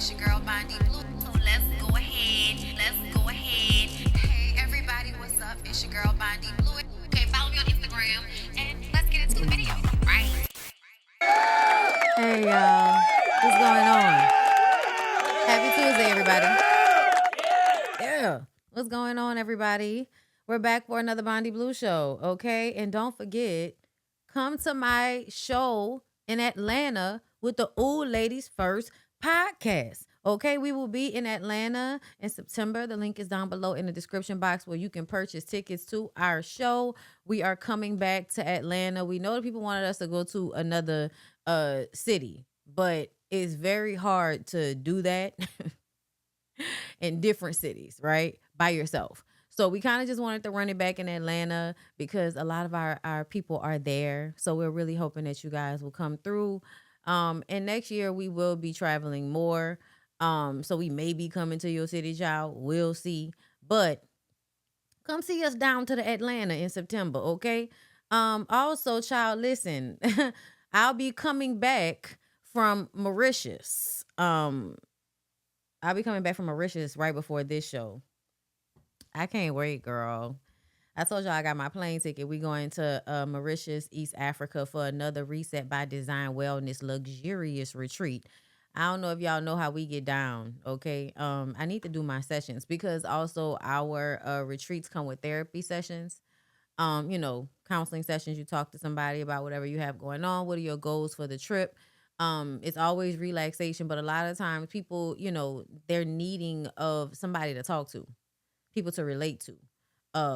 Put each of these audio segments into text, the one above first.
It's your girl Mandi Blue. So let's go ahead. Let's go ahead. Hey everybody, what's up? It's your girl Mandi Blue. Okay, follow me on Instagram and let's get into the video. Right? Hey y'all, what's going on? Happy Tuesday, everybody. Yeah, what's going on, everybody? We're back for another Bondy Blue show, okay? And don't forget, come to my show in Atlanta with the Old Ladies First podcast. Okay, we will be in Atlanta in September. The link is down below in the description box where you can purchase tickets to our show. We are coming back to Atlanta. We know that people wanted us to go to another city, but it's very hard to do that in different cities, right? By yourself. So we kind of just wanted to run it back in Atlanta because a lot of our people are there. So we're really hoping that you guys will come through. And next year we will be traveling more. So we may be coming to your city, child. We'll see. But come see us down to the Atlanta in September, okay? Also, child, listen, I'll be coming back from Mauritius. I'll be coming back from Mauritius right before this show. I can't wait, girl. I told y'all I got my plane ticket. We going to Mauritius, East Africa for another Reset by Design Wellness luxurious retreat. I don't know if y'all know how we get down, okay? I need to do my sessions because also our retreats come with therapy sessions. Counseling sessions. You talk to somebody about whatever you have going on. What are your goals for the trip? It's always relaxation, but a lot of times people, they're needing of somebody to talk to, people to relate to,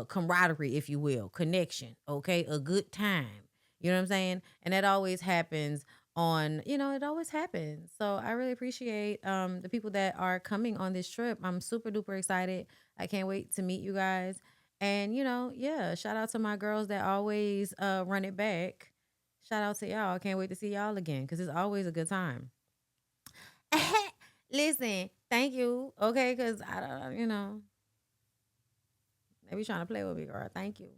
camaraderie, if you will, connection, okay, a good time. You know what I'm saying? And that always happens it always happens. So I really appreciate the people that are coming on this trip. I'm super duper excited. I can't wait to meet you guys. And shout out to my girls that always run it back. Shout out to y'all. I can't wait to see y'all again because it's always a good time. Listen, thank you. Okay, because I don't, they be trying to play with me, girl. Thank you.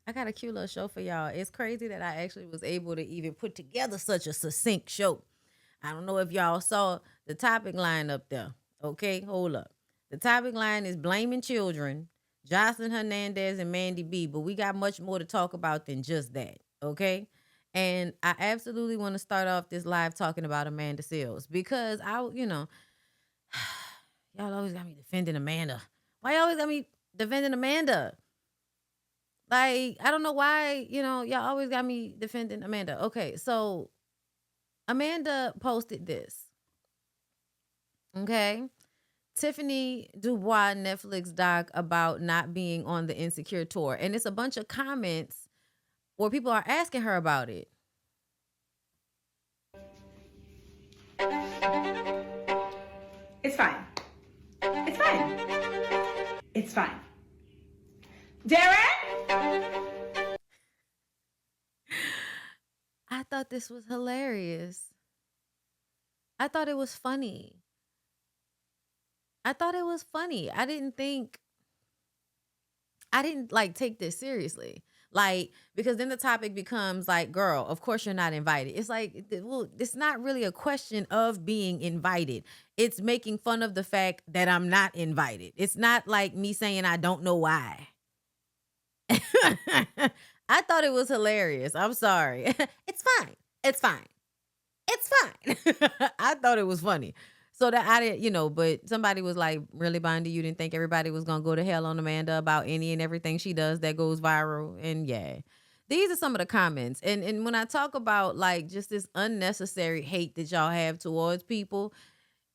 I got a cute little show for y'all. It's crazy that I actually was able to even put together such a succinct show. I don't know if y'all saw the topic line up there. Okay, hold up. The topic line is blaming children, Joseline Hernandez and Mandi B, but we got much more to talk about than just that. Okay. And I absolutely want to start off this live talking about Amanda Seales because y'all always got me defending Amanda. Why you always got me defending Amanda? Like, I don't know why, y'all always got me defending Amanda. Okay, so Amanda posted this. Okay. Tiffany Dubois Netflix doc about not being on the Insecure tour. And it's a bunch of comments where people are asking her about it. It's fine. It's fine. It's fine. Darren? I thought this was hilarious. I thought it was funny. I didn't like take this seriously. Like, because then the topic becomes like, girl, of course you're not invited. It's like, well, it's not really a question of being invited. It's making fun of the fact that I'm not invited. It's not like me saying I don't know why. I thought it was hilarious. I'm sorry. It's fine. It's fine. It's fine. I thought it was funny. So that I didn't, but somebody was like, really, Bondy, you didn't think everybody was going to go to hell on Amanda about any and everything she does that goes viral? And yeah, these are some of the comments. And when I talk about like just this unnecessary hate that y'all have towards people,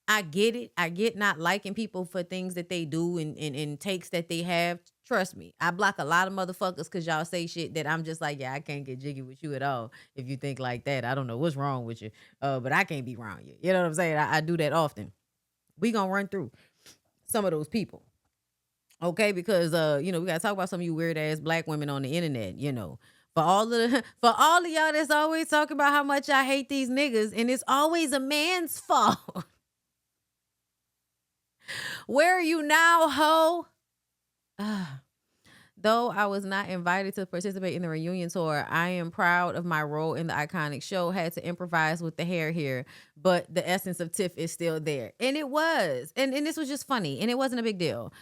I get it. I get not liking people for things that they do and takes that they have. Trust me, I block a lot of motherfuckers because y'all say shit that I'm just like, yeah, I can't get jiggy with you at all. If you think like that, I don't know what's wrong with you. But I can't be around you. You know what I'm saying? I do that often. We gonna run through some of those people. Okay, because we gotta talk about some of you weird ass black women on the internet, For all of y'all that's always talking about how much I hate these niggas, and it's always a man's fault. Where are you now, ho? Though I was not invited to participate in the reunion tour, I am proud of my role in the iconic show. Had to improvise with the hair here, but the essence of Tiff is still there. And it was. And this was just funny. And it wasn't a big deal.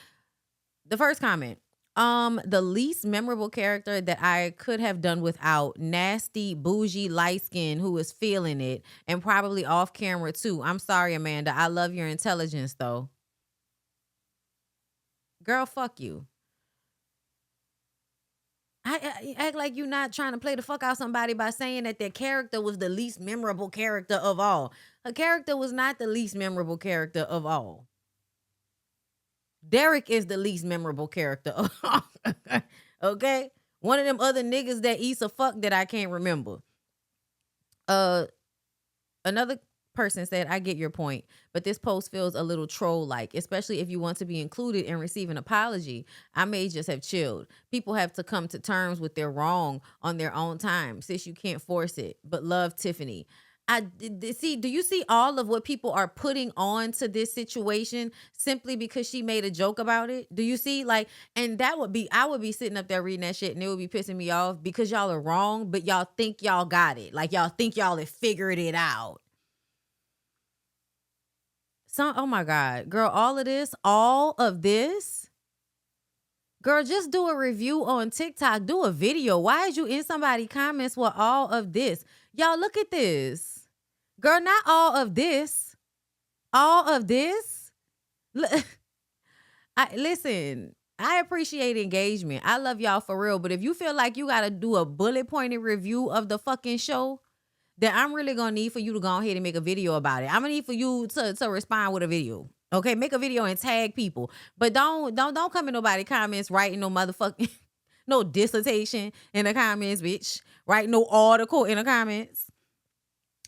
The first comment. The least memorable character that I could have done without, nasty, bougie, light skin who is feeling it, and probably off camera too. I'm sorry, Amanda. I love your intelligence though. Girl, fuck you. I act like you're not trying to play the fuck out somebody by saying that their character was the least memorable character of all. Her character was not the least memorable character of all. Derek is the least memorable character of all. Okay? One of them other niggas that eats a fuck that I can't remember. Another person said, I get your point, but this post feels a little troll-like, especially if you want to be included and receive an apology. I may just have chilled. People have to come to terms with their wrong on their own time. Sis, you can't force it. But love, Tiffany. Do you see all of what people are putting on to this situation simply because she made a joke about it? Do you see? Like, and I would be sitting up there reading that shit and it would be pissing me off because y'all are wrong, but y'all think y'all got it. Like, y'all think y'all have figured it out. Oh my God, girl, all of this, girl, just do a review on TikTok, do a video. Why is you in somebody's comments with all of this? Y'all, look at this. Girl, not all of this. All of this. Listen, I appreciate engagement. I love y'all for real, but if you feel like you got to do a bullet pointed review of the fucking show, then I'm really gonna need for you to go ahead and make a video about it. I'm gonna need for you to respond with a video. Okay, make a video and tag people, but don't come in nobody comments writing no motherfucking no dissertation in the comments, bitch. Write no article in the comments.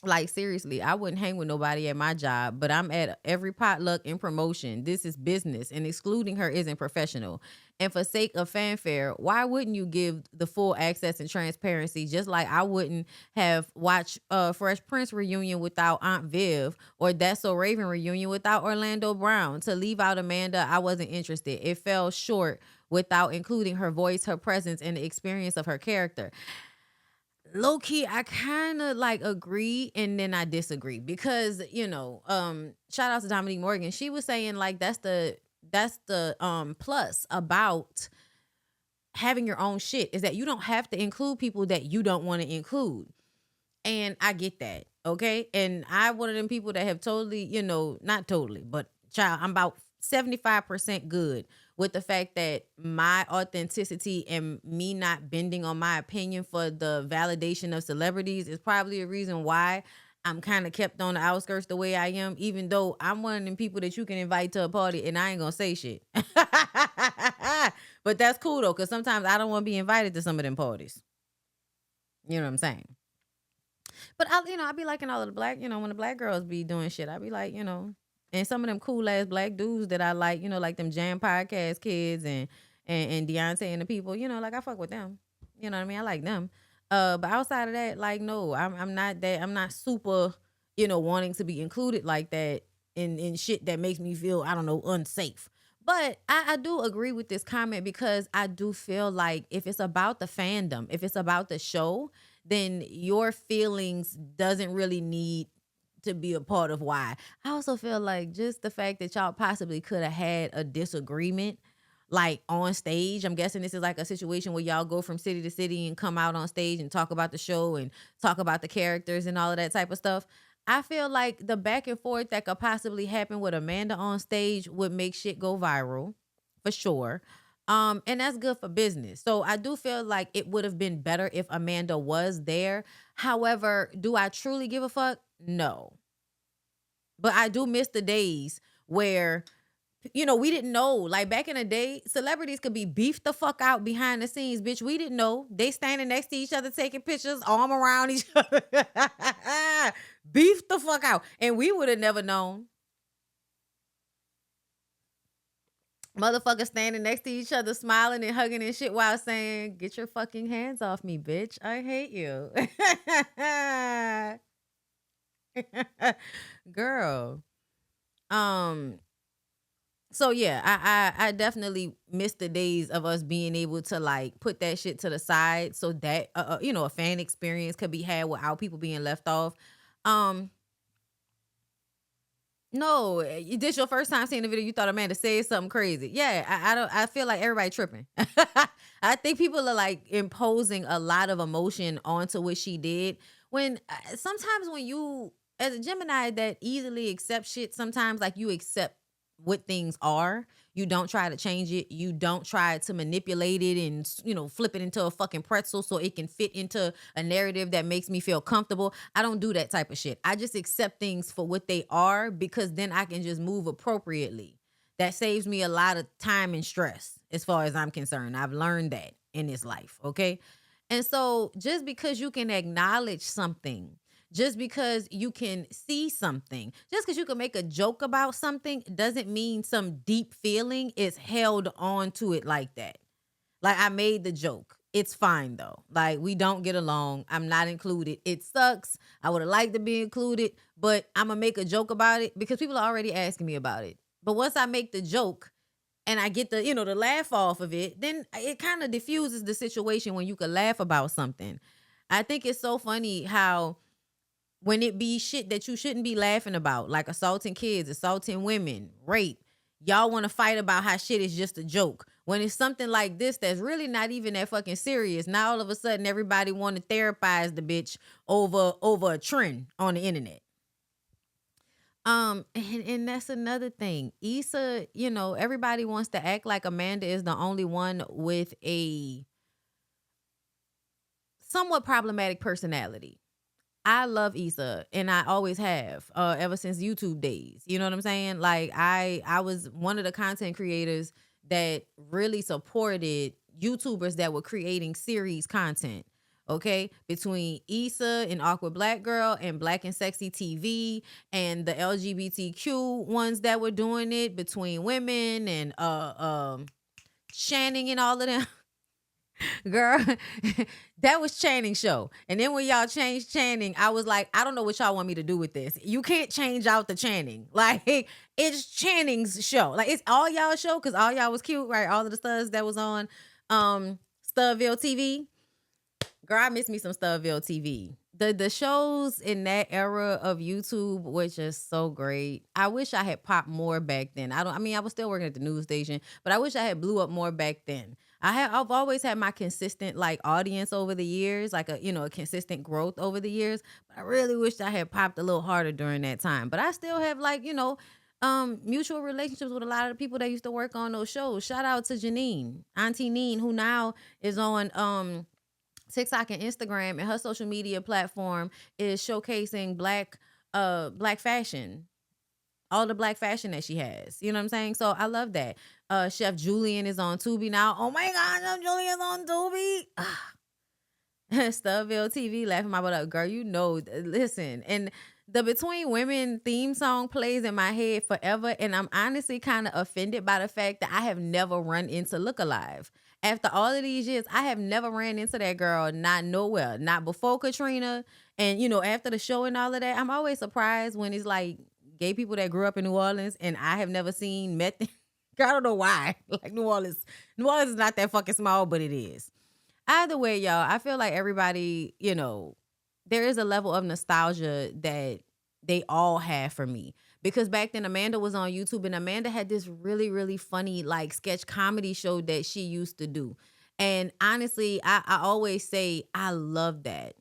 Like, seriously, I wouldn't hang with nobody at my job, but I'm at every potluck and promotion. This is business, and excluding her isn't professional. And for sake of fanfare, why wouldn't you give the full access and transparency? Just like I wouldn't have watched Fresh Prince reunion without Aunt Viv, or That's So Raven reunion without Orlando Brown. To leave out Amanda, I wasn't interested. It fell short without including her voice, her presence, and the experience of her character. Low key, I kind of like agree and then I disagree because, shout out to Dominique Morgan. She was saying like that's the plus about having your own shit is that you don't have to include people that you don't want to include. And I get that. Okay. And I'm one of them people that have totally, not totally, but child, I'm about 75% good with the fact that my authenticity and me not bending on my opinion for the validation of celebrities is probably a reason why I'm kind of kept on the outskirts the way I am, even though I'm one of them people that you can invite to a party and I ain't gonna say shit. But that's cool though, because sometimes I don't want to be invited to some of them parties. You know what I'm saying? But I be liking all of the black, when the black girls be doing shit, I be like, and some of them cool ass black dudes that I like, like them Jam Podcast kids and Deontay and the people, like I fuck with them. You know what I mean? I like them. But outside of that, like, no, I'm not super, wanting to be included like that in shit that makes me feel, I don't know, unsafe. But I do agree with this comment because I do feel like if it's about the fandom, if it's about the show, then your feelings doesn't really need to be a part of why. I also feel like just the fact that y'all possibly could have had a disagreement like on stage. I'm guessing this is like a situation where y'all go from city to city and come out on stage and talk about the show and talk about the characters and all of that type of stuff. I feel like the back and forth that could possibly happen with Amanda on stage would make shit go viral for sure. And that's good for business. So I do feel like it would have been better if Amanda was there. However, do I truly give a fuck? No. But I do miss the days where, we didn't know. Like back in the day, celebrities could be beefed the fuck out behind the scenes. Bitch, we didn't know. They standing next to each other, taking pictures, arm around each other. Beefed the fuck out. And we would have never known. Motherfuckers standing next to each other, smiling and hugging and shit while saying, get your fucking hands off me, bitch. I hate you. Girl. So yeah, I definitely miss the days of us being able to like put that shit to the side so that a fan experience could be had without people being left off. Um, no, this your first time seeing the video. You thought Amanda said something crazy. Yeah, I don't. I feel like everybody tripping. I think people are like imposing a lot of emotion onto what she did. When sometimes when you, as a Gemini that easily accepts shit, sometimes like you accept what things are. You don't try to change it. You don't try to manipulate it and flip it into a fucking pretzel so it can fit into a narrative that makes me feel comfortable. I don't do that type of shit. I just accept things for what they are because then I can just move appropriately. That saves me a lot of time and stress as far as I'm concerned. I've learned that in this life, okay? And so just because you can acknowledge something, just because you can see something, just because you can make a joke about something doesn't mean some deep feeling is held on to it like that. Like, I made the joke. It's fine though. Like, we don't get along. I'm not included. It sucks. I would have liked to be included, but I'm going to make a joke about it because people are already asking me about it. But once I make the joke and I get the laugh off of it, then it kind of diffuses the situation when you can laugh about something. I think it's so funny how when it be shit that you shouldn't be laughing about, like assaulting kids, assaulting women, rape, y'all want to fight about how shit is just a joke. When it's something like this that's really not even that fucking serious, now all of a sudden everybody want to therapize the bitch over a trend on the internet. And that's another thing. Issa, everybody wants to act like Amanda is the only one with a somewhat problematic personality. I love Issa and I always have, ever since YouTube days. You know what I'm saying? Like I was one of the content creators that really supported YouTubers that were creating series content. Okay, between Issa and Awkward Black Girl and Black and Sexy TV and the LGBTQ ones that were doing it, between women and Channing and all of them. Girl, that was Channing's show. And then when y'all changed Channing, I was like, I don't know what y'all want me to do with this. You can't change out the Channing. Like, it's Channing's show. Like, it's all y'all show because all y'all was cute, right? All of the studs that was on Studville TV. Girl, I miss me some Studville TV. The shows in that era of YouTube were just so great. I wish I had popped more back then. I was still working at the news station, but I wish I had blew up more back then. I've always had my consistent like audience over the years, like a consistent growth over the years. But I really wish I had popped a little harder during that time. But I still have like mutual relationships with a lot of the people that used to work on those shows. Shout out to Janine, Auntie Neen, who now is on TikTok and Instagram, and her social media platform is showcasing black fashion. All the black fashion that she has. You know what I'm saying? So I love that. Chef Julian is on Tubi now. Oh my God, Chef Julian's on Tubi. Studville TV, laughing my butt up. Girl, listen. And the Between Women theme song plays in my head forever. And I'm honestly kind of offended by the fact that I have never run into Look Alive. After all of these years, I have never ran into that girl, not nowhere, not before Katrina. And, after the show and all of that, I'm always surprised when it's like gay people that grew up in New Orleans and I have never met them. I don't know why. Like New Orleans is not that fucking small, but it is. Either way, y'all, I feel like everybody, there is a level of nostalgia that they all have for me. Because back then Amanda was on YouTube and Amanda had this really, really funny like sketch comedy show that she used to do. And honestly, I always say I love that.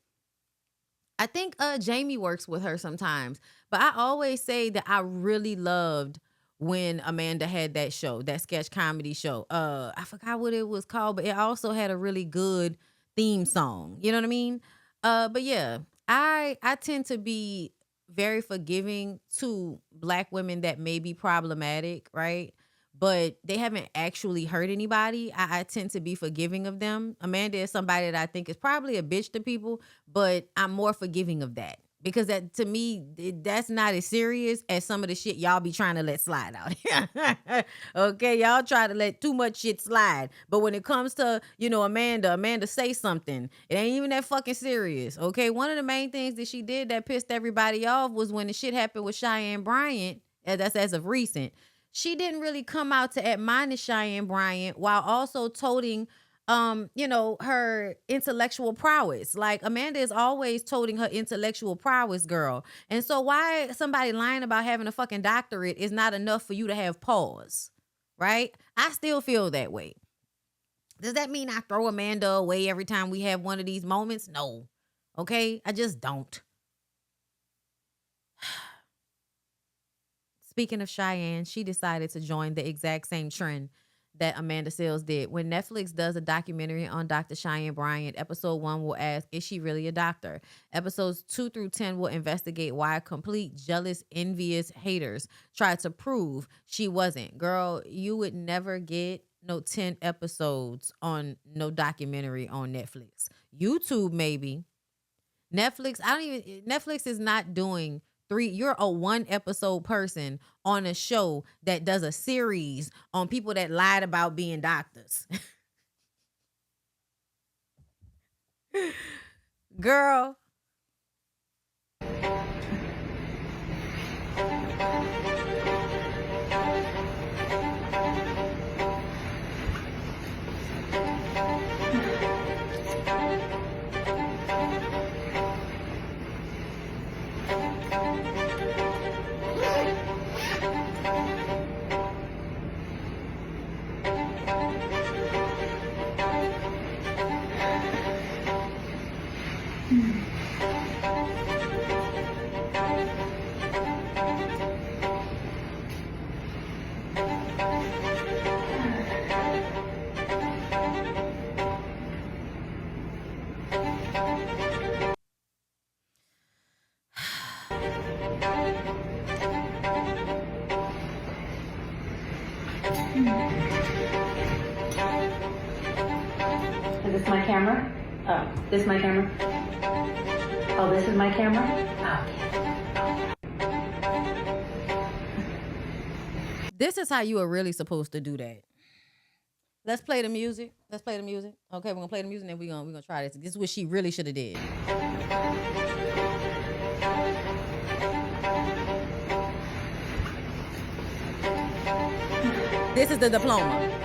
I think Jamie works with her sometimes, but I always say that I really loved when Amanda had that show, that sketch comedy show. I forgot what it was called, but it also had a really good theme song. You know what I mean? But yeah, I tend to be very forgiving to black women that may be problematic, right? But they haven't actually hurt anybody. I tend to be forgiving of them. Amanda is somebody that I think is probably a bitch to people, but I'm more forgiving of that. Because that, to me, that's not as serious as some of the shit y'all be trying to let slide out here. Okay, y'all try to let too much shit slide. But when it comes to, Amanda say something. It ain't even that fucking serious. Okay, one of the main things that she did that pissed everybody off was when the shit happened with Cheyenne Bryant. That's as of recent. she didn't really come out to admonish Cheyenne Bryant while also toting her intellectual prowess. Like, Amanda is always toting her intellectual prowess, girl. And so why somebody lying about having a fucking doctorate is not enough for you to have pause, right? I still feel that way. Does that mean I throw Amanda away every time we have one of these moments? No. Okay? I just don't. Speaking of Cheyenne, she decided to join the exact same trend that Amanda Seales did. When Netflix does a documentary on Dr. Cheyenne Bryant, episode 1 will ask, is she really a doctor? Episodes 2 through 10 will investigate why complete jealous, envious haters tried to prove she wasn't. Girl, you would never get no 10 episodes on no documentary on Netflix. YouTube, maybe. Netflix is not doing 3. You're a 1 episode person on a show that does a series on people that lied about being doctors. Girl. Is this my camera? Oh, this is my camera? Oh, this is my camera? Okay. This is how you are really supposed to do that. Let's play the music. Okay, we're gonna play the music and then we're gonna try this. This is what she really should have did. This is the diploma.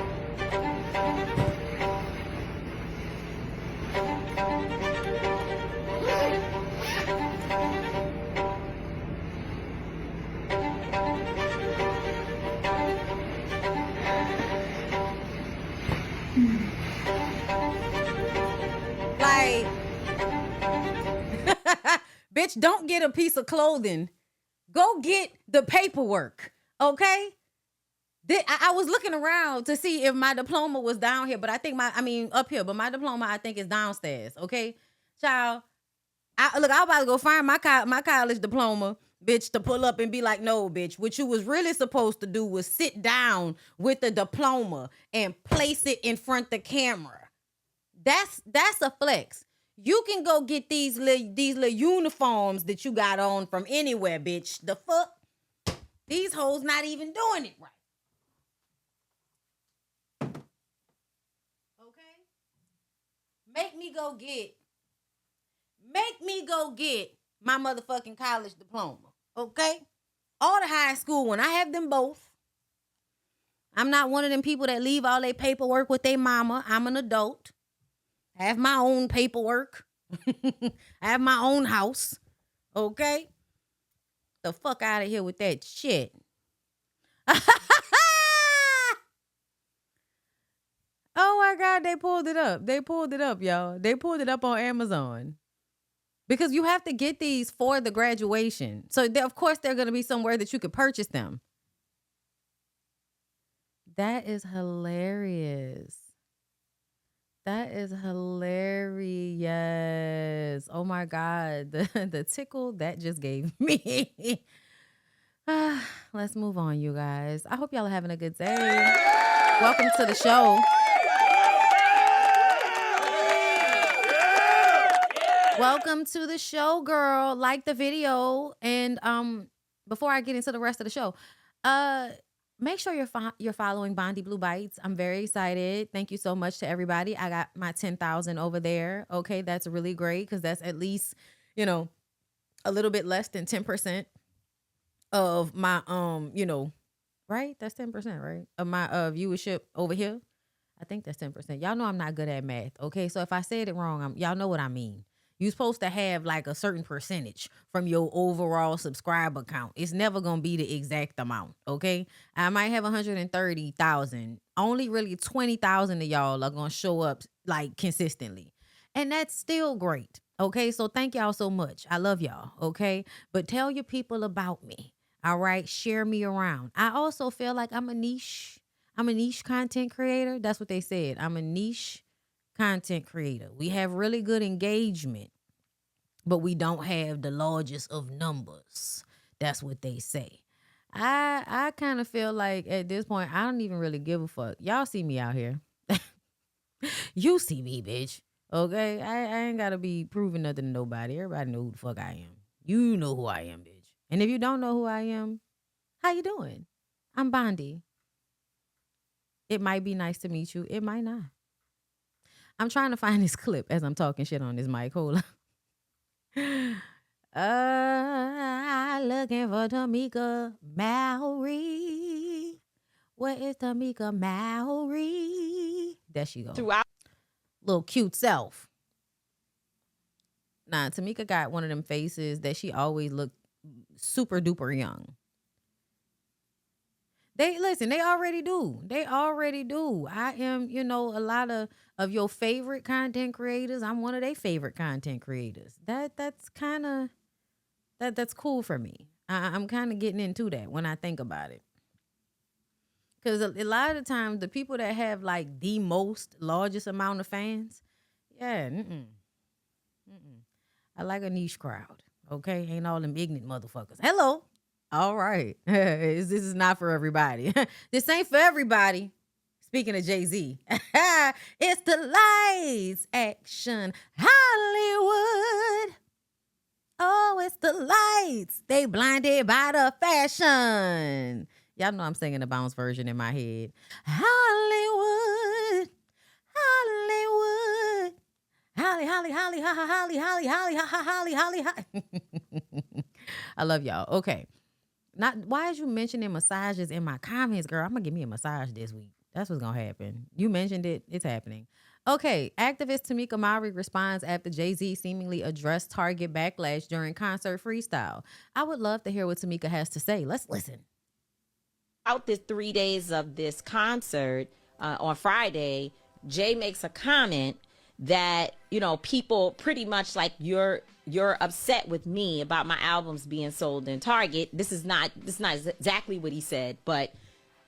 Like, bitch, don't get a piece of clothing. Go get the paperwork, okay? I was looking around to see if my diploma was down here, but I think up here, but my diploma, I think, is downstairs, okay? Child, I was about to go find my college diploma, bitch, to pull up and be like, no, bitch, what you was really supposed to do was sit down with the diploma and place it in front of the camera. That's a flex. You can go get these little uniforms that you got on from anywhere, bitch. The fuck? These hoes not even doing it right. Okay? Make me go get my motherfucking college diploma. Okay? Or the high school one. I have them both. I'm not one of them people that leave all their paperwork with their mama. I'm an adult. I have my own paperwork. I have my own house. Okay? The fuck out of here with that shit. Oh my God, they pulled it up. Y'all. They pulled it up on Amazon. Because you have to get these for the graduation. So, of course, they're going to be somewhere that you could purchase them. That is hilarious. Oh my God. The tickle that just gave me. Let's move on, you guys. I hope y'all are having a good day. Welcome to the show. Welcome to the show, girl. Like the video. And before I get into the rest of the show, make sure you're following Bondy Blue Bites. I'm very excited. Thank you so much to everybody. I got my 10,000 over there. Okay, that's really great because that's at least, a little bit less than 10% of my right? That's 10%, right? Of my viewership over here. I think that's 10%. Y'all know I'm not good at math. Okay. So if I said it wrong, y'all know what I mean. You're supposed to have like a certain percentage from your overall subscriber count. It's never going to be the exact amount. Okay. I might have 130,000. Only really 20,000 of y'all are going to show up like consistently. And that's still great. Okay. So thank y'all so much. I love y'all. Okay. But tell your people about me. All right. Share me around. I also feel like I'm a niche content creator. That's what they said. I'm a niche content creator. We have really good engagement, but we don't have the largest of numbers. That's what they say. I kind of feel like at this point, I don't even really give a fuck. Y'all see me out here. You see me, bitch. Okay? I ain't got to be proving nothing to nobody. Everybody know who the fuck I am. You know who I am, bitch. And if you don't know who I am, how you doing? I'm Bondy. It might be nice to meet you. It might not. I'm trying to find this clip as I'm talking shit on this mic. Hold on. Looking for Tamika Mallory. Where is Tamika Mallory? There she go. Throughout. Little cute self. Nah, Tamika got one of them faces that she always looked super duper young. They already do. They already do. I am, a lot of your favorite content creators. I'm one of their favorite content creators. That's cool for me. I'm kind of getting into that when I think about it. Because a lot of the times, the people that have like the largest amount of fans, yeah, I like a niche crowd. Okay, ain't all them ignorant motherfuckers. Hello. All right. This is not for everybody. This ain't for everybody. Speaking of Jay-Z, it's the lights action Hollywood. Oh, it's the lights. They blinded by the fashion. Y'all know I'm singing the bounce version in my head. Hollywood. Hollywood. Holly, Holly, Holly, Holly, Holly, Holly, Holly, Holly, Holly. I love y'all. Okay. Why is you mentioning massages in my comments, girl? I'm gonna give me a massage this week. That's what's gonna happen. You mentioned it. It's happening. Okay. Activist Tamika Mallory responds after Jay-Z seemingly addressed Target backlash during concert freestyle. I would love to hear what Tamika has to say. Let's listen. Out the 3 days of this concert on Friday, Jay makes a comment that, people pretty much like you're upset with me about my albums being sold in Target. This is not exactly what he said, but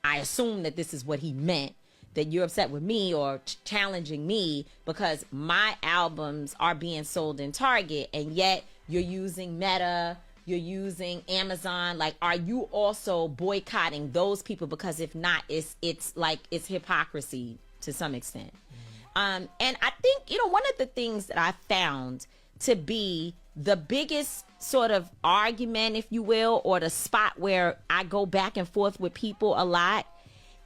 I assume that this is what he meant, that you're upset with me or challenging me because my albums are being sold in Target, and yet you're using Meta, you're using Amazon. Like, are you also boycotting those people? Because if not, it's hypocrisy to some extent. And I think, one of the things that I found to be the biggest sort of argument, if you will, or the spot where I go back and forth with people a lot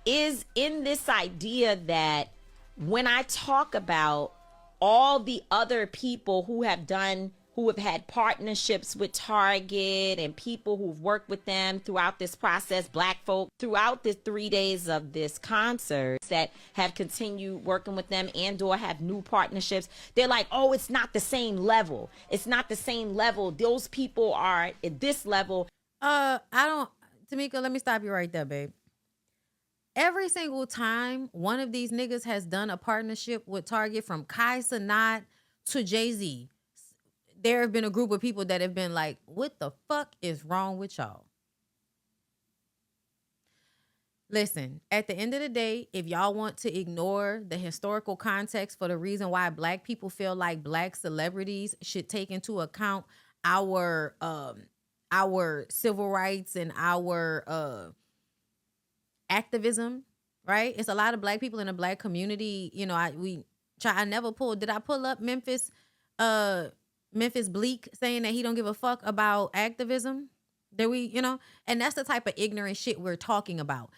is in this idea that when I talk about all the other people who have had partnerships with Target and people who've worked with them throughout this process, Black folk, throughout the 3 days of this concert that have continued working with them and or have new partnerships, they're like, oh, it's not the same level. It's not the same level. Those people are at this level. Tamika, let me stop you right there, babe. Every single time one of these niggas has done a partnership with Target, from Kai Cenat to Jay-Z, there have been a group of people that have been like, what the fuck is wrong with y'all? Listen, at the end of the day, if y'all want to ignore the historical context for the reason why Black people feel like Black celebrities should take into account our civil rights and our activism, right? It's a lot of Black people in the Black community. I never pulled. Did I pull up Memphis Bleak saying that he don't give a fuck about activism? And that's the type of ignorant shit we're talking about.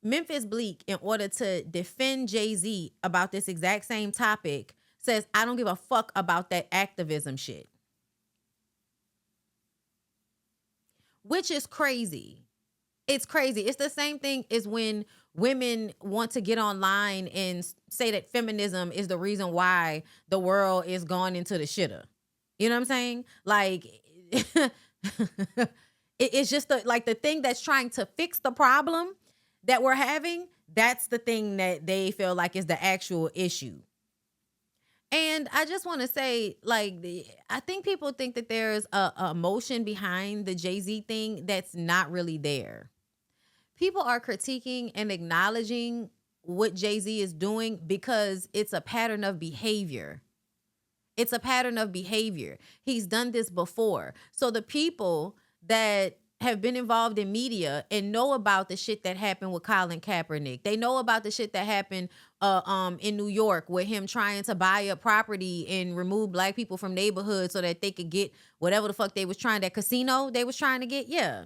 Memphis Bleak, in order to defend Jay-Z about this exact same topic, says, I don't give a fuck about that activism shit. Which is crazy. It's crazy. It's the same thing as when women want to get online and say that feminism is the reason why the world is gone into the shitter. You know what I'm saying? Like, it's just the thing that's trying to fix the problem that we're having. That's the thing that they feel like is the actual issue. And I just want to say, like, I think people think that there's a emotion behind the Jay-Z thing that's not really there. People are critiquing and acknowledging what Jay-Z is doing because it's a pattern of behavior. It's a pattern of behavior. He's done this before. So the people that have been involved in media and know about the shit that happened with Colin Kaepernick. They know about the shit that happened in New York with him trying to buy a property and remove black people from neighborhoods so that they could get whatever the fuck they was trying, that casino they was trying to get. Yeah.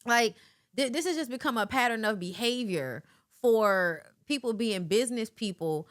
Like, this has just become a pattern of behavior for people being business people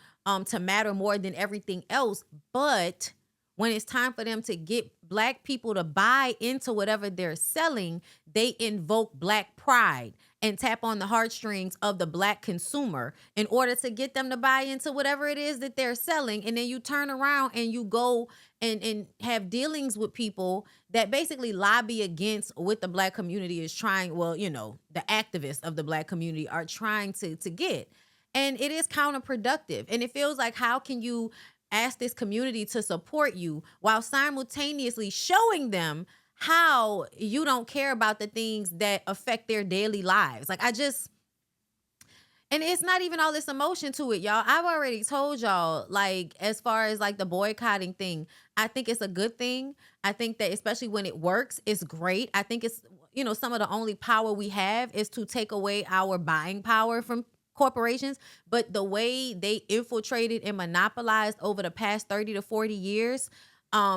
to matter more than everything else. But when it's time for them to get black people to buy into whatever they're selling, they invoke black pride and tap on the heartstrings of the black consumer in order to get them to buy into whatever it is that they're selling. And then you turn around and you go and have dealings with people that basically lobby against what the black community is trying. Well, you know, the activists of the black community are trying to get. And it is counterproductive. And it feels like, how can you ask this community to support you while simultaneously showing them how you don't care about the things that affect their daily lives? Like, and it's not even all this emotion to it, y'all. I've already told y'all, like, as far as like the boycotting thing, I think it's a good thing. I think that especially when it works, it's great. I think it's, you know, some of the only power we have is to take away our buying power from corporations. But the way they infiltrated and monopolized over the past 30 to 40 years,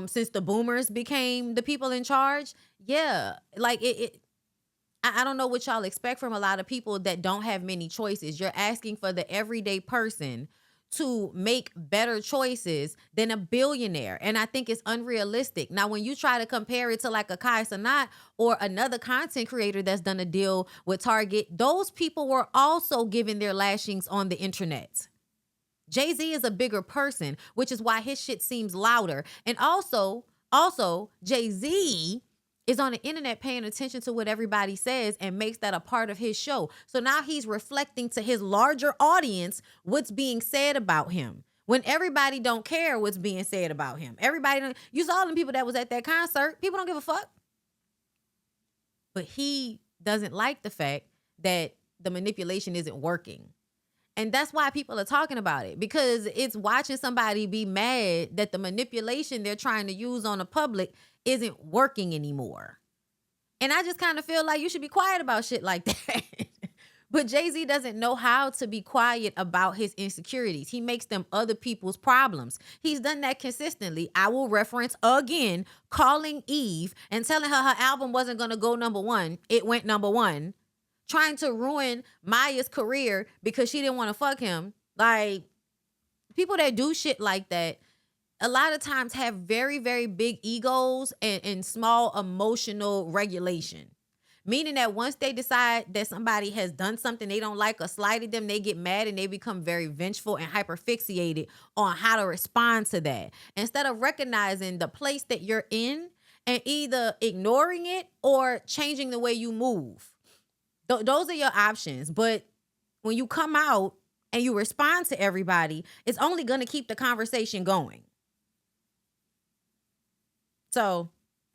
since the boomers became the people in charge, yeah, like I don't know what y'all expect from a lot of people that don't have many choices. You're asking for the everyday person to make better choices than a billionaire. And I think it's unrealistic. Now, when you try to compare it to like a Kai Cenat or another content creator that's done a deal with Target, those people were also given their lashings on the internet. Jay-Z is a bigger person, which is why his shit seems louder. And also Jay-Z is on the internet paying attention to what everybody says and makes that a part of his show. So now he's reflecting to his larger audience what's being said about him, when everybody don't care what's being said about him. You saw them people that was at that concert. People don't give a fuck. But he doesn't like the fact that the manipulation isn't working. And that's why people are talking about it, because it's watching somebody be mad that the manipulation they're trying to use on the public isn't working anymore. And I just kind of feel like you should be quiet about shit like that. But Jay-Z doesn't know how to be quiet about his insecurities. He makes them other people's problems. He's done that consistently. I will reference again, calling Eve and telling her album wasn't going to go #1. It went #1. Trying to ruin Maya's career because she didn't want to fuck him. Like, people that do shit like that a lot of times have very, very big egos and small emotional regulation. Meaning that once they decide that somebody has done something they don't like or slighted them, they get mad and they become very vengeful and hyperfixated on how to respond to that. Instead of recognizing the place that you're in and either ignoring it or changing the way you move. Those are your options. But when you come out and you respond to everybody, it's only going to keep the conversation going. So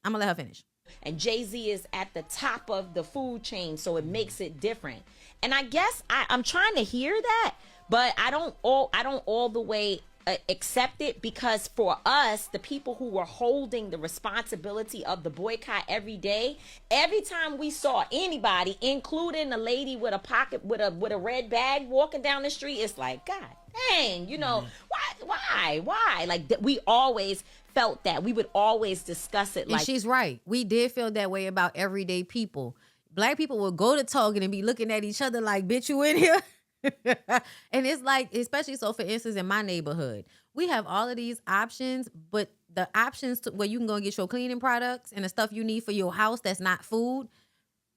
I'm going to let her finish. And Jay-Z is at the top of the food chain, so it makes it different. And I guess I'm trying to hear that, but I don't all the way accept it, because for us, the people who were holding the responsibility of the boycott every day, every time we saw anybody, including a lady with a pocket with a red bag walking down the street, it's like, God dang, you know, why? Like, we always felt that. We would always discuss it. Like, and she's right. We did feel that way about everyday people. Black people will go to Target and be looking at each other like, bitch, you in here? And it's like, especially so, for instance, in my neighborhood, we have all of these options, but the options where you can go and get your cleaning products and the stuff you need for your house that's not food,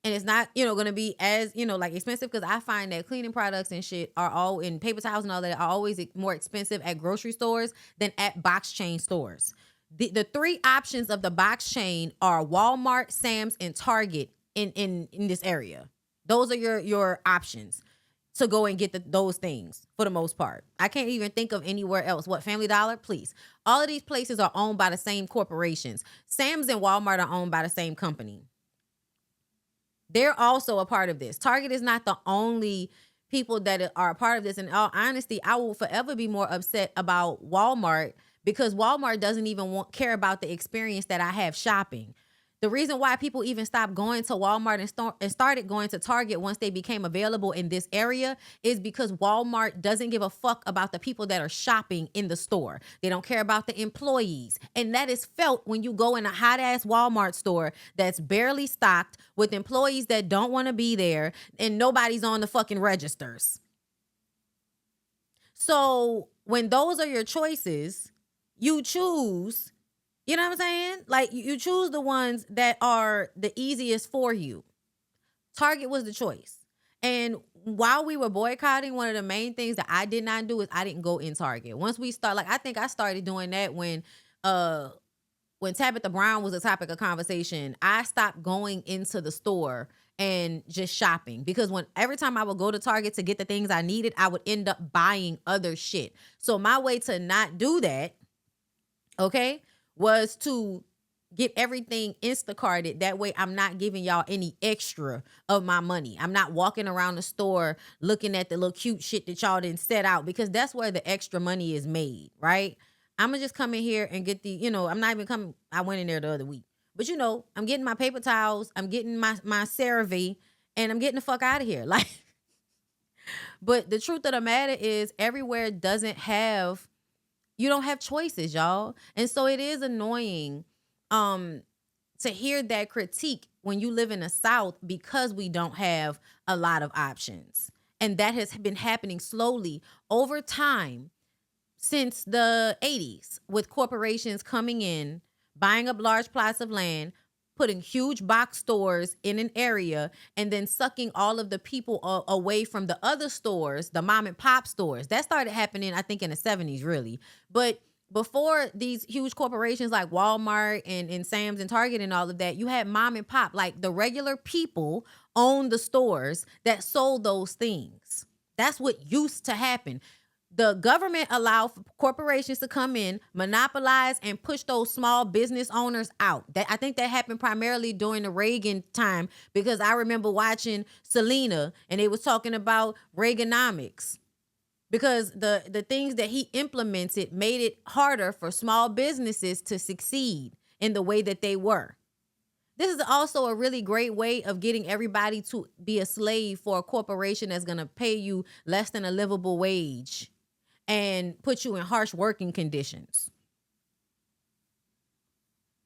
and it's not, going to be as, like expensive, because I find that cleaning products and shit are all in paper towels and all that are always more expensive at grocery stores than at box chain stores. The three options of the box chain are Walmart, Sam's, and Target in this area. Those are your options to go and get those things for the most part. I can't even think of anywhere else. What, Family Dollar? Please. All of these places are owned by the same corporations. Sam's and Walmart are owned by the same company. They're also a part of this. Target is not the only people that are a part of this. In all honesty, I will forever be more upset about Walmart because Walmart doesn't even care about the experience that I have shopping. The reason why people even stopped going to Walmart and started going to Target once they became available in this area is because Walmart doesn't give a fuck about the people that are shopping in the store. They don't care about the employees. And that is felt when you go in a hot-ass Walmart store that's barely stocked with employees that don't want to be there and nobody's on the fucking registers. So when those are your choices, you choose... You know what I'm saying? Like, you choose the ones that are the easiest for you. Target was the choice. And while we were boycotting, one of the main things that I did not do is I didn't go in Target. Once we start, like, I think I started doing that when Tabitha Brown was a topic of conversation. I stopped going into the store and just shopping because every time I would go to Target to get the things I needed, I would end up buying other shit. So my way to not do that, okay, was to get everything Instacarted. That way I'm not giving y'all any extra of my money. I'm not walking around the store looking at the little cute shit that y'all didn't set out because that's where the extra money is made, right? I'm going to just come in here and get I'm not even coming. I went in there the other week. But I'm getting my paper towels. I'm getting my CeraVe and I'm getting the fuck out of here. Like, but the truth of the matter is everywhere doesn't have... You don't have choices, y'all. And so it is annoying to hear that critique when you live in the South because we don't have a lot of options. And that has been happening slowly over time since the 80s with corporations coming in, buying up large plots of land, putting huge box stores in an area, and then sucking all of the people away from the other stores, the mom and pop stores. That started happening, I think, in the 70s, really. But before these huge corporations like Walmart and Sam's and Target and all of that, you had mom and pop. Like, the regular people owned the stores that sold those things. That's what used to happen. The government allowed corporations to come in, monopolize, and push those small business owners out. I think that happened primarily during the Reagan time because I remember watching Selena and they was talking about Reaganomics because the things that he implemented made it harder for small businesses to succeed in the way that they were. This is also a really great way of getting everybody to be a slave for a corporation that's going to pay you less than a livable wage and put you in harsh working conditions.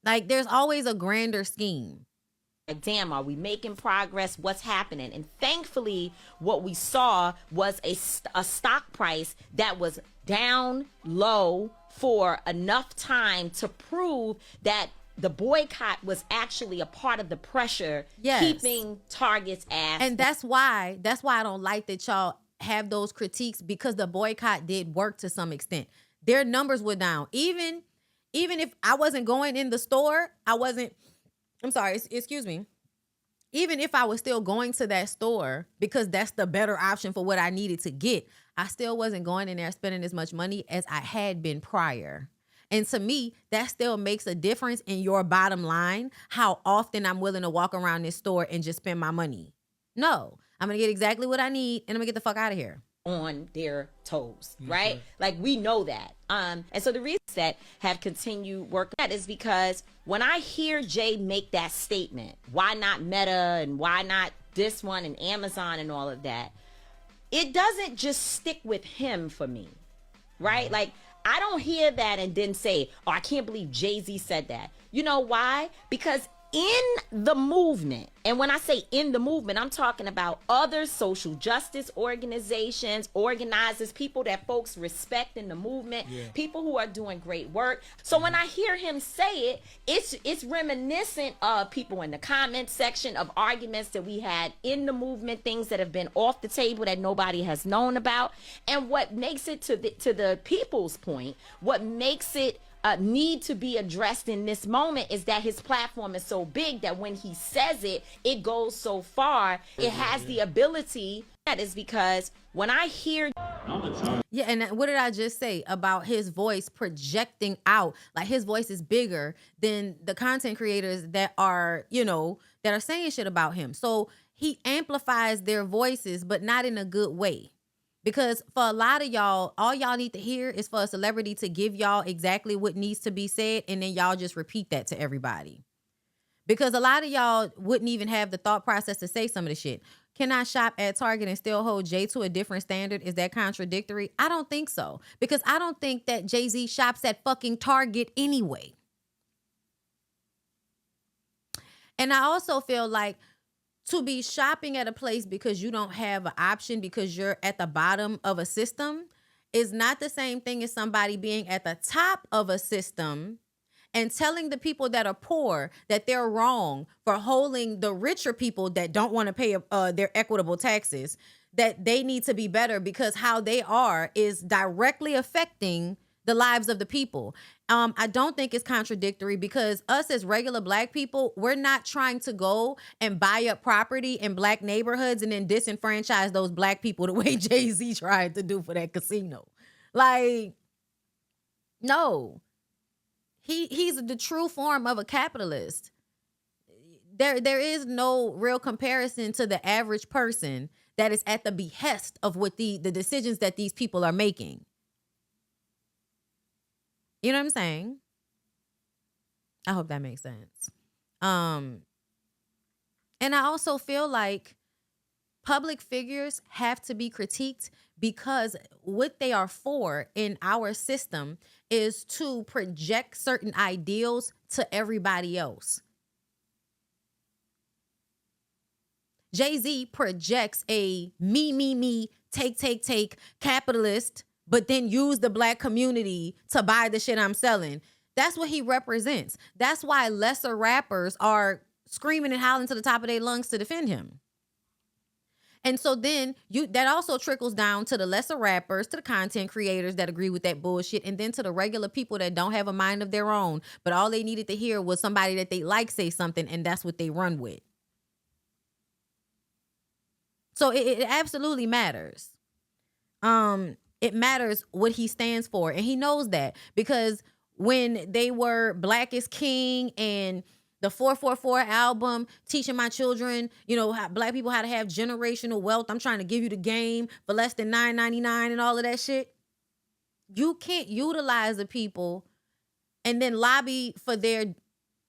Like, there's always a grander scheme. Like, damn, are we making progress? What's happening? And thankfully, what we saw was a stock price that was down low for enough time to prove that the boycott was actually a part of the pressure, keeping Target's ass. And that's why I don't like that y'all have those critiques, because the boycott did work to some extent. Their numbers were down. Even if I wasn't going in the store, excuse me. Even if I was still going to that store because that's the better option for what I needed to get, I still wasn't going in there spending as much money as I had been prior. And to me, that still makes a difference in your bottom line, how often I'm willing to walk around this store and just spend my money. No, I'm going to get exactly what I need and I'm going to get the fuck out of here. On their toes, right? Like, we know that. And so the reason that have continued working that is because when I hear Jay make that statement, why not Meta and why not this one and Amazon and all of that, it doesn't just stick with him for me, right? Like, I don't hear that and then say, oh, I can't believe Jay-Z said that. You know why? Because in the movement, and when I say in the movement, I'm talking about other social justice organizations, organizers, people that folks respect in the movement, people who are doing great work. So when I hear him say it, it's reminiscent of people in the comment section, of arguments that we had in the movement, things that have been off the table that nobody has known about. And what makes it, to the people's point, what makes it need to be addressed in this moment is that his platform is so big that when he says it, it goes so far. It has the ability. That is because when I hear... Yeah, and what did I just say about his voice projecting out? Like, his voice is bigger than the content creators that are, you know, that are saying shit about him. So he amplifies their voices, but not in a good way. Because for a lot of y'all, all y'all need to hear is for a celebrity to give y'all exactly what needs to be said, and then y'all just repeat that to everybody. Because a lot of y'all wouldn't even have the thought process to say some of the shit. Can I shop at Target and still hold Jay to a different standard? Is that contradictory? I don't think so. Because I don't think that Jay-Z shops at fucking Target anyway. And I also feel like to be shopping at a place because you don't have an option because you're at the bottom of a system is not the same thing as somebody being at the top of a system and telling the people that are poor that they're wrong for holding the richer people that don't want to pay their equitable taxes, that they need to be better because how they are is directly affecting the lives of the people. I don't think it's contradictory because us as regular black people, we're not trying to go and buy up property in black neighborhoods and then disenfranchise those black people the way Jay-Z tried to do for that casino. Like, no. He's the true form of a capitalist. There is no real comparison to the average person that is at the behest of what the decisions that these people are making. You know what I'm saying? I hope that makes sense. And I also feel like public figures have to be critiqued because what they are for in our system is to project certain ideals to everybody else. Jay-Z projects a me, take capitalist, but then use the black community to buy the shit I'm selling. That's what he represents. That's why lesser rappers are screaming and howling to the top of their lungs to defend him. And so then that also trickles down to the lesser rappers, to the content creators that agree with that bullshit, and then to the regular people that don't have a mind of their own, but all they needed to hear was somebody that they like say something, and that's what they run with. So it absolutely matters. It matters what he stands for. And he knows that because when they were Black is King and the 444 album, teaching my children, you know, how black people how to have generational wealth. I'm trying to give you the game for less than $9.99 and all of that shit. You can't utilize the people and then lobby for their,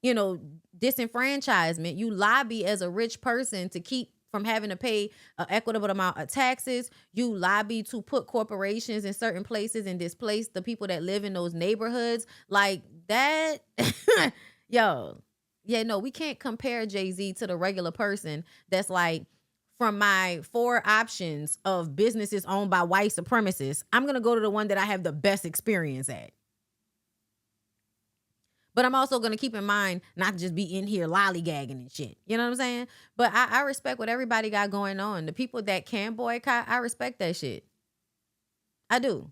you know, disenfranchisement. You lobby as a rich person to keep from having to pay an equitable amount of taxes. You lobby to put corporations in certain places and displace the people that live in those neighborhoods. Like that, yo. Yeah, no, we can't compare Jay-Z to the regular person that's like, from my 4 options of businesses owned by white supremacists, I'm going to go to the one that I have the best experience at. But I'm also going to keep in mind not to just be in here lollygagging and shit. You know what I'm saying? But I respect what everybody got going on. The people that can boycott, I respect that shit. I do.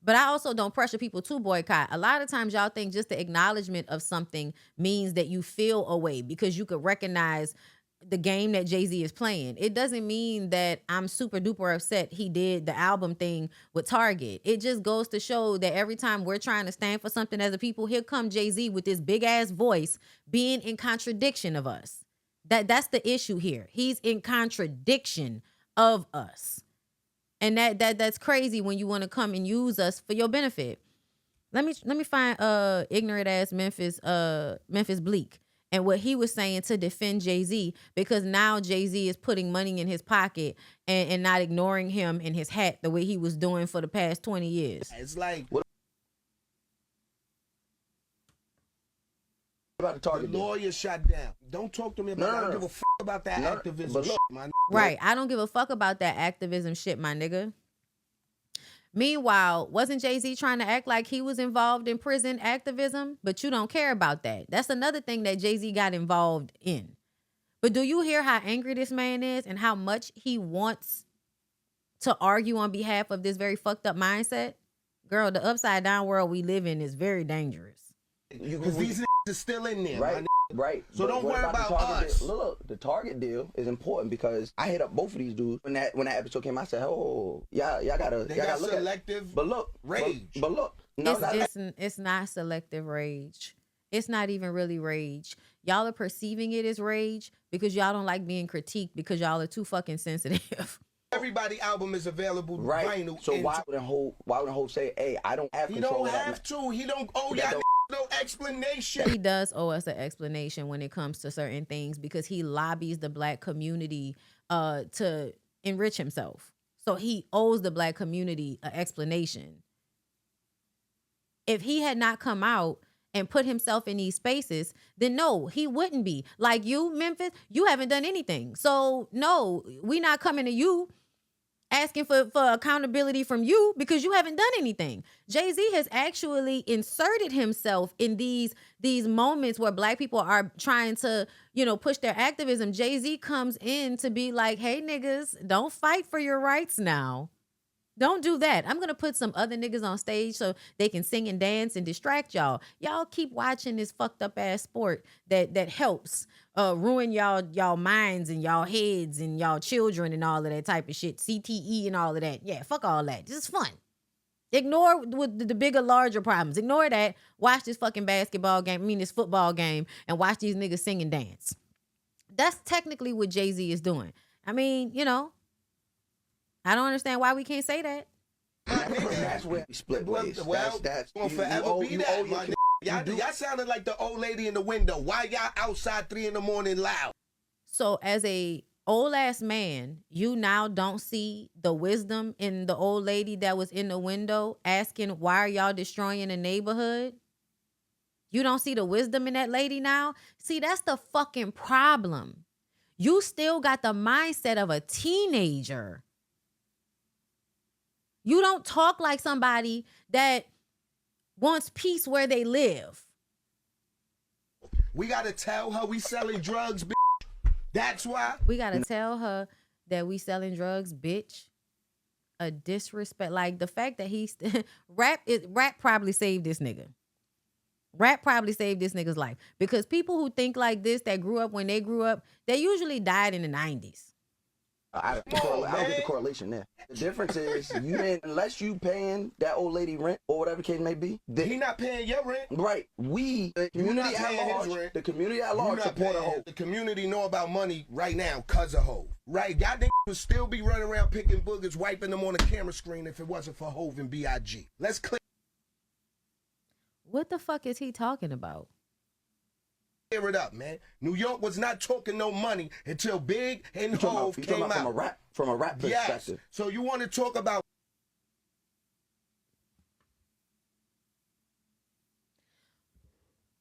But I also don't pressure people to boycott. A lot of times y'all think just the acknowledgement of something means that you feel a way because you could recognize the game that Jay-Z is playing. It doesn't mean that I'm super duper upset he did the album thing with Target. It just goes to show that every time we're trying to stand for something as a people, here come Jay-Z with this big ass voice being in contradiction of us. That's the issue here. He's in contradiction of us. And that's crazy when you want to come and use us for your benefit. Let me find ignorant ass Memphis Bleak and what he was saying to defend Jay-Z, because now Jay-Z is putting money in his pocket and not ignoring him in his hat the way he was doing for the past 20 years. It's like about the Target deal. lawyer shut down. Don't talk to me about that. I don't give a fuck about that activism but look, shit, man. Right. I don't give a fuck about that activism shit, my nigga. Meanwhile, wasn't Jay-Z trying to act like he was involved in prison activism? But you don't care about that. That's another thing that Jay-Z got involved in. But do you hear how angry this man is and how much he wants to argue on behalf of this very fucked up mindset? Girl, the upside down world we live in is very dangerous. Because these niggas are still in there, right? man. Right. So But don't what worry about the Target us. deal? Look, the Target deal is important because I hit up both of these dudes when that episode came. I said, "Oh, y'all gotta look selective at." But look, rage. But look, no, It's not selective rage. It's not even really rage. Y'all are perceiving it as rage because y'all don't like being critiqued because y'all are too fucking sensitive. Everybody album is available right. vinyl. So why wouldn't Hope say, "Hey, I don't have He control don't of that"? have to. He don't owe y'all no explanation. He does owe us an explanation when it comes to certain things because he lobbies the black community to enrich himself. So he owes the black community an explanation. If he had not come out and put himself in these spaces, then no, he wouldn't be. Like you, Memphis, you haven't done anything. So no, we not coming to you asking for accountability from you because you haven't done anything. Jay-Z has actually inserted himself in these moments where black people are trying to, push their activism. Jay-Z comes in to be like, hey, niggas, don't fight for your rights now. Don't do that. I'm going to put some other niggas on stage so they can sing and dance and distract y'all. Y'all keep watching this fucked up ass sport that helps ruin y'all minds and y'all heads and y'all children and all of that type of shit. CTE and all of that. Yeah, fuck all that. This is fun. Ignore the bigger, larger problems. Ignore that. Watch this fucking this football game and watch these niggas sing and dance. That's technically what Jay-Z is doing. I mean, I don't understand why we can't say that. That's where we split ways. Well, that's gonna forever be that, my nigga. Y'all sounded like the old lady in the window. Why y'all outside 3 a.m. loud? So as a old ass man, you now don't see the wisdom in the old lady that was in the window asking, why are y'all destroying the neighborhood? You don't see the wisdom in that lady now? See, that's the fucking problem. You still got the mindset of a teenager. You don't talk like somebody that wants peace where they live. We gotta tell her we selling drugs, bitch. That's why. We gotta tell her that we selling drugs, bitch. A disrespect. Like the fact that he's rap probably saved this nigga. Rap probably saved this nigga's life. Because people who think like this, that grew up when they grew up, they usually died in the 90s. I don't get the correlation there. The difference is unless you paying that old lady rent or whatever the case may be. He not paying your rent. Right. The community at large support a hoe. The community know about money right now cause of Hov. Right? Y'all niggas would still be running around picking boogers, wiping them on the camera screen if it wasn't for Hov and B.I.G. Let's clear What the fuck is he talking about? it up, man. New York was not talking no money until Big and Hov came out. From a rap perspective. Yes. So you want to talk about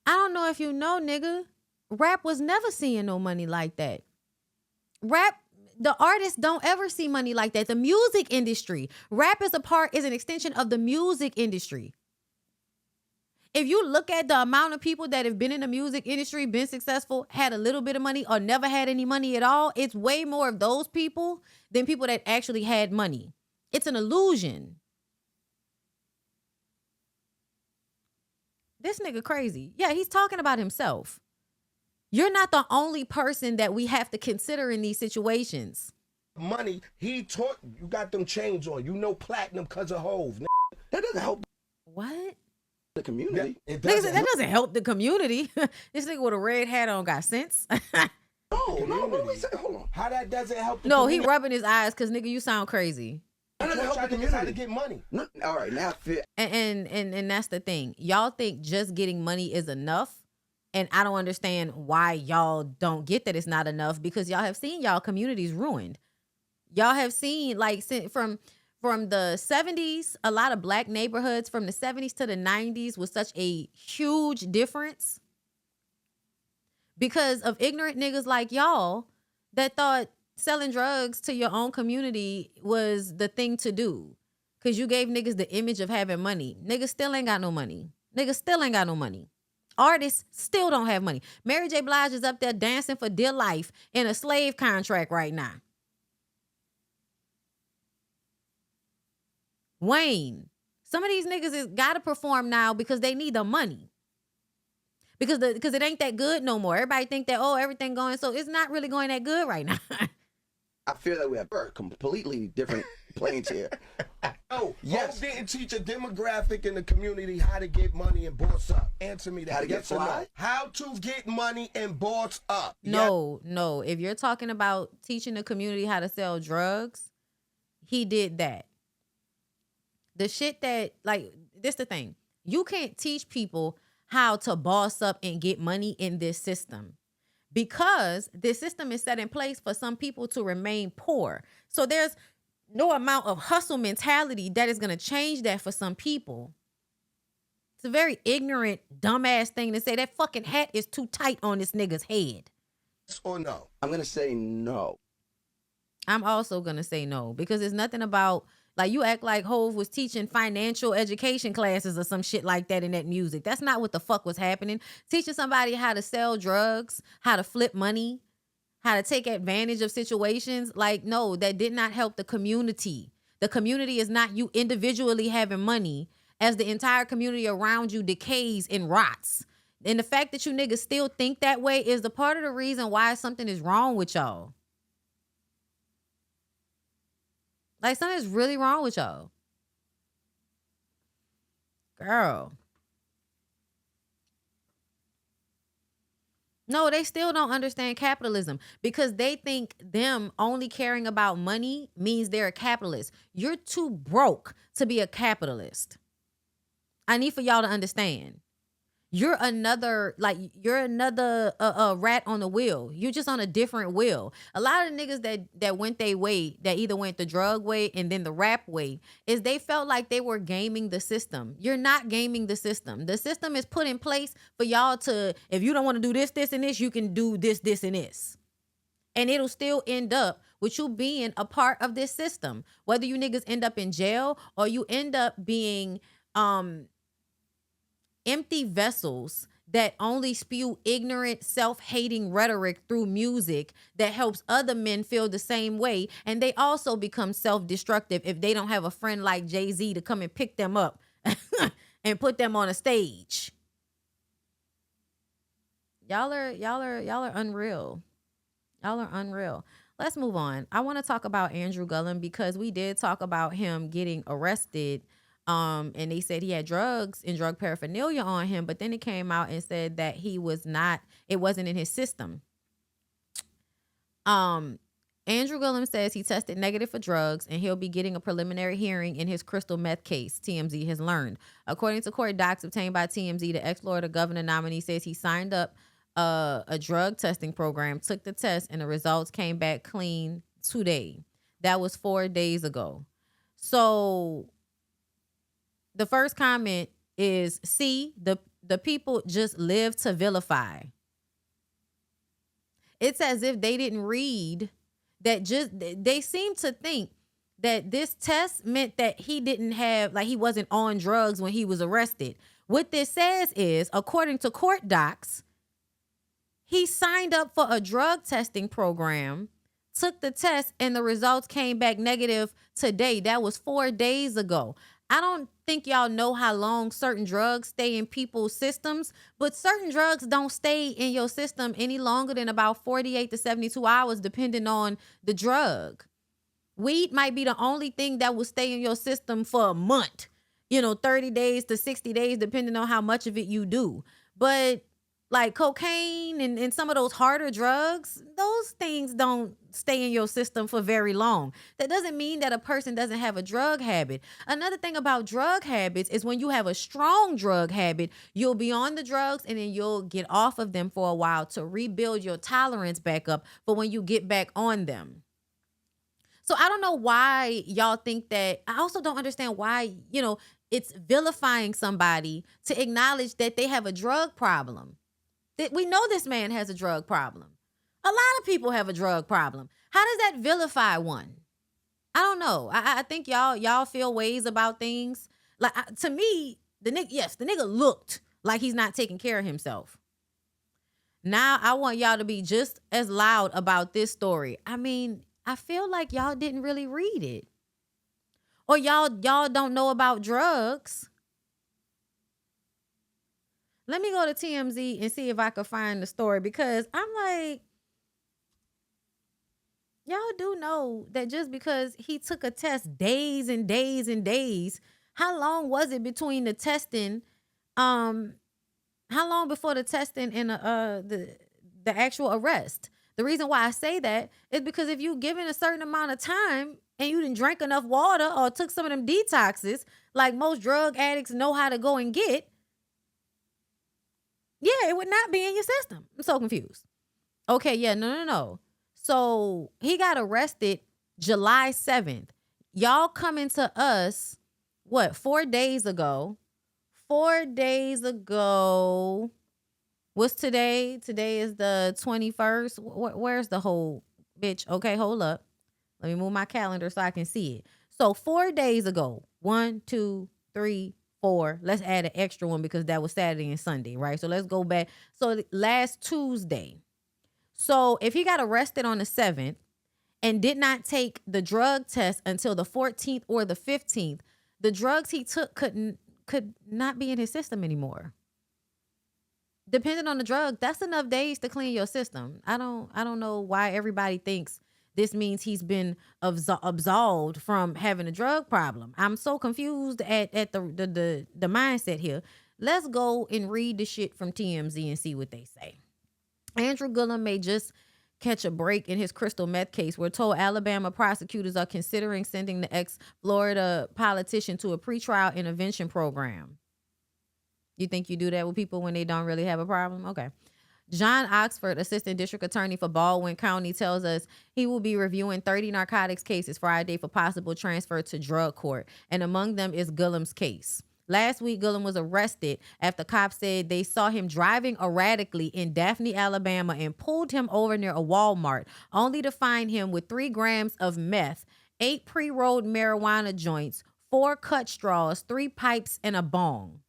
I don't know if you know, nigga. Rap was never seeing no money like that. Rap, the artists don't ever see money like that. The music industry. Rap is an extension of the music industry. If you look at the amount of people that have been in the music industry, been successful, had a little bit of money, or never had any money at all, it's way more of those people than people that actually had money. It's an illusion. This nigga crazy. Yeah, he's talking about himself. You're not the only person that we have to consider in these situations. money. He taught you got them chains on. Platinum cause of Hov. That doesn't help What? the community. It Nigga said, doesn't. that doesn't help the community. This nigga with a red hat on got sense. No, what do we say? Hold on. How that doesn't help the No, he community? rubbing his eyes because nigga, you sound crazy. That doesn't help the How to community. get money. No, all right, now fit. And that's the thing. Y'all think just getting money is enough. And I don't understand why y'all don't get that it's not enough, because y'all have seen y'all communities ruined. Y'all have seen, like, from the 70s, a lot of black neighborhoods from the 70s to the 90s was such a huge difference. because of ignorant niggas like y'all that thought selling drugs to your own community was the thing to do. Because you gave niggas the image of having money. Niggas still ain't got no money. Niggas still ain't got no money. Artists still don't have money. Mary J. Blige is up there dancing for dear life in a slave contract right now. Wayne. Some of these niggas is gotta perform now because they need the money. Because it ain't that good no more. Everybody think that, oh, everything going, so it's not really going that good right now. I feel that we have completely different planes here. Oh, yes. Hov didn't teach a demographic in the community how to get money and boss up. Answer me that. How to get yes or no? fly? How to get money and boss up. No. If you're talking about teaching the community how to sell drugs, he did that. The shit that, like, this the thing. You can't teach people how to boss up and get money in this system, because this system is set in place for some people to remain poor. So there's no amount of hustle mentality that is going to change that for some people. It's a very ignorant, dumbass thing to say. That fucking hat is too tight on this nigga's head. Yes or no? I'm going to say no. I'm also going to say no, because it's nothing about, like, you act like Hov was teaching financial education classes or some shit like that in that music. That's not what the fuck was happening. Teaching somebody how to sell drugs, how to flip money, how to take advantage of situations. Like, no, that did not help the community. The community is not you individually having money as the entire community around you decays and rots. And the fact that you niggas still think that way is the part of the reason why something is wrong with y'all. Like, something's really wrong with y'all. Girl. No, they still don't understand capitalism, because they think them only caring about money means they're a capitalist. You're too broke to be a capitalist. I need for y'all to understand. You're another rat on the wheel. You're just on a different wheel. A lot of the niggas that went their way, that either went the drug way and then the rap way, is they felt like they were gaming the system. You're not gaming the system. The system is put in place for y'all to, if you don't want to do this, this, and this, you can do this, this, and this. And it'll still end up with you being a part of this system. Whether you niggas end up in jail or you end up being empty vessels that only spew ignorant, self-hating rhetoric through music that helps other men feel the same way. And they also become self-destructive if they don't have a friend like Jay-Z to come and pick them up and put them on a stage. Y'all are unreal. Y'all are unreal. Let's move on. I want to talk about Andrew Gullum, because we did talk about him getting arrested. And they said he had drugs and drug paraphernalia on him, but then it came out and said that it wasn't in his system. Andrew Gullum says he tested negative for drugs and he'll be getting a preliminary hearing in his crystal meth case, TMZ has learned. According to court docs obtained by TMZ, the ex-Florida governor nominee says he signed up a drug testing program, took the test, and the results came back clean today. That was 4 days ago. So the first comment is, see, the people just live to vilify. It's as if they didn't read that. They seem to think that this test meant that he didn't have, like, he wasn't on drugs when he was arrested. What this says is, according to court docs, he signed up for a drug testing program, took the test, and the results came back negative today. That was 4 days ago. I don't think y'all know how long certain drugs stay in people's systems, but certain drugs don't stay in your system any longer than about 48 to 72 hours, depending on the drug. Weed might be the only thing that will stay in your system for a month, 30 days to 60 days, depending on how much of it you do. But like cocaine and some of those harder drugs, those things don't stay in your system for very long. That doesn't mean that a person doesn't have a drug habit. Another thing about drug habits is when you have a strong drug habit, you'll be on the drugs and then you'll get off of them for a while to rebuild your tolerance back up for when you get back on them. So I don't know why y'all think that. I also don't understand why, it's vilifying somebody to acknowledge that they have a drug problem. We know this man has a drug problem. A lot of people have a drug problem. How does that vilify one? I don't know. I think y'all feel ways about things. Like to me, the nigga looked like he's not taking care of himself. Now I want y'all to be just as loud about this story. I mean, I feel like y'all didn't really read it. Or y'all don't know about drugs. Let me go to TMZ and see if I can find the story, because I'm like, y'all do know that just because he took a test days and days and days, how long was it between the testing? How long before the testing and the actual arrest? The reason why I say that is because if you given a certain amount of time and you didn't drink enough water or took some of them detoxes, like most drug addicts know how to go and get, yeah, it would not be in your system. I'm so confused. Okay, yeah, no. So he got arrested July 7th. Y'all coming to us, what, 4 days ago? 4 days ago. What's today? Today is the 21st. Where's the whole bitch? Okay, hold up. Let me move my calendar so I can see it. So 4 days ago, 1, 2, 3, 4. Let's add an extra one because that was Saturday and Sunday, right? So let's go back. So last Tuesday. So if he got arrested on the 7th and did not take the drug test until the 14th or the 15th, the drugs he took could not be in his system anymore. Depending on the drug, that's enough days to clean your system. I don't know why everybody thinks this means he's been absolved from having a drug problem. I'm so confused at the mindset here. Let's go and read the shit from TMZ and see what they say. Andrew Gillum may just catch a break in his crystal meth case. We're told Alabama prosecutors are considering sending the ex-Florida politician to a pretrial intervention program. You think you do that with people when they don't really have a problem? Okay. John Oxford, assistant district attorney for Baldwin County, tells us he will be reviewing 30 narcotics cases Friday for possible transfer to drug court. And among them is Gillum's case. Last week, Gillum was arrested after cops said they saw him driving erratically in Daphne, Alabama, and pulled him over near a Walmart, only to find him with 3 grams of meth, 8 pre-rolled marijuana joints, 4 cut straws, 3 pipes, and a bong.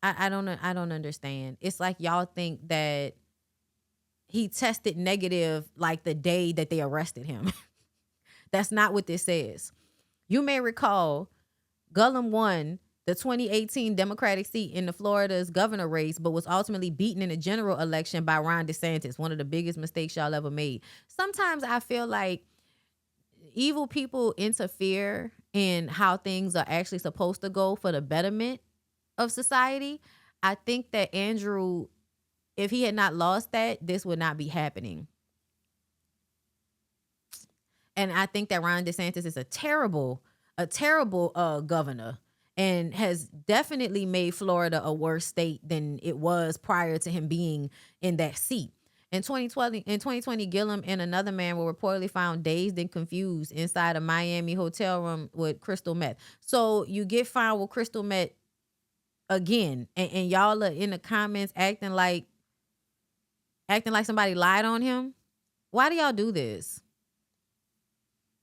I don't understand. It's like y'all think that he tested negative like the day that they arrested him. That's not what this says. You may recall Gillum won the 2018 Democratic seat in the Florida's governor race, but was ultimately beaten in the general election by Ron DeSantis, one of the biggest mistakes y'all ever made. Sometimes I feel like evil people interfere in how things are actually supposed to go for the betterment of society. I think that Andrew, if he had not lost that, this would not be happening. And I think that Ron DeSantis is a terrible governor and has definitely made Florida a worse state than it was prior to him being in that seat. In 2020, Gillum and another man were reportedly found dazed and confused inside a Miami hotel room with crystal meth. So you get found with crystal meth again, and y'all are in the comments acting like somebody lied on him. Why do y'all do this?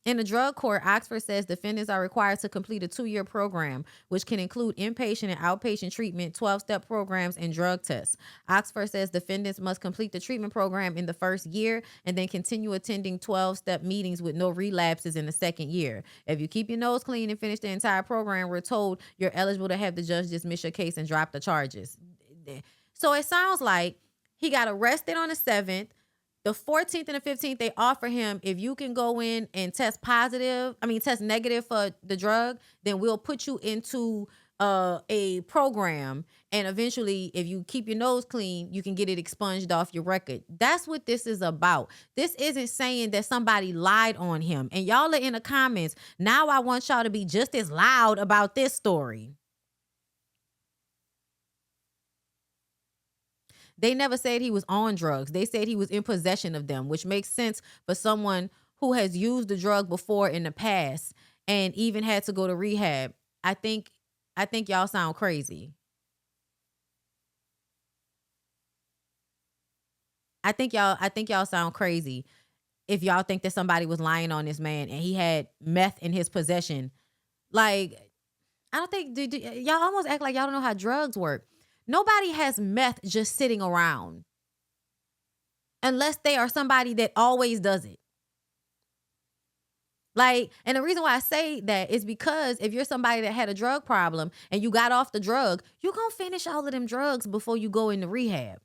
In the drug court, Oxford says defendants are required to complete a 2-year program, which can include inpatient and outpatient treatment, 12-step programs, and drug tests. Oxford says defendants must complete the treatment program in the first year and then continue attending 12-step meetings with no relapses in the second year. If you keep your nose clean and finish the entire program, we're told you're eligible to have the judge dismiss your case and drop the charges. So it sounds like he got arrested on the 7th. The 14th and the 15th, they offer him, if you can go in and test negative for the drug, then we'll put you into a program. And eventually, if you keep your nose clean, you can get it expunged off your record. That's what this is about. This isn't saying that somebody lied on him. And y'all are in the comments. Now I want y'all to be just as loud about this story. They never said he was on drugs. They said he was in possession of them, which makes sense for someone who has used the drug before in the past and even had to go to rehab. I think y'all sound crazy. I think y'all sound crazy if y'all think that somebody was lying on this man and he had meth in his possession. Like, I don't think y'all almost act like y'all don't know how drugs work. Nobody has meth just sitting around unless they are somebody that always does it. Like, and the reason why I say that is because if you're somebody that had a drug problem and you got off the drug, you're going to finish all of them drugs before you go into rehab.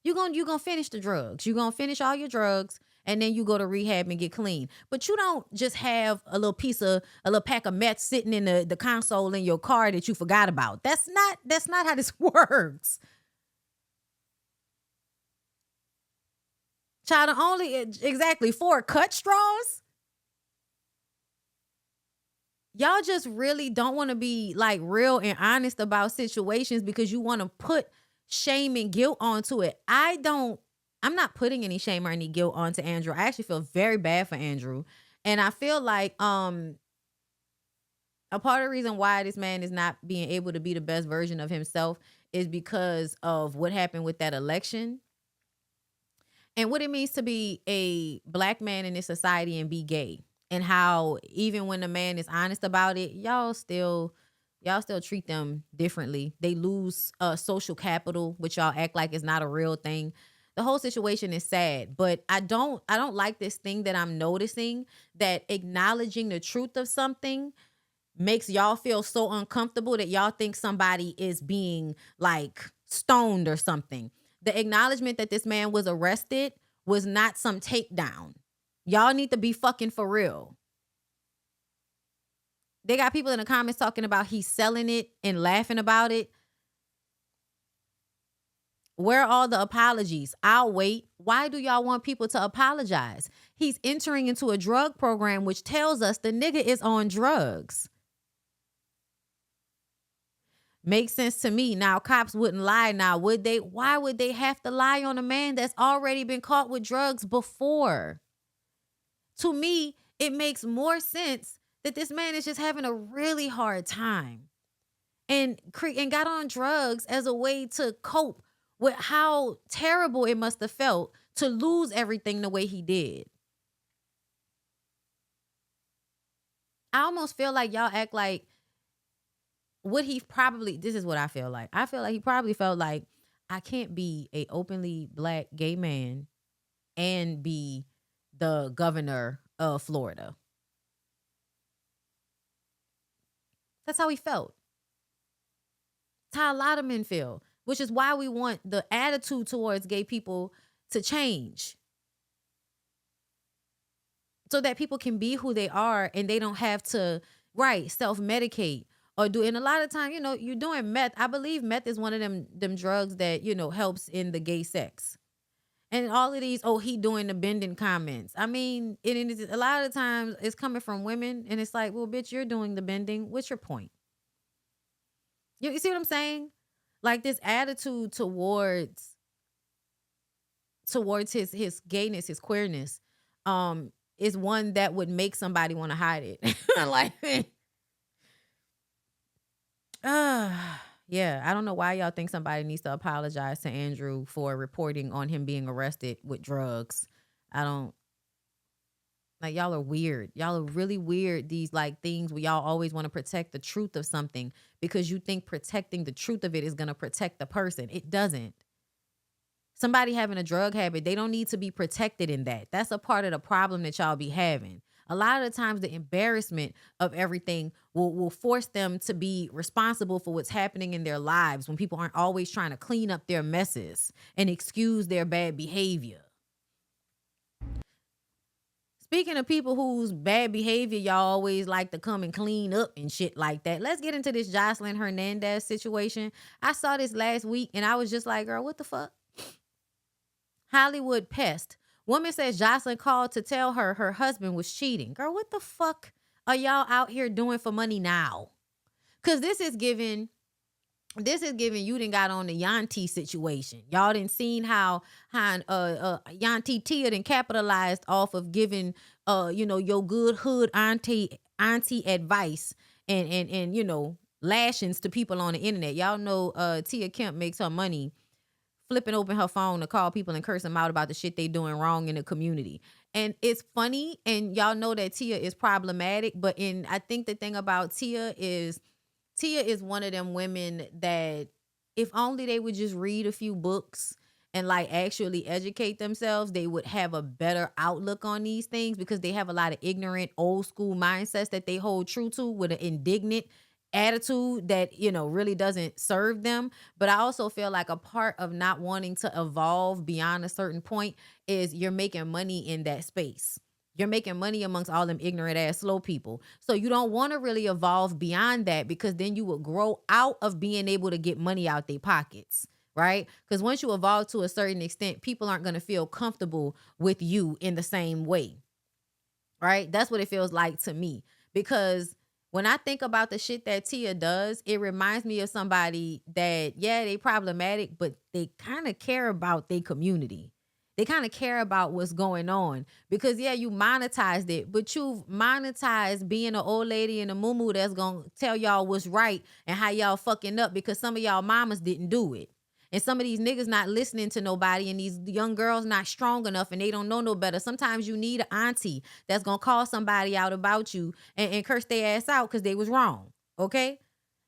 You're gonna finish the drugs. You're gonna finish all your drugs and then you go to rehab and get clean. But you don't just have a little pack of meth sitting in the console in your car that you forgot about. That's not how this works. Child, only exactly 4 cut straws. Y'all just really don't want to be like real and honest about situations because you want to put shame and guilt onto it. I'm not putting any shame or any guilt onto Andrew. I actually feel very bad for Andrew. And I feel like a part of the reason why this man is not being able to be the best version of himself is because of what happened with that election. And what it means to be a black man in this society and be gay. And how even when the man is honest about it, y'all still treat them differently. They lose social capital, which y'all act like is not a real thing. The whole situation is sad, but I don't like this thing that I'm noticing, that acknowledging the truth of something makes y'all feel so uncomfortable that y'all think somebody is being like stoned or something. The acknowledgement that this man was arrested was not some takedown. Y'all need to be fucking for real. They got people in the comments talking about he's selling it and laughing about it. Where are all the apologies? I'll wait. Why do y'all want people to apologize? He's entering into a drug program which tells us the nigga is on drugs. Makes sense to me. Now, cops wouldn't lie now, would they? Why would they have to lie on a man that's already been caught with drugs before? To me, it makes more sense that this man is just having a really hard time and got on drugs as a way to cope with how terrible it must have felt to lose everything the way he did. I almost feel like y'all act like this is what I feel like. I feel like he probably felt like, I can't be a openly black gay man and be the governor of Florida. That's how he felt. That's how a lot of men feel, which is why we want the attitude towards gay people to change so that people can be who they are and they don't have to, self-medicate or do. And a lot of time, you're doing meth. I believe meth is one of them drugs that, helps in the gay sex. And all of these, he doing the bending comments. I mean, it is a lot of times it's coming from women, and it's like, well, bitch, you're doing the bending. What's your point? You see what I'm saying? Like this attitude towards his gayness, his queerness, is one that would make somebody want to hide it. Like, yeah, I don't know why y'all think somebody needs to apologize to Andrew for reporting on him being arrested with drugs. Y'all are weird. Y'all are really weird. These things where y'all always want to protect the truth of something because you think protecting the truth of it is going to protect the person. It doesn't. Somebody having a drug habit, they don't need to be protected in that. That's a part of the problem that y'all be having. A lot of the times the embarrassment of everything will force them to be responsible for what's happening in their lives when people aren't always trying to clean up their messes and excuse their bad behavior. Speaking of people whose bad behavior y'all always like to come and clean up and shit like that, let's get into this Joseline Hernandez situation. I saw this last week and I was just like, girl, what the fuck? Hollywood pest. Woman says Joseline called to tell her husband was cheating. Girl, what the fuck are y'all out here doing for money now? Because this is giving you done got on the Yanti situation. Y'all done seen how Yanti Tia done capitalized off of giving your good hood auntie auntie advice and you know, lashings to people on the internet. Y'all know Tia Kemp makes her money flipping open her phone to call people and curse them out about the shit they doing wrong in the community. And it's funny, and y'all know that Tia is problematic, but I think the thing about Tia is one of them women that if only they would just read a few books and like actually educate themselves, they would have a better outlook on these things, because they have a lot of ignorant old school mindsets that they hold true to with an indignant attitude that, you know, really doesn't serve them. But I also feel like a part of not wanting to evolve beyond a certain point is you're making money in that space. You're making money amongst all them ignorant ass slow people. So you don't want to really evolve beyond that, because then you will grow out of being able to get money out their pockets, right? Because once you evolve to a certain extent, people aren't going to feel comfortable with you in the same way, right? That's what it feels like to me. Because when I think about the shit that Tia does, it reminds me of somebody that, yeah, they problematic, but they kind of care about their community. They kind of care about what's going on, because, yeah, you monetized it, but you've monetized being an old lady in a muumuu that's going to tell y'all what's right and how y'all fucking up, because some of y'all mamas didn't do it. And some of these niggas not listening to nobody, and these young girls not strong enough, and they don't know no better. Sometimes you need an auntie that's going to call somebody out about you and curse their ass out because they was wrong, okay?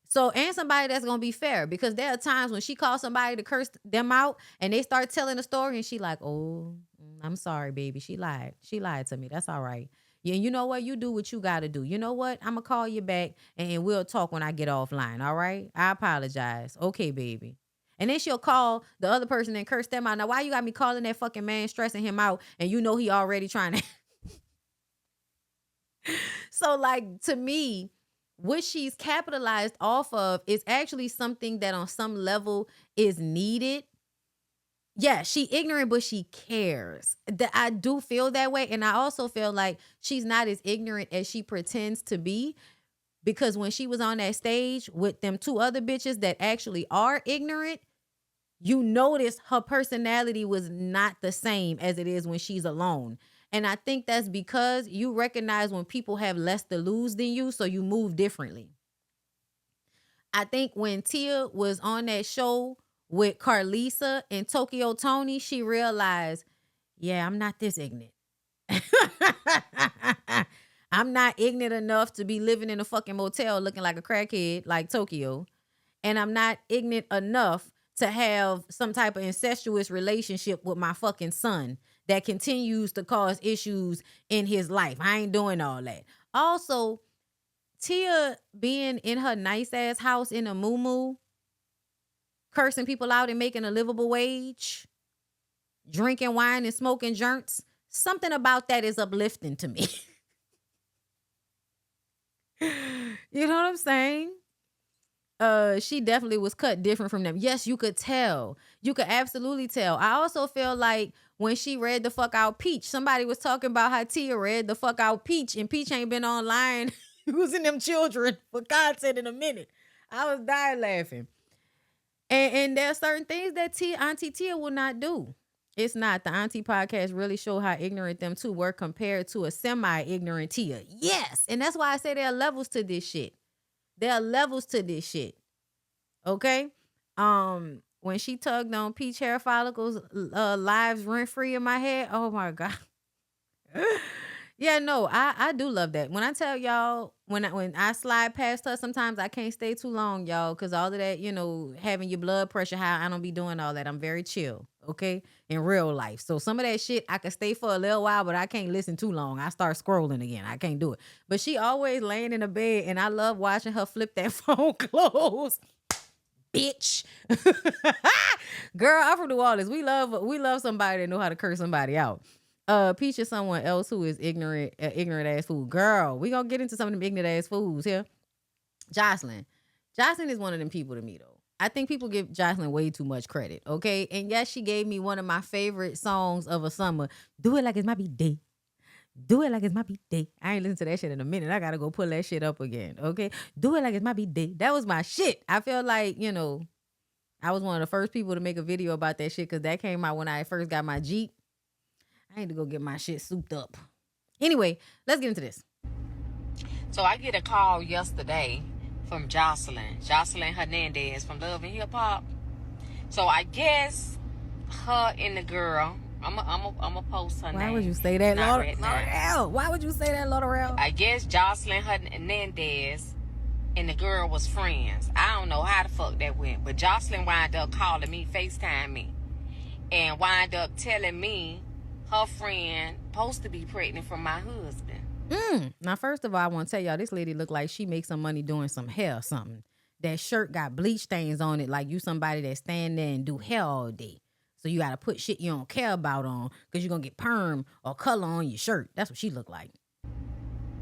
So, and somebody that's going to be fair, because there are times when she calls somebody to curse them out and they start telling a story and she like, oh, I'm sorry, baby. She lied. She lied to me. That's all right. Yeah, you know what? You do what you got to do. You know what? I'm going to call you back and we'll talk when I get offline, all right? I apologize. Okay, baby. And then she'll call the other person and curse them out. Now, why you got me calling that fucking man, stressing him out, and you know he already trying to... So, like, to me, what she's capitalized off of is actually something that on some level is needed. Yeah, she ignorant, but she cares. I do feel that way. And I also feel like she's not as ignorant as she pretends to be, because when she was on that stage with them two other bitches that actually are ignorant, you notice her personality was not the same as it is when she's alone. And I think that's because you recognize when people have less to lose than you, so you move differently. I think when Tia was on that show with Carlisa and Tokyo Tony, she realized, yeah, I'm not this ignorant. I'm not ignorant enough to be living in a fucking motel looking like a crackhead like Tokyo. And I'm not ignorant enough to have some type of incestuous relationship with my fucking son that continues to cause issues in his life. I ain't doing all that. Also, Tia being in her nice ass house in a muumuu, cursing people out and making a livable wage, drinking wine and smoking joints, something about that is uplifting to me. You know what I'm saying? She definitely was cut different from them. Yes, you could tell. You could absolutely tell. I also feel like when she read the fuck out Peach, somebody was talking about how Tia read the fuck out Peach, and Peach ain't been online using them children for content in a minute. I was dying laughing. And there are certain things that Auntie Tia will not do. It's not. The Auntie podcast really show how ignorant them two were compared to a semi-ignorant Tia. Yes. And that's why I say there are levels to this shit. There are levels to this shit. Okay? When she tugged on Peach hair follicles, lives rent-free in my head, oh my God. Yeah, no, I do love that. When I tell y'all, when I slide past her, sometimes I can't stay too long, y'all, because all of that, you know, having your blood pressure high, I don't be doing all that. I'm very chill, okay, in real life. So some of that shit, I can stay for a little while, but I can't listen too long. I start scrolling again. I can't do it. But she always laying in the bed, and I love watching her flip that phone closed. Bitch. Girl, I'm from New Orleans. We love somebody that know how to curse somebody out. Peach is someone else who is ignorant ass fool. Girl, we gonna get into some of them ignorant ass fools here. Joseline is one of them people to me though. I think people give Joseline way too much credit. Okay, and yes, she gave me one of my favorite songs of a summer. Do it like it's my birthday. Do it like it's my birthday. I ain't listened to that shit in a minute. I gotta go pull that shit up again. Okay, do it like it's my birthday. That was my shit. I feel like, you know, I was one of the first people to make a video about that shit because that came out when I first got my Jeep. I need to go get my shit souped up. Anyway, let's get into this. So I get a call yesterday from Joseline Hernandez from Love and Hip Hop. So I guess her and the girl, I'm a post her name. Why would you say that, Laurel? Why would you say that, Laurel? I guess Joseline Hernandez and the girl was friends. I don't know how the fuck that went, but Joseline wound up calling me, FaceTime me, and wound up telling me her friend supposed to be pregnant from my husband. Now, first of all, I want to tell y'all, this lady look like she makes some money doing some hair or something. That shirt got bleach stains on it, like you somebody that stand there and do hair all day. So you got to put shit you don't care about on because you're going to get perm or color on your shirt. That's what she look like.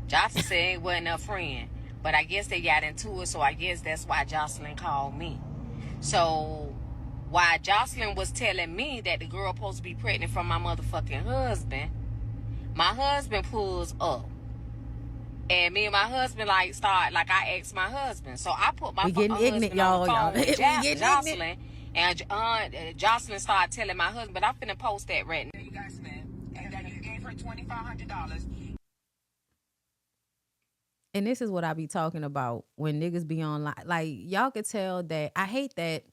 Jocelyn said it wasn't a friend, but I guess they got into it, so I guess that's why Jocelyn called me. So while Jocelyn was telling me that the girl supposed to be pregnant from my motherfucking husband, my husband pulls up. And me and my husband I asked my husband. So I put my husband ignorant, on the phone with y'all. Jocelyn. And Jocelyn started telling my husband, but I'm finna post that right now. You guys spent, and that you gave her $2,500. And this is what I be talking about when niggas be online. Like, y'all could tell that I hate that.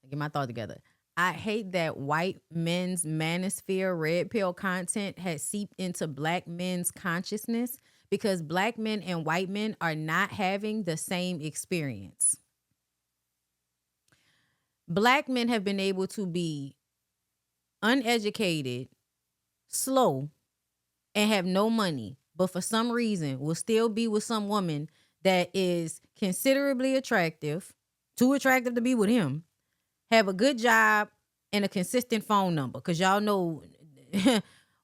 Get my thought together. I hate that white men's manosphere red pill content has seeped into black men's consciousness because black men and white men are not having the same experience. Black men have been able to be uneducated, slow, and have no money, but for some reason will still be with some woman that is considerably attractive, too attractive to be with him, have a good job, and a consistent phone number. Because y'all know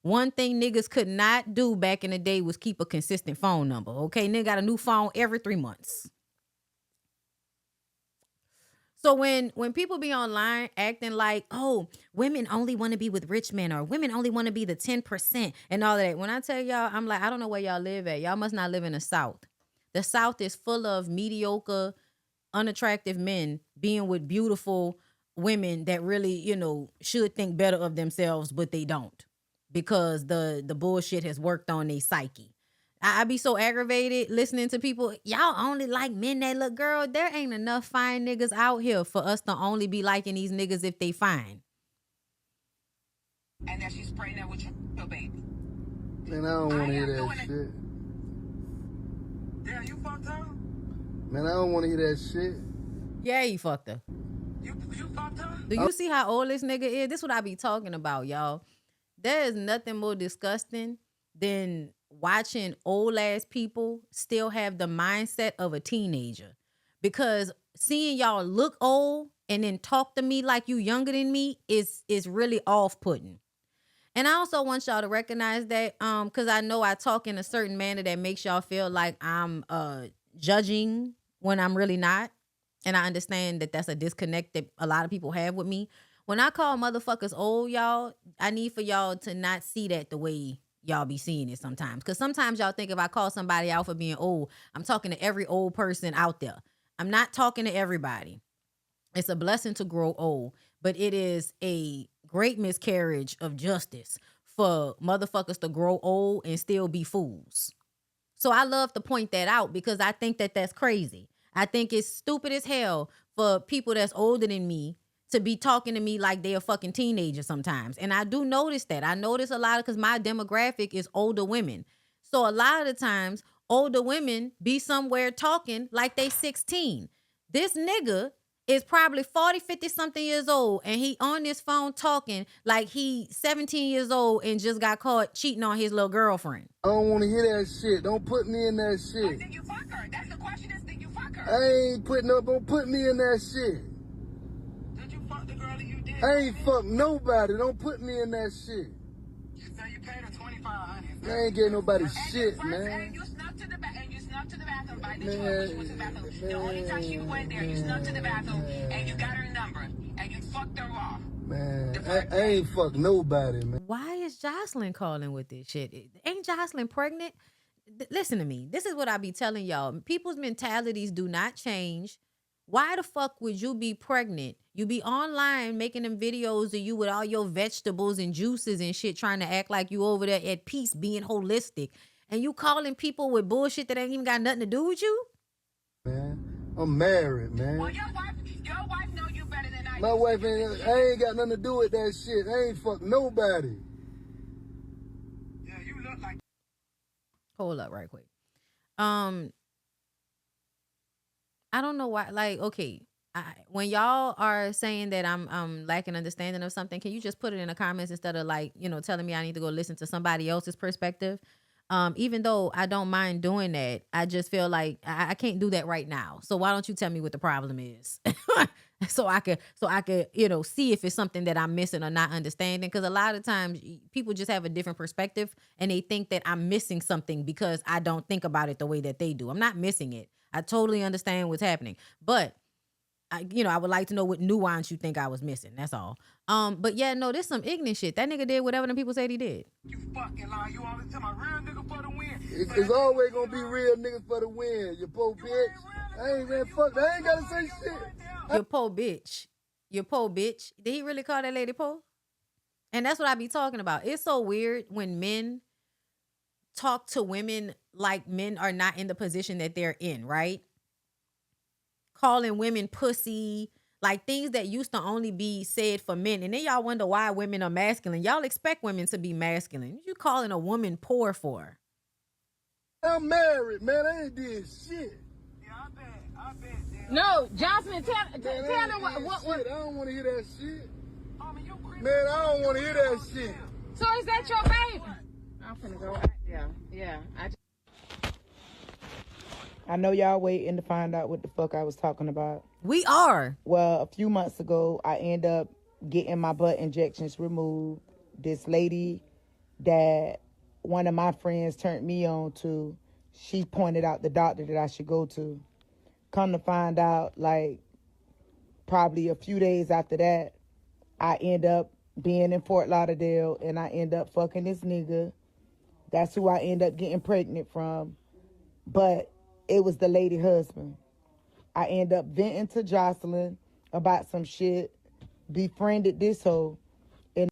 one thing niggas could not do back in the day was keep a consistent phone number. Okay, nigga got a new phone every 3 months. So when people be online acting like, oh, women only want to be with rich men or women only want to be the 10% and all of that. When I tell y'all, I'm like, I don't know where y'all live at. Y'all must not live in the South. The South is full of mediocre, unattractive men being with beautiful women that really, should think better of themselves, but they don't because the bullshit has worked on their psyche. I be so aggravated listening to people. Y'all only like men that look, girl. There ain't enough fine niggas out here for us to only be liking these niggas if they fine. And that she's pregnant with your baby. Man, I don't want to hear that shit. Damn, you fucked her? Man, I don't want to hear that shit. Yeah, you fucked her. You fucked her? Do you see how old this nigga is? This is what I be talking about, y'all. There is nothing more disgusting than watching old ass people still have the mindset of a teenager, because seeing y'all look old and then talk to me like you younger than me is really off-putting. And I also want y'all to recognize that because I know I talk in a certain manner that makes y'all feel like I'm judging when I'm really not. And I understand that that's a disconnect that a lot of people have with me. When I call motherfuckers old, y'all, I need for y'all to not see that the way y'all be seeing it sometimes. Because sometimes y'all think if I call somebody out for being old, I'm talking to every old person out there. I'm not talking to everybody. It's a blessing to grow old, but it is a great miscarriage of justice for motherfuckers to grow old and still be fools. So I love to point that out because I think that that's crazy. I think it's stupid as hell for people that's older than me to be talking to me like they're a fucking teenager sometimes. And I do notice that. I notice a lot because my demographic is older women. So a lot of the times, older women be somewhere talking like they 16. This nigga is probably 40, 50 something years old and he on his phone talking like he 17 years old and just got caught cheating on his little girlfriend. I don't want to hear that shit. Don't put me in that shit. Did you fuck her? That's the question is, did you fuck her? I ain't putting up. Don't put me in that shit. Did you fuck the girl that you did? I ain't fuck nobody. Don't put me in that shit. So you paid her $2,500. I ain't getting nobody shit, first, man. And you snuck to the bathroom by the truck. She was in the bathroom. The only time she went there, you snuck to the bathroom and you got her number and you fucked her off. Man, I ain't fuck nobody, man. Why is Joseline calling with this shit? Ain't Joseline pregnant? Listen to me. This is what I be telling y'all. People's mentalities do not change. Why the fuck would you be pregnant? You be online making them videos of you with all your vegetables and juices and shit trying to act like you over there at peace being holistic. and you calling people with bullshit that ain't even got nothing to do with you? Man, I'm married, man. Well, your wife know you better than I do. My wife ain't got nothing to do with that shit. I ain't fuck nobody. Yeah, you look like. Hold up right quick. I don't know why. Like, okay, when y'all are saying that I'm lacking understanding of something, can you just put it in the comments instead of like, you know, telling me I need to go listen to somebody else's perspective? Even though I don't mind doing that, I just feel like I can't do that right now. So why don't you tell me what the problem is? so I could, you know, see if it's something that I'm missing or not understanding. Because a lot of times people just have a different perspective and they think that I'm missing something because I don't think about it the way that they do. I'm not missing it. I totally understand what's happening, but I would like to know what nuance you think I was missing. That's all. But yeah, no, this some ignorant shit. That nigga did whatever them people said he did. You fucking lie. You always tell my real nigga for the win. It's always gonna be real niggas for the win, you poor bitch. I ain't man, fuck, I ain't gotta say shit. Your poor bitch. Your poor bitch. Did he really call that lady poor? And that's what I be talking about. It's so weird when men talk to women like men are not in the position that they're in, right? Calling women pussy, like things that used to only be said for men. And then y'all wonder why women are masculine. Y'all expect women to be masculine. What you calling a woman poor for? I'm married, man. I ain't did shit. Yeah, I bet. Yeah. No, Joseline, tell Man, them what. I don't want to hear that shit. Homie, you creepy. Man, I don't want to hear that shit. So is that your baby? I'm finna go. Yeah. I know y'all waiting to find out what the fuck I was talking about. We are. Well, a few months ago, I ended up getting my butt injections removed. This lady that one of my friends turned me on to, she pointed out the doctor that I should go to. Come to find out, like, probably a few days after that, I end up being in Fort Lauderdale, and I end up fucking this nigga. That's who I end up getting pregnant from. But it was the lady husband. I end up venting to Joseline about some shit, befriended this hoe. And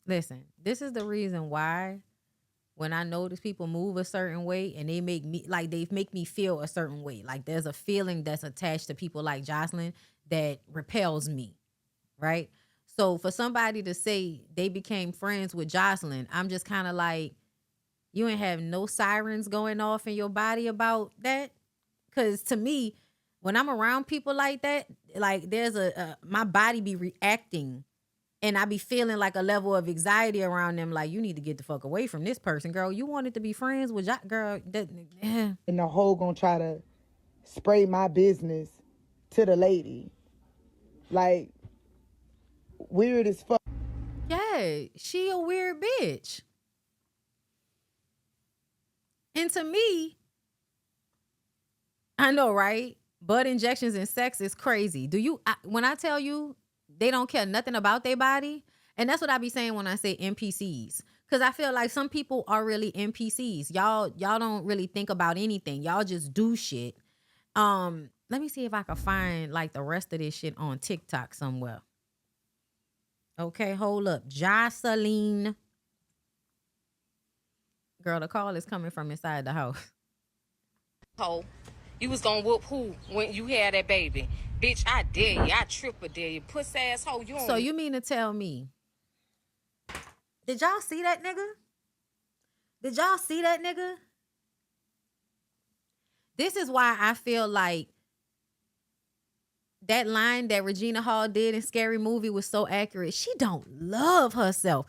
Listen, this is the reason why when I notice people move a certain way and they make me feel a certain way. Like there's a feeling that's attached to people like Joseline that repels me, right? So for somebody to say they became friends with Joseline, I'm just kind of like, you ain't have no sirens going off in your body about that? Because to me, when I'm around people like that, like there's my body be reacting and I be feeling like a level of anxiety around them. Like, you need to get the fuck away from this person, girl. You wanted to be friends with girl. And the hoe gonna try to spray my business to the lady. Like, weird as fuck. Yeah, she a weird bitch. And to me, I know, right? Butt injections and sex is crazy. When I tell you they don't care nothing about their body, and that's what I be saying when I say NPCs. Because I feel like some people are really NPCs. Y'all don't really think about anything. Y'all just do shit. Let me see if I can find like the rest of this shit on TikTok somewhere. Okay, hold up. Joseline. Girl, the call is coming from inside the house. Ho, you was gonna whoop who when you had that baby? Bitch, I dare you. I triple dare you. Puss ass hoe, you. So you mean to tell me? Did y'all see that nigga? Did y'all see that nigga? This is why I feel like that line that Regina Hall did in Scary Movie was so accurate. She don't love herself.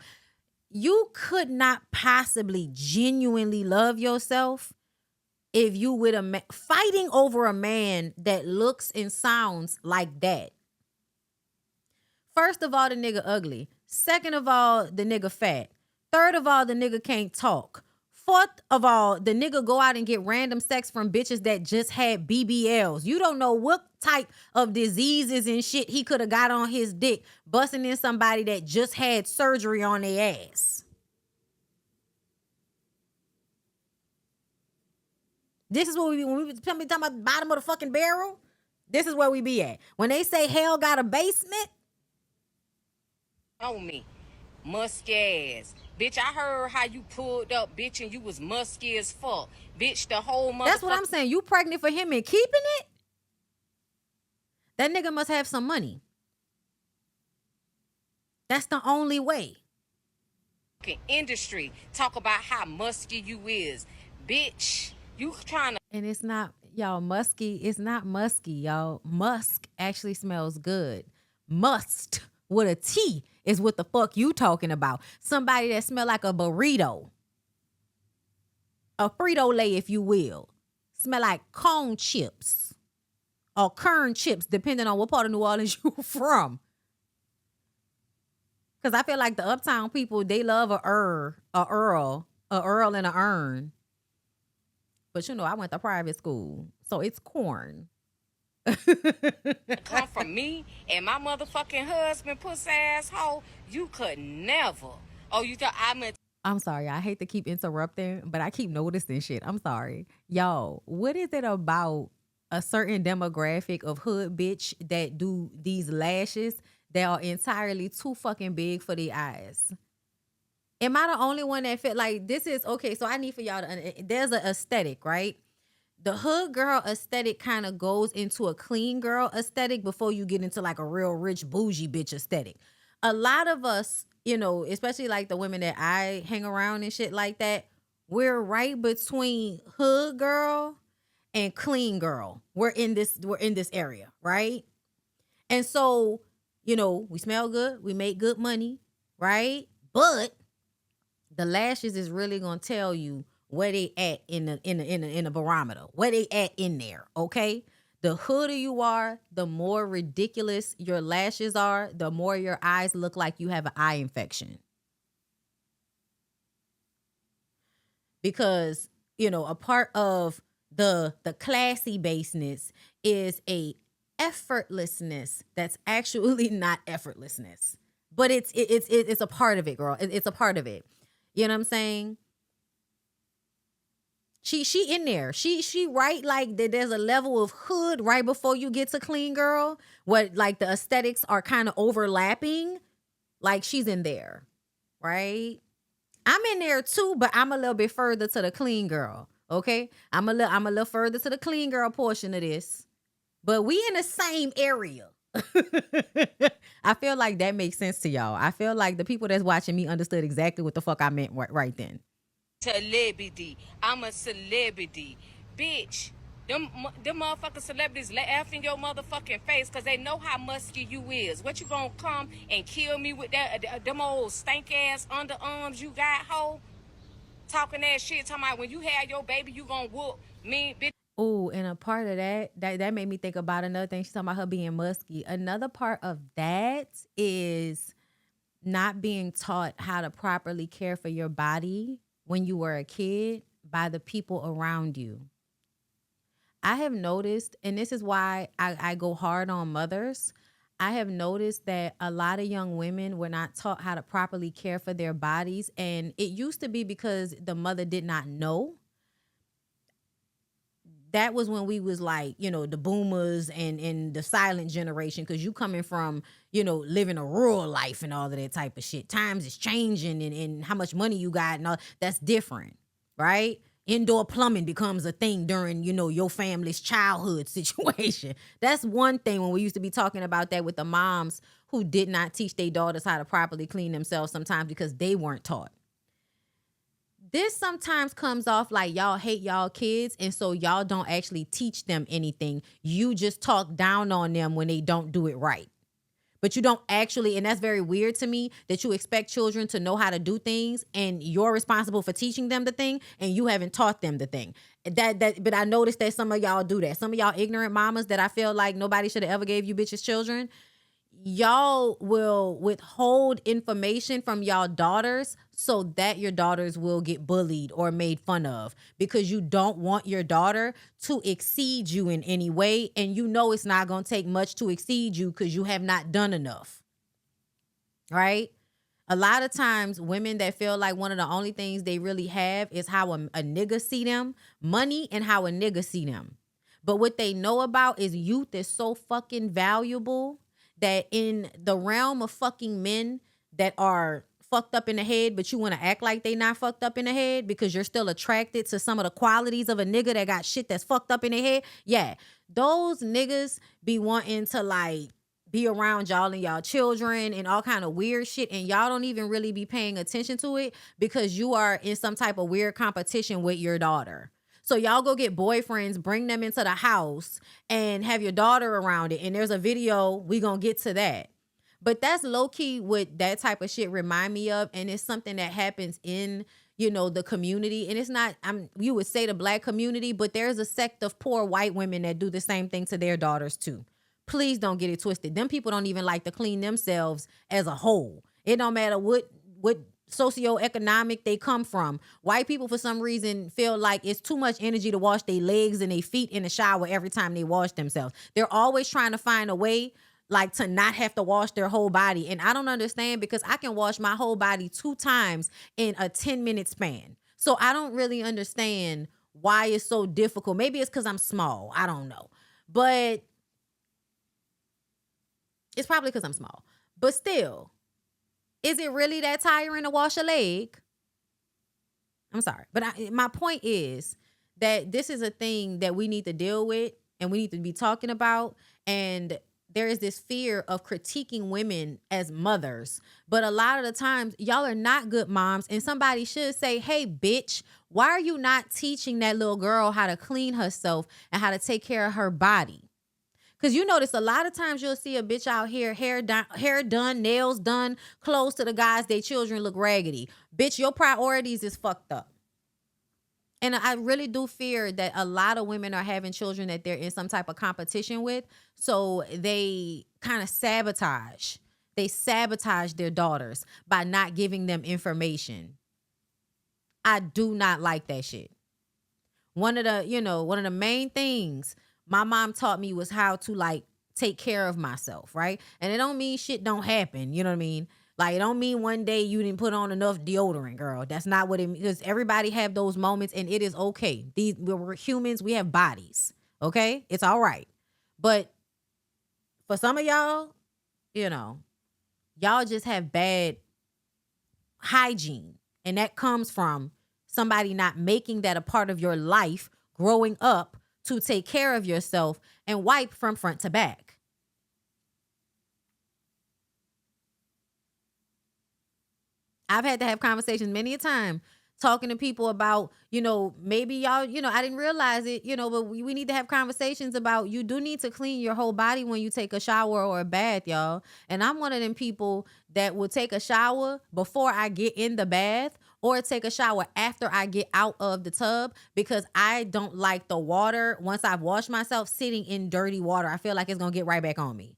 You could not possibly genuinely love yourself if you with fighting over a man that looks and sounds like that. First of all, the nigga ugly. Second of all, the nigga fat. Third of all, the nigga can't talk. Fourth of all, the nigga go out and get random sex from bitches that just had BBLs. You don't know what type of diseases and shit he could have got on his dick, busting in somebody that just had surgery on their ass. This is what we be, when we talking about the bottom of the fucking barrel, this is where we be at. When they say hell got a basement, know me. Musky ass. Bitch, I heard how you pulled up, bitch, and you was musky as fuck. Bitch, the whole motherfucker. That's what I'm saying. You pregnant for him and keeping it? That nigga must have some money. That's the only way. Industry talk about how musky you is. Bitch, you trying to. And it's not, y'all, musky. It's not musky, y'all. Musk actually smells good. Must with a T is what the fuck you talking about. Somebody that smell like a burrito. A Frito-Lay, if you will. Smell like corn chips. Or kern chips, depending on what part of New Orleans you from. Because I feel like the uptown people, they love a earl and a urn. But you know, I went to private school, so it's corn. Come from me and my motherfucking husband, pussy asshole, you could never. Oh, you thought I'm sorry, I hate to keep interrupting, but I keep noticing shit. I'm sorry. Y'all, what is it about a certain demographic of hood bitch that do these lashes that are entirely too fucking big for the eyes? Am I the only one that feel like this is okay? So I need for y'all to, there's an aesthetic, right? The hood girl aesthetic kind of goes into a clean girl aesthetic before you get into like a real rich bougie bitch aesthetic. A lot of us, you know, especially like the women that I hang around and shit like that, we're right between hood girl and clean girl. We're in this area, right? And so, you know, we smell good, we make good money, right? But the lashes is really gonna tell you where they at in the barometer, where they at in there, okay? The hoodier you are, the more ridiculous your lashes are, the more your eyes look like you have an eye infection. Because, you know, a part of the classy baseness is a effortlessness that's actually not effortlessness. But it's a part of it, girl. It's a part of it. You know what I'm saying? She in there. She right, like there's a level of hood right before you get to clean girl. What like the aesthetics are kind of overlapping. Like she's in there, right? I'm in there too, but I'm a little bit further to the clean girl. Okay, I'm a little further to the clean girl portion of this, but we in the same area. I feel like that makes sense to y'all. I feel like the people that's watching me understood exactly what the fuck I meant right then. Celebrity. I'm a celebrity. Bitch, them motherfucking celebrities laugh in your motherfucking face because they know how musky you is. What you gonna come and kill me with them old stank ass underarms you got, hoe? Talking that shit, talking about when you have your baby, you gonna whoop me, bitch. Oh, and a part of that made me think about another thing. She's talking about her being musky. Another part of that is not being taught how to properly care for your body when you were a kid by the people around you. I have noticed, and this is why I go hard on mothers, I have noticed that a lot of young women were not taught how to properly care for their bodies. And it used to be because the mother did not know. That was when we was like, you know, the boomers and the silent generation, because you coming from, you know, living a rural life and all of that type of shit. Times is changing and how much money you got and all that's different, right? Indoor plumbing becomes a thing during, you know, your family's childhood situation. That's one thing when we used to be talking about that with the moms who did not teach their daughters how to properly clean themselves sometimes because they weren't taught. This sometimes comes off like y'all hate y'all kids, and so y'all don't actually teach them anything. You just talk down on them when they don't do it right. But you don't actually, and that's very weird to me, that you expect children to know how to do things and you're responsible for teaching them the thing and you haven't taught them the thing. But I noticed that some of y'all do that. Some of y'all ignorant mamas that I feel like nobody should have ever gave you bitches children. Y'all will withhold information from y'all daughters so that your daughters will get bullied or made fun of because you don't want your daughter to exceed you in any way. And you know it's not going to take much to exceed you because you have not done enough. Right? A lot of times women that feel like one of the only things they really have is how a nigga see them, money, and how a nigga see them. But what they know about is youth is so fucking valuable that in the realm of fucking men, that are fucked up in the head, but you want to act like they not fucked up in the head because you're still attracted to some of the qualities of a nigga that got shit that's fucked up in their head. Yeah, those niggas be wanting to like be around y'all and y'all children and all kind of weird shit, and y'all don't even really be paying attention to it because you are in some type of weird competition with your daughter. So y'all go get boyfriends, bring them into the house, and have your daughter around it. And there's a video, we gonna get to that. But that's low-key what that type of shit remind me of, and it's something that happens in, you know, the community. And it's not, you would say the black community, but there's a sect of poor white women that do the same thing to their daughters too. Please don't get it twisted. Them people don't even like to clean themselves as a whole. It don't matter what socioeconomic they come from. White people, for some reason, feel like it's too much energy to wash their legs and their feet in the shower every time they wash themselves. They're always trying to find a way like to not have to wash their whole body. And I don't understand, because I can wash my whole body 2 times in a 10-minute span. So I don't really understand why it's so difficult. Maybe it's because I'm small. I don't know. But it's probably because I'm small. But still, is it really that tiring to wash a leg? I'm sorry. But my point is that this is a thing that we need to deal with and we need to be talking about. And there is this fear of critiquing women as mothers. But a lot of the times, y'all are not good moms. And somebody should say, hey, bitch, why are you not teaching that little girl how to clean herself and how to take care of her body? Because you notice a lot of times you'll see a bitch out here, hair done, nails done, close to the guys, their children look raggedy. Bitch, your priorities is fucked up. And I really do fear that a lot of women are having children that they're in some type of competition with. So they kind of sabotage. They sabotage their daughters by not giving them information. I do not like that shit. One of the main things my mom taught me was how to like take care of myself, right? And it don't mean shit don't happen, you know what I mean? Like, it don't mean one day you didn't put on enough deodorant, girl. That's not what it means. Because everybody have those moments, and it is okay. We're humans. We have bodies, okay? It's all right. But for some of y'all, y'all just have bad hygiene. And that comes from somebody not making that a part of your life growing up to take care of yourself and wipe from front to back. I've had to have conversations many a time talking to people about, maybe y'all, I didn't realize it, but we need to have conversations about, you do need to clean your whole body when you take a shower or a bath, y'all. And I'm one of them people that will take a shower before I get in the bath, or take a shower after I get out of the tub, because I don't like the water, once I've washed myself, sitting in dirty water. I feel like it's going to get right back on me.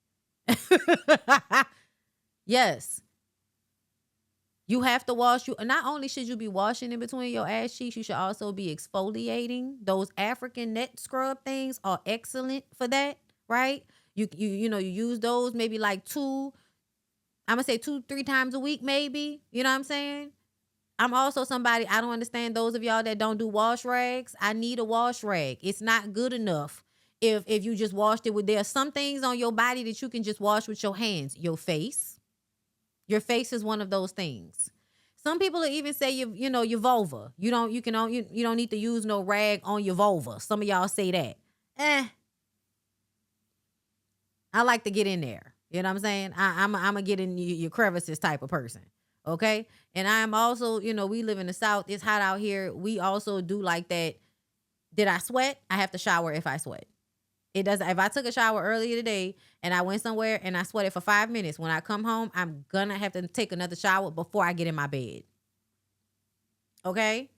Yes. You have to wash. Not only should you be washing in between your ass cheeks, you should also be exfoliating. Those African net scrub things are excellent for that, right? You use those maybe like 2-3 times a week, maybe. You know what I'm saying? I'm also somebody, I don't understand those of y'all that don't do wash rags. I need a wash rag. It's not good enough if you just washed it with, there are some things on your body that you can just wash with your hands. Your face. Your face is one of those things. Some people will even say your vulva. You don't need to use no rag on your vulva. Some of y'all say that. I like to get in there. You know what I'm saying? I'm a get in your crevices type of person. Okay. And I am also, we live in the South. It's hot out here. We also do like that. Did I sweat? I have to shower if I sweat. It doesn't. If I took a shower earlier today and I went somewhere and I sweated for 5 minutes, when I come home, I'm going to have to take another shower before I get in my bed. Okay.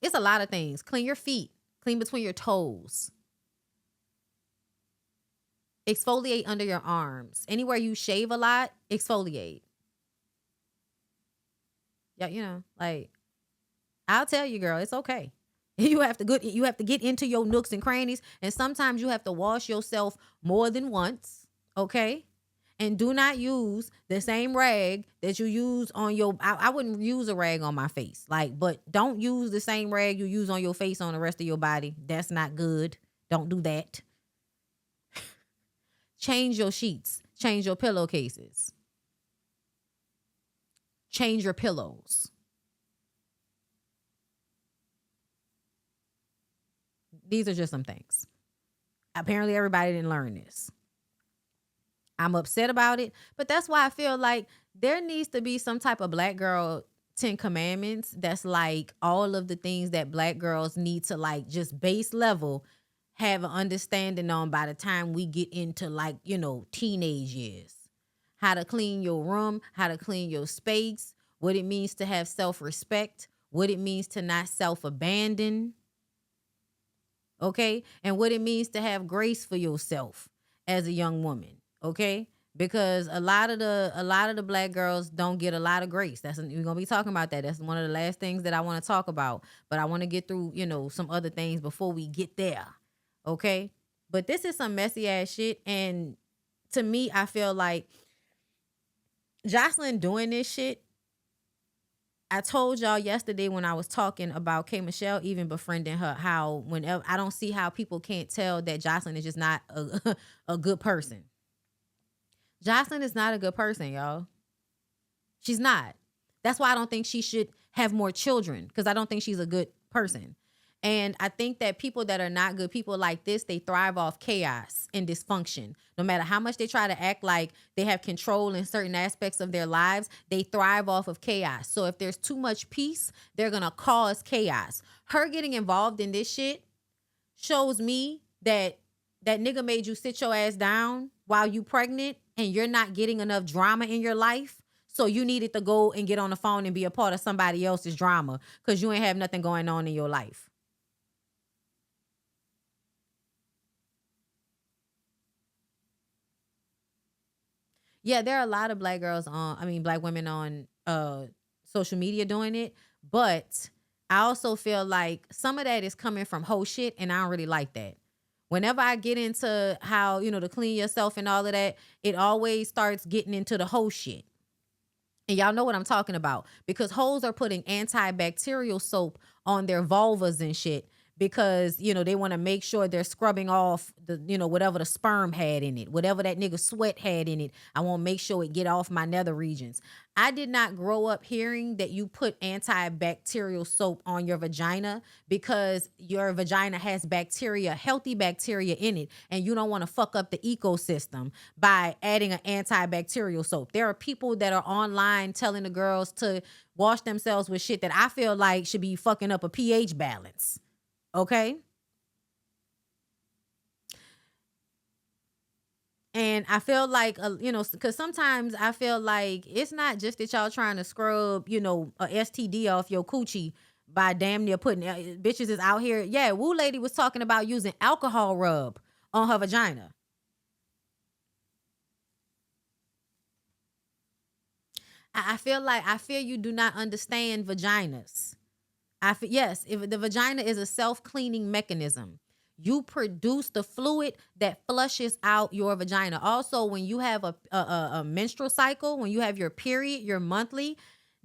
It's a lot of things. Clean your feet. Clean between your toes. Exfoliate under your arms. Anywhere you shave a lot, exfoliate. Yeah, I'll tell you, girl, it's okay. You have to get into your nooks and crannies, and sometimes you have to wash yourself more than once, okay? And do not use the same rag that you use on your, I wouldn't use a rag on my face, but don't use the same rag you use on your face on the rest of your body. That's not good. Don't do that. Change your sheets. Change your pillowcases. change your pillows. These are just some things. Apparently everybody didn't learn this. I'm upset about it, but that's why I feel like there needs to be some type of black girl 10 commandments that's like all of the things that black girls need to like just base level have an understanding on by the time we get into like, you know, teenage years. How to clean your room, how to clean your space, what it means to have self-respect, what it means to not self-abandon, okay? And what it means to have grace for yourself as a young woman, okay? Because a lot of the black girls don't get a lot of grace. We're gonna be talking about that. That's one of the last things that I want to talk about. But I want to get through, you know, some other things before we get there. Okay? But this is some messy ass shit. And to me, I feel like Joseline doing this shit. I told y'all yesterday when I was talking about K. Michelle even befriending her, how whenever I don't see how people can't tell that Joseline is just not a good person. Joseline is not a good person, y'all. She's not. That's why I don't think she should have more children, because I don't think she's a good person. And I think that people that are not good people like this, they thrive off chaos and dysfunction. No matter how much they try to act like they have control in certain aspects of their lives, they thrive off of chaos. So if there's too much peace, they're going to cause chaos. Her getting involved in this shit shows me that that nigga made you sit your ass down while you pregnant and you're not getting enough drama in your life. So you needed to go and get on the phone and be a part of somebody else's drama because you ain't have nothing going on in your life. Yeah, there are a lot of black women on social media doing it, but I also feel like some of that is coming from whole shit, and I don't really like that. Whenever I get into how, you know, to clean yourself and all of that, it always starts getting into the whole shit. And y'all know what I'm talking about, because hoes are putting antibacterial soap on their vulvas and shit because, you know, they want to make sure they're scrubbing off the, you know, whatever the sperm had in it, whatever that nigga sweat had in it. I want to make sure it get off my nether regions. I did not grow up hearing that you put antibacterial soap on your vagina because your vagina has bacteria, healthy bacteria in it, and you don't want to fuck up the ecosystem by adding an antibacterial soap. There are people that are online telling the girls to wash themselves with shit that I feel like should be fucking up a pH balance. Okay? And I feel like, you know, because sometimes I feel like it's not just that y'all trying to scrub, you know, a STD off your coochie by damn near putting bitches is out here. Yeah, Woo Lady was talking about using alcohol rub on her vagina. I feel you do not understand vaginas. Yes, if the vagina is a self-cleaning mechanism. You produce the fluid that flushes out your vagina. Also, when you have a menstrual cycle, when you have your period, your monthly,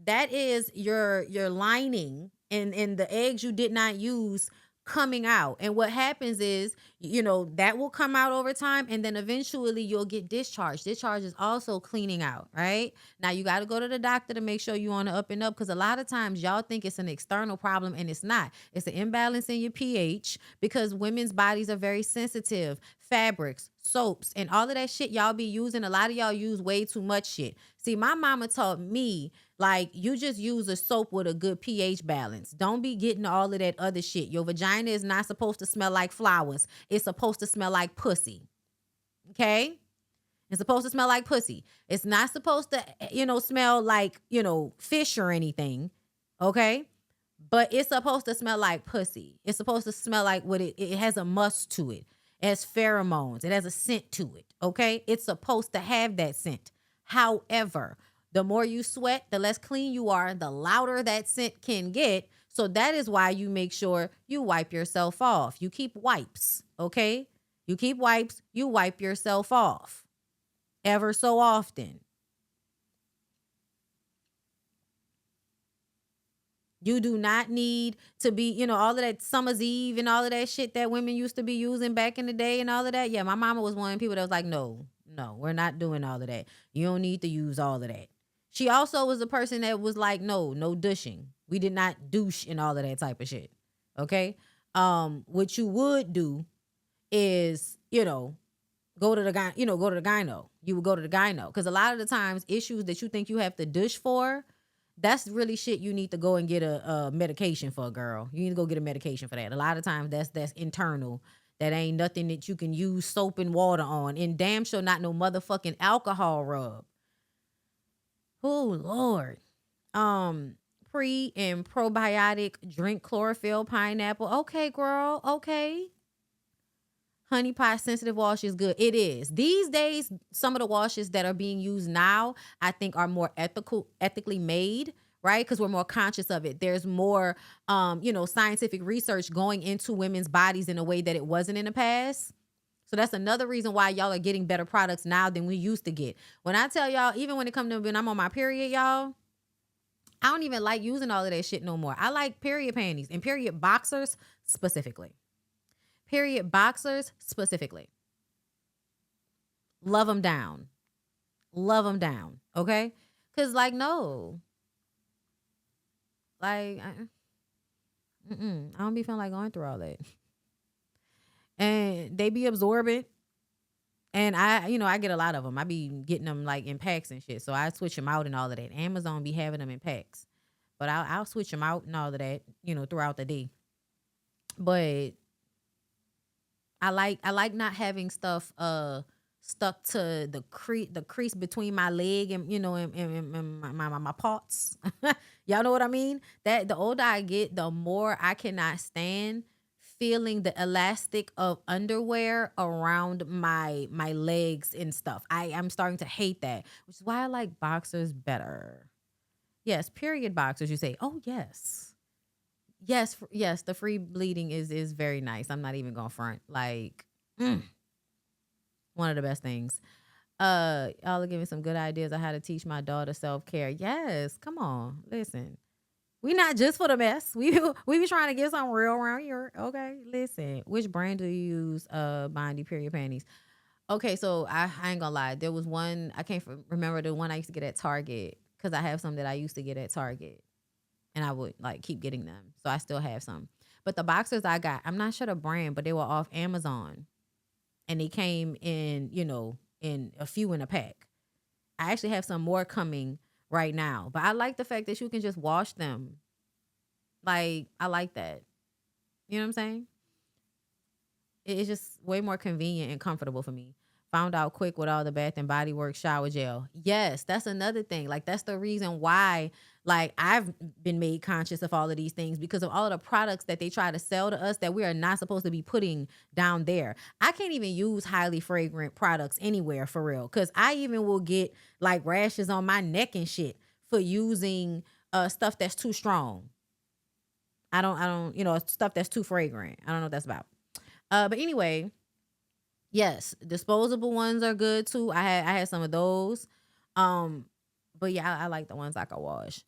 that is your lining and the eggs you did not use coming out. And what happens is, you know, that will come out over time, and then eventually you'll get discharge. Discharge is also cleaning out, right? Now you got to go to the doctor to make sure you on the up and up, because a lot of times y'all think it's an external problem, and it's not. It's an imbalance in your pH, because women's bodies are very sensitive. Fabrics, soaps, and all of that shit y'all be using, a lot of y'all use way too much shit. See, my mama taught me, like, you just use a soap with a good pH balance. Don't be getting all of that other shit. Your vagina is not supposed to smell like flowers. It's supposed to smell like pussy. Okay? It's supposed to smell like pussy. It's not supposed to, you know, smell like, you know, fish or anything. Okay? But it's supposed to smell like pussy. It's supposed to smell like what it has a musk to it. It has pheromones. It has a scent to it. Okay? It's supposed to have that scent. However, the more you sweat, the less clean you are, the louder that scent can get. So that is why you make sure you wipe yourself off. You keep wipes, okay? You keep wipes, you wipe yourself off ever so often. You do not need to be, you know, all of that Summer's Eve and all of that shit that women used to be using back in the day and all of that. Yeah, my mama was one of the people that was like, no, we're not doing all of that. You don't need to use all of that. She also was the person that was like, no douching. We did not douche and all of that type of shit. Okay. What you would do is, go to the guy, go to the gyno. You would go to the gyno. Because a lot of the times issues that you think you have to douche for, that's really shit you need to go and get a medication for, girl. You need to go get a medication for that. A lot of times that's internal. That ain't nothing that you can use soap and water on. And damn sure not no motherfucking alcohol rub. Oh, Lord. Pre and probiotic drink chlorophyll pineapple. Okay, girl. Okay. Honey pot sensitive wash is good. It is. These days, some of the washes that are being used now, I think are more ethically made, right? Because we're more conscious of it. There's more, scientific research going into women's bodies in a way that it wasn't in the past. So that's another reason why y'all are getting better products now than we used to get. When I tell y'all, even when it comes to when I'm on my period, y'all, I don't even like using all of that shit no more. I like period panties and period boxers specifically. Period boxers specifically. Love them down. Love them down. Okay? Because, like, no. Like, I don't be feeling like going through all that. And they be absorbent. And I get a lot of them. I be getting them like in packs and shit. So I switch them out and all of that. Amazon be having them in packs. But I'll switch them out and all of that, throughout the day. But I like not having stuff stuck to the crease between my leg and and my parts. Y'all know what I mean? That the older I get, the more I cannot stand feeling the elastic of underwear around my legs and stuff. I'm starting to hate that, which is why I like boxers better. Yes, period boxers, you say. Oh, yes. Yes, the free bleeding is very nice. I'm not even gonna front. Like, one of the best things. Y'all are giving some good ideas on how to teach my daughter self-care. Yes, come on, listen. We not just for the mess. We be trying to get something real around here. Okay, listen. Which brand do you use? Bondy period panties. Okay, so I ain't gonna lie. There was one I can't remember the one I used to get at Target because I have some that I used to get at Target, and I would like keep getting them. So I still have some. But the boxers I got, I'm not sure the brand, but they were off Amazon, and they came in in a few in a pack. I actually have some more coming right now. But I like the fact that you can just wash them. Like, I like that. You know what I'm saying? It's just way more convenient and comfortable for me. Found out quick with all the Bath and Body Works shower gel. Yes, that's another thing. Like, that's the reason why, like, I've been made conscious of all of these things because of all of the products that they try to sell to us that we are not supposed to be putting down there. I can't even use highly fragrant products anywhere for real because I even will get, like, rashes on my neck and shit for using stuff that's too strong. I don't, stuff that's too fragrant. I don't know what that's about. But anyway, yes, disposable ones are good too. I had some of those. But yeah, I like the ones I can wash.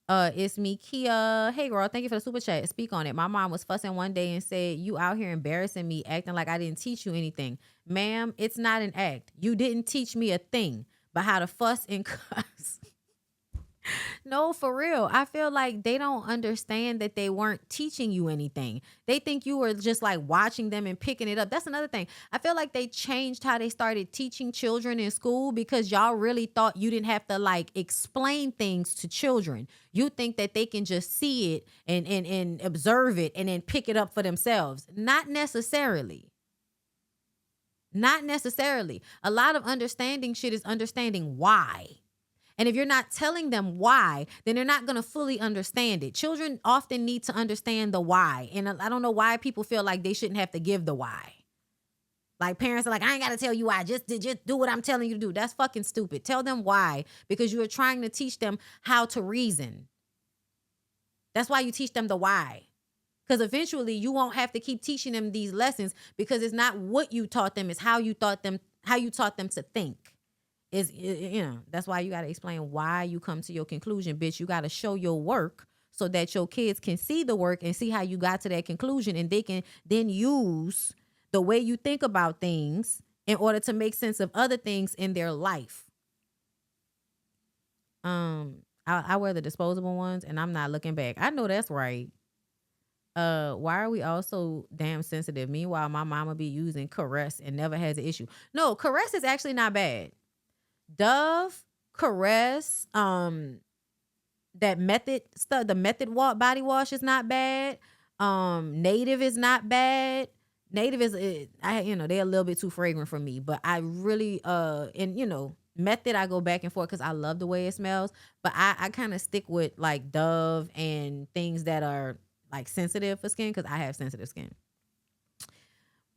It's me, Kia. Hey girl, thank you for the super chat. Speak on it. My mom was fussing one day and said, "You out here embarrassing me, acting like I didn't teach you anything." Ma'am, it's not an act. You didn't teach me a thing but how to fuss and cuss. No, for real. I feel like they don't understand that they weren't teaching you anything. They think you were just like watching them and picking it up. That's another thing. I feel like they changed how they started teaching children in school because y'all really thought you didn't have to like explain things to children. You think that they can just see it and observe it and then pick it up for themselves. Not necessarily. Not necessarily. A lot of understanding shit is understanding why. And if you're not telling them why, then they're not going to fully understand it. Children often need to understand the why. And I don't know why people feel like they shouldn't have to give the why. Like parents are like, I ain't got to tell you why. Just do what I'm telling you to do. That's fucking stupid. Tell them why, because you are trying to teach them how to reason. That's why you teach them the why. Because eventually you won't have to keep teaching them these lessons because it's not what you taught them, it's how you taught them to think. Is that's why you got to explain why you come to your conclusion, bitch. You got to show your work so that your kids can see the work and see how you got to that conclusion, and they can then use the way you think about things in order to make sense of other things in their life. I wear the disposable ones, and I'm not looking back. I know that's right. Why are we all so damn sensitive? Meanwhile, my mama be using Caress and never has an issue. No, Caress is actually not bad. Dove, Caress, that Method stuff, the Method body wash is not bad. Native is not bad. Native is they're a little bit too fragrant for me, but I really Method I go back and forth because I love the way it smells, but I kind of stick with like Dove and things that are like sensitive for skin because I have sensitive skin.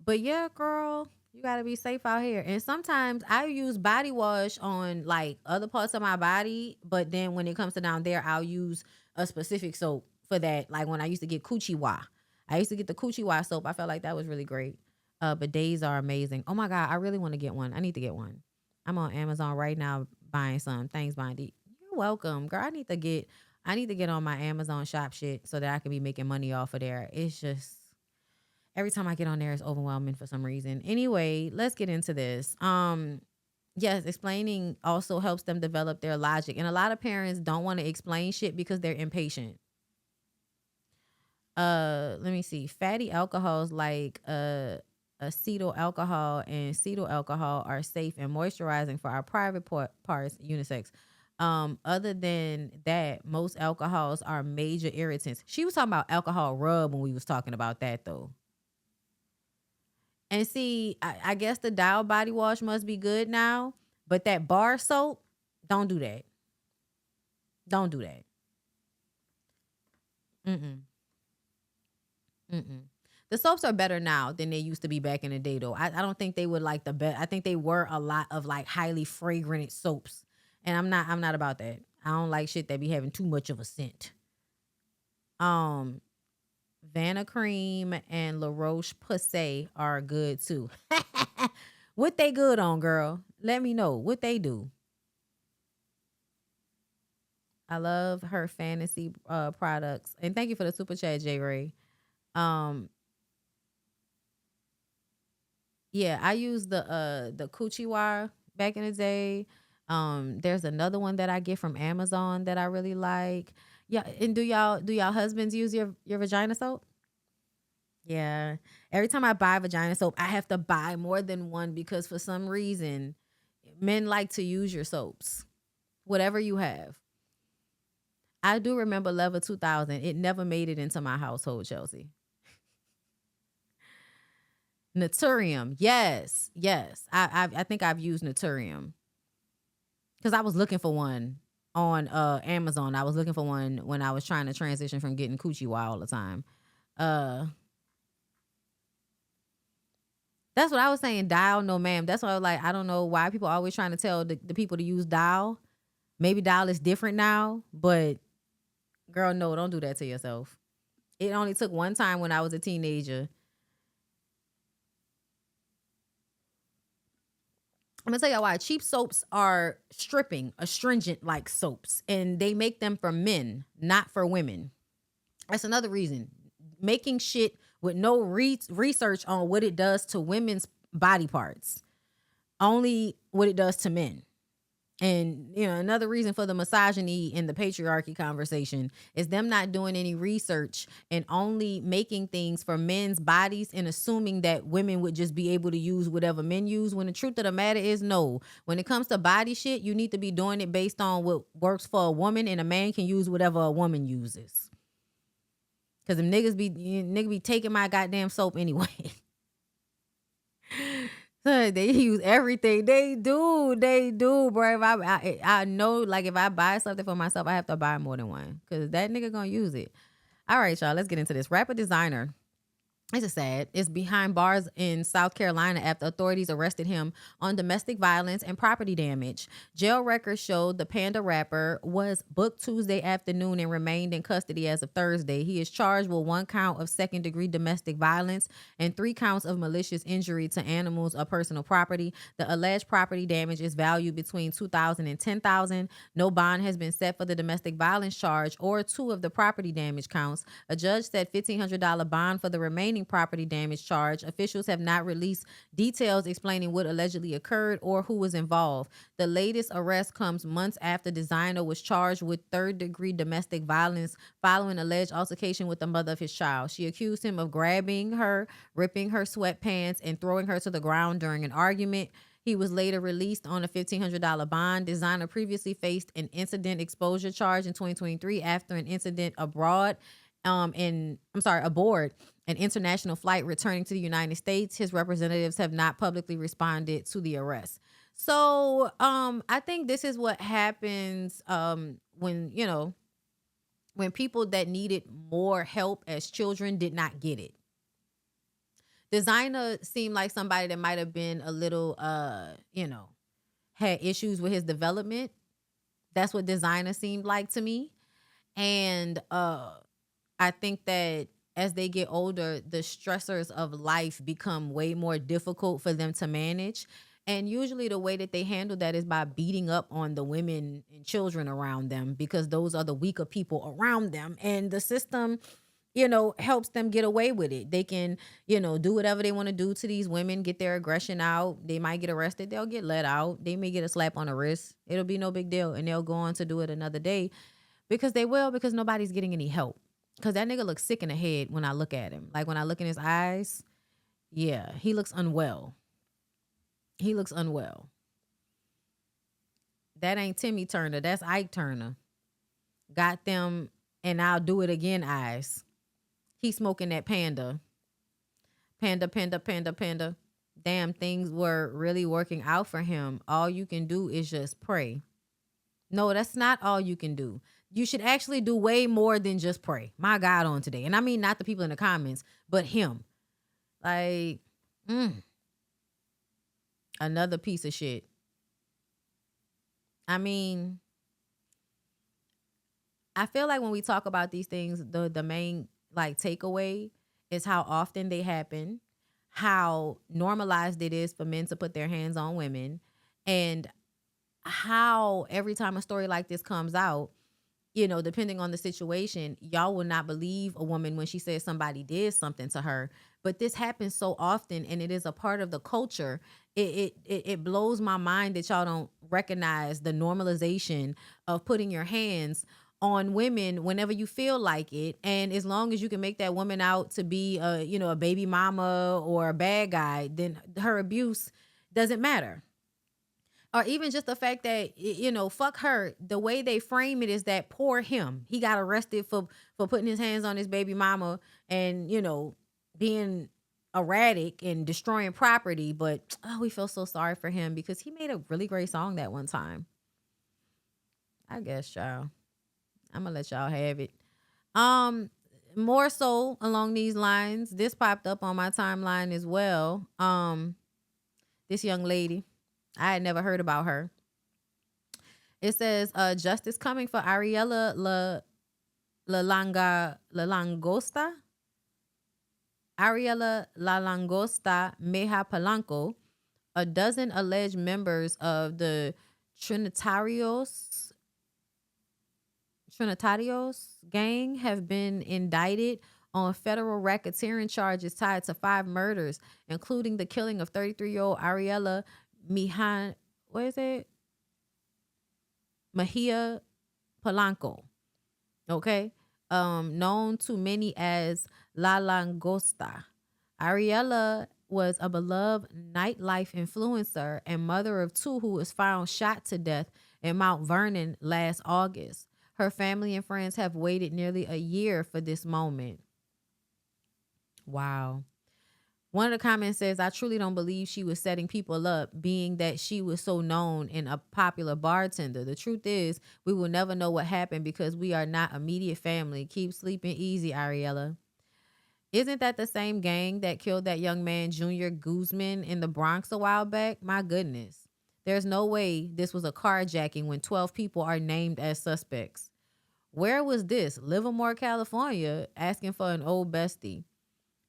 But yeah, girl, you gotta be safe out here. And sometimes I use body wash on like other parts of my body, but then when it comes to down there, I'll use a specific soap for that. Like when I used to get Coochie Wa. I used to get the Coochie Wa soap. I felt like that was really great. But days are amazing. Oh my God, I really want to get one. I need to get one. I'm on Amazon right now buying some. Thanks, Bondy. You're welcome, girl. I need to get on my Amazon shop shit so that I can be making money off of there. It's just every time I get on there, it's overwhelming for some reason. Anyway, let's get into this. Yes, explaining also helps them develop their logic. And a lot of parents don't want to explain shit because they're impatient. Let me see. Fatty alcohols like acetyl alcohol and cetyl alcohol are safe and moisturizing for our private parts, unisex. Other than that, most alcohols are major irritants. She was talking about alcohol rub when we was talking about that though. And see, I guess the Dial body wash must be good now, but that bar soap, don't do that. Don't do that. The soaps are better now than they used to be back in the day, though. I don't think they would like the best. I think they were a lot of like highly fragrant soaps, and I'm not about that. I don't like shit that be having too much of a scent. Vanna Cream and La Roche-Posay are good too. What they good on, girl? Let me know what they do. I love her fantasy products, and thank you for the super chat, J Ray. Yeah, I used the Coochie Wire back in the day. There's another one that I get from Amazon that I really like. Yeah, and do y'all husbands use your vagina soap? Yeah. Every time I buy vagina soap, I have to buy more than one because for some reason, men like to use your soaps, whatever you have. I do remember Level 2000. It never made it into my household, Chelsea. Naturium. Yes. I think I've used Naturium because I was looking for one on Amazon. I was looking for one when I was trying to transition from getting Coochie Wire all the time. That's what I was saying. Dial, no ma'am. That's why I was like, I don't know why people are always trying to tell the people to use Dial. Maybe Dial is different now, but girl, no, don't do that to yourself. It only took one time when I was a teenager. I'm gonna tell y'all why. Cheap soaps are astringent like soaps, and they make them for men, not for women. That's another reason. Making shit with no research on what it does to women's body parts, only what it does to men. And, another reason for the misogyny and the patriarchy conversation is them not doing any research and only making things for men's bodies and assuming that women would just be able to use whatever men use, when the truth of the matter is no. When it comes to body shit, you need to be doing it based on what works for a woman, and a man can use whatever a woman uses. Because them niggas be taking my goddamn soap anyway. So they use everything. They do, bro. If I know, like, if I buy something for myself, I have to buy more than one because that nigga gonna use it. All right, y'all, let's get into this. Rapper designer. This is sad. It's behind bars in South Carolina after authorities arrested him on domestic violence and property damage. Jail records showed the Panda rapper was booked Tuesday afternoon and remained in custody as of Thursday. He is charged with 1 count of second-degree domestic violence and 3 counts of malicious injury to animals or personal property. The alleged property damage is valued between $2,000 and $10,000. No bond has been set for the domestic violence charge or 2 of the property damage counts. A judge set $1,500 bond for the remaining pending property damage charge. Officials have not released details explaining what allegedly occurred or who was involved. The latest arrest comes months after designer was charged with third-degree domestic violence following alleged altercation with the mother of his child. She accused him of grabbing her, ripping her sweatpants, and throwing her to the ground during an argument. He was later released on a $1,500 bond. Designer previously faced an incident exposure charge in 2023 after an incident aboard an international flight returning to the United States. His representatives have not publicly responded to the arrest. So I think this is what happens when people that needed more help as children did not get it. Designer seemed like somebody that might have been a little, had issues with his development. That's what Designer seemed like to me. And I think that as they get older, the stressors of life become way more difficult for them to manage. And usually the way that they handle that is by beating up on the women and children around them, because those are the weaker people around them. And the system, helps them get away with it. They can, do whatever they want to do to these women, get their aggression out. They might get arrested. They'll get let out. They may get a slap on the wrist. It'll be no big deal. And they'll go on to do it another day because nobody's getting any help. Because that nigga looks sick in the head when I look at him. Like when I look in his eyes, yeah, he looks unwell. That ain't Timmy Turner. That's Ike Turner. Got them and I'll do it again eyes. He's smoking that panda. Panda. Damn, things were really working out for him. All you can do is just pray. No, that's not all you can do. You should actually do way more than just pray. My God, on today. And I mean not the people in the comments, but him. Like, another piece of shit. I mean, I feel like when we talk about these things, the main takeaway is how often they happen, how normalized it is for men to put their hands on women, and how every time a story like this comes out, depending on the situation, y'all will not believe a woman when she says somebody did something to her. But this happens so often, and it is a part of the culture. It blows my mind that y'all don't recognize the normalization of putting your hands on women whenever you feel like it. And as long as you can make that woman out to be a baby mama or a bad guy, then her abuse doesn't matter. Or even just the fact that, fuck her. The way they frame it is that poor him. He got arrested for putting his hands on his baby mama and, being erratic and destroying property. But, we feel so sorry for him because he made a really great song that one time. I guess, y'all. I'm going to let y'all have it. More so along these lines, this popped up on my timeline as well. This young lady. I had never heard about her. It says, justice coming for Ariela Langosta. Ariela Langosta Meja Palanco. A dozen alleged members of the Trinitarios gang have been indicted on federal racketeering charges tied to 5 murders, including the killing of 33-year-old Ariela Mejia Palanco. Okay. Known to many as La Langosta. Ariela was a beloved nightlife influencer and mother of 2 who was found shot to death in Mount Vernon last August. Her family and friends have waited nearly a year for this moment. Wow. One of the comments says, I truly don't believe she was setting people up, being that she was so known and a popular bartender. The truth is, we will never know what happened because we are not immediate family. Keep sleeping easy, Ariela. Isn't that the same gang that killed that young man, Junior Guzman, in the Bronx a while back? My goodness. There's no way this was a carjacking when 12 people are named as suspects. Where was this? Livermore, California, asking for an old bestie.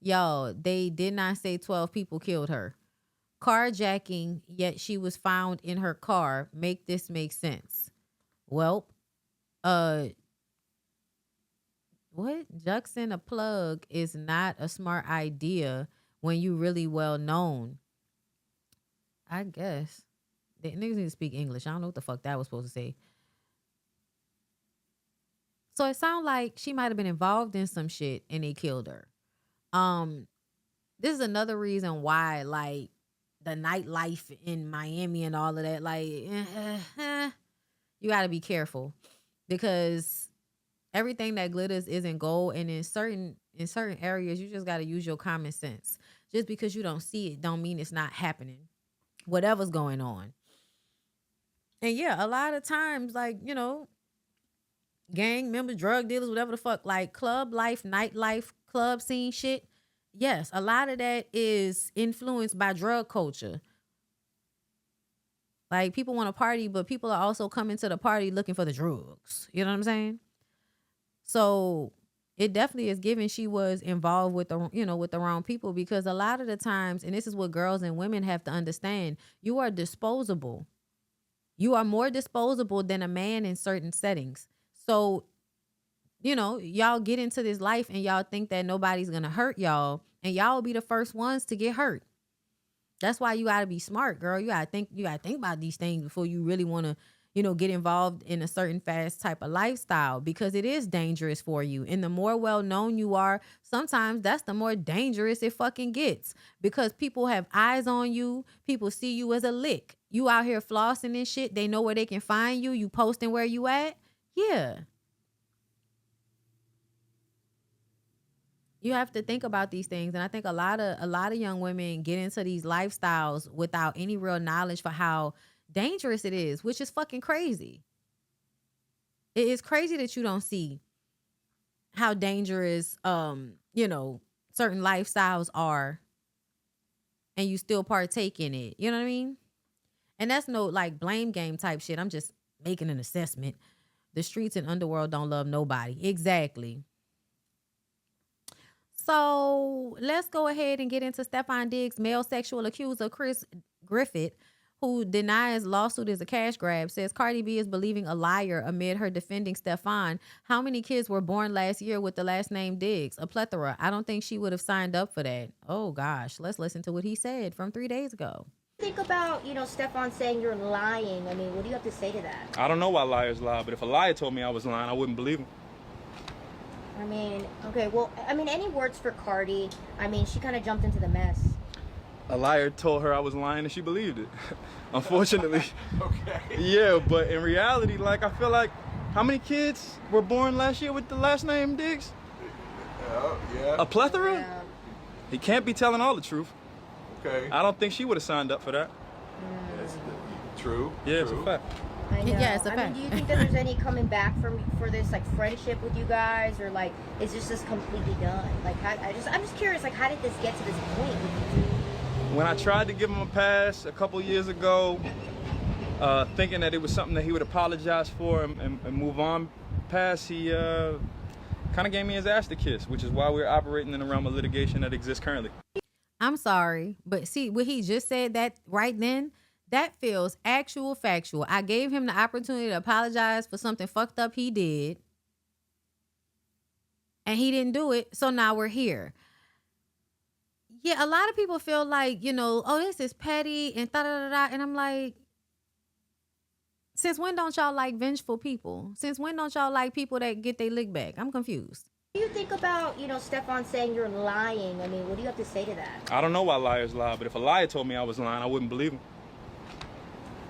Y'all, they did not say 12 people killed her. Carjacking, yet she was found in her car. Make this make sense. Well, What? Juxing a plug is not a smart idea when you really well known. I guess. The niggas need to speak English. I don't know what the fuck that was supposed to say. So it sounds like she might have been involved in some shit and they killed her. This is another reason why, like, the nightlife in Miami and all of that, like, you got to be careful because everything that glitters isn't gold, and in certain areas, you just got to use your common sense. Just because you don't see it, don't mean it's not happening. Whatever's going on, and yeah, a lot of times, like, you know, gang members, drug dealers, whatever the fuck, like club life, nightlife, club scene shit. Yes, a lot of that is influenced by drug culture. Like, people want to party, but people are also coming to the party looking for the drugs. You know what I'm saying? So it definitely is given she was involved with the, you know, with the wrong people, because a lot of the times, and this is what girls and women have to understand, you are disposable. You are more disposable than a man in certain settings. So, you know, y'all get into this life and y'all think that nobody's going to hurt y'all, and y'all will be the first ones to get hurt. That's why you got to be smart, girl. You got to think about these things before you really want to, you know, get involved in a certain fast type of lifestyle, because it is dangerous for you. And the more well known you are, sometimes that's the more dangerous it fucking gets, because people have eyes on you. People see you as a lick. You out here flossing and shit. They know where they can find you. You posting where you at. Yeah. You have to think about these things. And I think a lot of young women get into these lifestyles without any real knowledge for how dangerous it is, which is fucking crazy. It is crazy that you don't see how dangerous you know, certain lifestyles are, and you still partake in it. You know what I mean? And that's no like blame game type shit. I'm just making an assessment. The streets and underworld don't love nobody. Exactly. So let's go ahead and get into Stefan Diggs' male sexual accuser, Chris Griffith, who denies lawsuit is a cash grab, says Cardi B is believing a liar amid her defending Stefan. How many kids were born last year with the last name Diggs? A plethora. I don't think she would have signed up for that. Oh, gosh. Let's listen to what he said from 3 days ago. Think about, you know, Stefan saying you're lying. I mean, what do you have to say to that? I don't know why liars lie, but if a liar told me I was lying, I wouldn't believe him. I mean, okay, well, I mean, any words for Cardi? I mean, she kind of jumped into the mess. A liar told her I was lying and she believed it. Unfortunately. Okay. Yeah, but in reality, like, I feel like, how many kids were born last year with the last name Diggs? Yeah. A plethora? Yeah. He can't be telling all the truth. Okay. I don't think she would have signed up for that. That's true. Yeah, it's a fact. I know. Yeah, it's a I fact. mean, do you think that there's any coming back for this like friendship with you guys, or like is this just completely done? Like, I'm just curious, like, how did this get to this point with you two? When I tried to give him a pass a couple years ago, thinking that it was something that he would apologize for and move on past, he kind of gave me his ass to kiss, which is why we're operating in the realm of litigation that exists currently. I'm sorry, but see what he just said that right then, that feels actual factual. I gave him the opportunity to apologize for something fucked up he did, and he didn't do it, so now we're here. Yeah, a lot of people feel like, you know, oh, this is petty and da-da-da-da, and I'm like, since when don't y'all like vengeful people? Since when don't y'all like people that get their lick back? I'm confused. What do you think about, you know, Stefan saying you're lying? I mean, what do you have to say to that? I don't know why liars lie, but if a liar told me I was lying, I wouldn't believe him.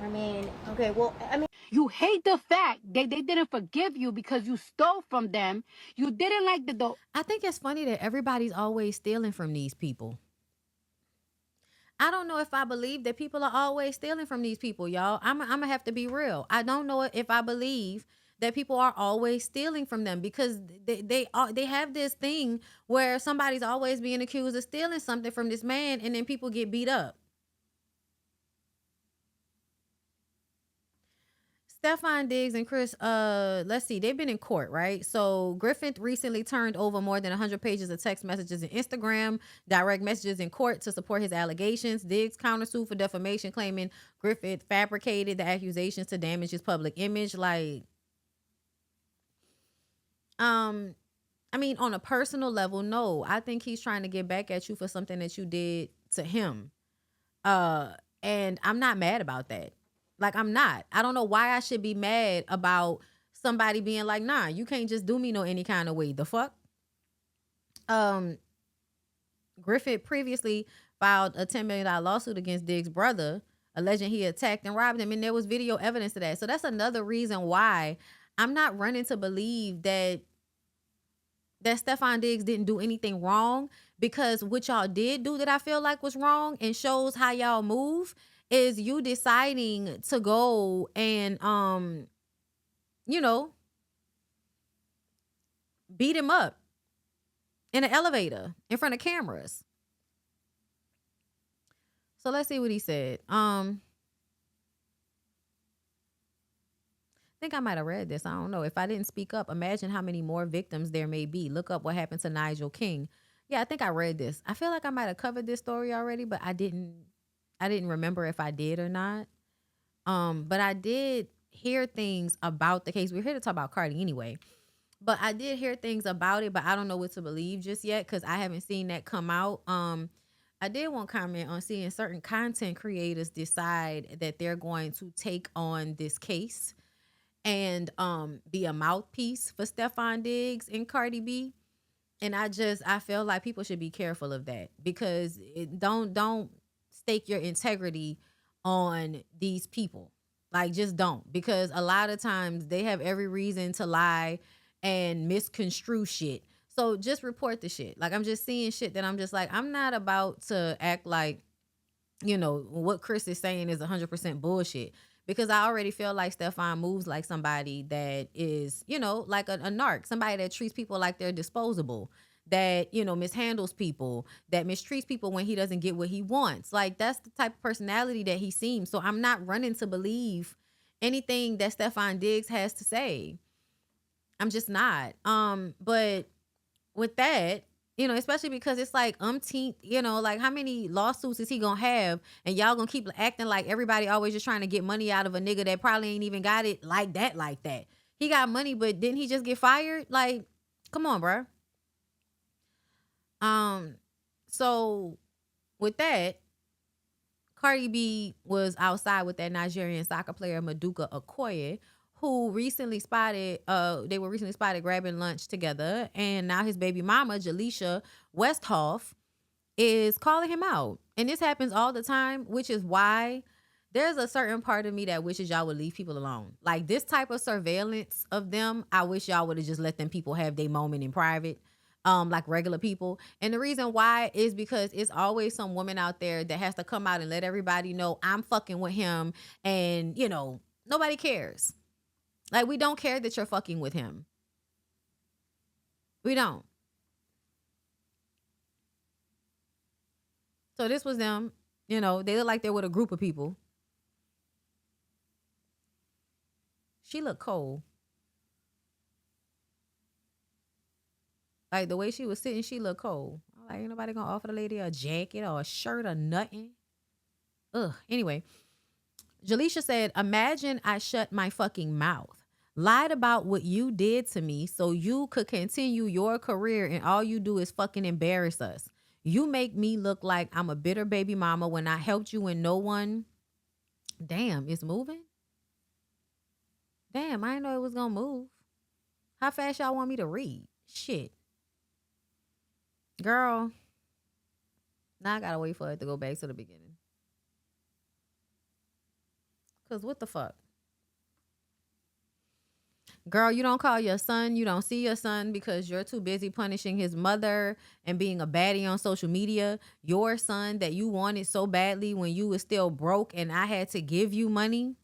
I mean, okay, well, I mean, you hate the fact they didn't forgive you because you stole from them. You didn't like the I think it's funny that everybody's always stealing from these people. I don't know if I believe that people are always stealing from these people, y'all. I'm gonna have to be real. I don't know if I believe that people are always stealing from them, because they have this thing where somebody's always being accused of stealing something from this man, and then people get beat up. Stefan Diggs and Chris, let's see, they've been in court, right? So Griffith recently turned over more than 100 pages of text messages and Instagram direct messages in court to support his allegations. Diggs countersued for defamation, claiming Griffith fabricated the accusations to damage his public image. Like, I mean, on a personal level, no. I think he's trying to get back at you for something that you did to him. And I'm not mad about that. Like, I'm not. I don't know why I should be mad about somebody being like, nah, you can't just do me no any kind of way. The fuck? Griffith previously filed a $10 million lawsuit against Diggs' brother, alleging he attacked and robbed him, and there was video evidence of that. So that's another reason why I'm not running to believe that Stefan Diggs didn't do anything wrong, because what y'all did do that I feel like was wrong and shows how y'all move is you deciding to go and beat him up in an elevator in front of cameras. So let's see what he said. I think I might have read this. I don't know. If I didn't speak up, imagine how many more victims there may be. Look up what happened to Nigel King. Yeah, I think I read this. I feel like I might have covered this story already, but I didn't remember if I did or not. But I did hear things about the case. We're here to talk about Cardi anyway. But I did hear things about it, but I don't know what to believe just yet because I haven't seen that come out. I did want to comment on seeing certain content creators decide that they're going to take on this case and be a mouthpiece for Stefan Diggs and Cardi B. And I feel like people should be careful of that, because don't stake your integrity on these people. Like, just don't, because a lot of times they have every reason to lie and misconstrue shit. So just report the shit. Like, I'm just seeing shit that I'm just like, I'm not about to act like, what Chris is saying is 100% bullshit, because I already feel like Stefan moves like somebody that is, like a narc, somebody that treats people like they're disposable, that, mishandles people, that mistreats people when he doesn't get what he wants. Like, that's the type of personality that he seems. So I'm not running to believe anything that Stefan Diggs has to say. I'm just not. But with that, especially because it's like umpteenth, like how many lawsuits is he gonna have, and y'all gonna keep acting like everybody always just trying to get money out of a nigga that probably ain't even got it like that. He got money, but didn't he just get fired? Like, come on, bro. So with that, Cardi B was outside with that Nigerian soccer player Maduka Okoye, who they were recently spotted grabbing lunch together, and now his baby mama, Jaleisha Westhoff, is calling him out. And this happens all the time, which is why there's a certain part of me that wishes y'all would leave people alone. Like, this type of surveillance of them, I wish y'all would have just let them people have their moment in private, like regular people. And the reason why is because it's always some woman out there that has to come out and let everybody know I'm fucking with him, and, nobody cares. Like, we don't care that you're fucking with him. We don't. So this was them. They look like they're with a group of people. She looked cold. Like, the way she was sitting, she looked cold. I'm like, ain't nobody gonna offer the lady a jacket or a shirt or nothing. Ugh. Anyway, Jaleisha said, imagine I shut my fucking mouth, lied about what you did to me so you could continue your career, and all you do is fucking embarrass us. You make me look like I'm a bitter baby mama when I helped you and no one. Damn, it's moving? Damn, I didn't know it was gonna move. How fast y'all want me to read? Shit. Girl. Now I gotta wait for it to go back to the beginning. Because what the fuck? Girl, you don't call your son, you don't see your son because you're too busy punishing his mother and being a baddie on social media. Your son that you wanted so badly when you was still broke and I had to give you money.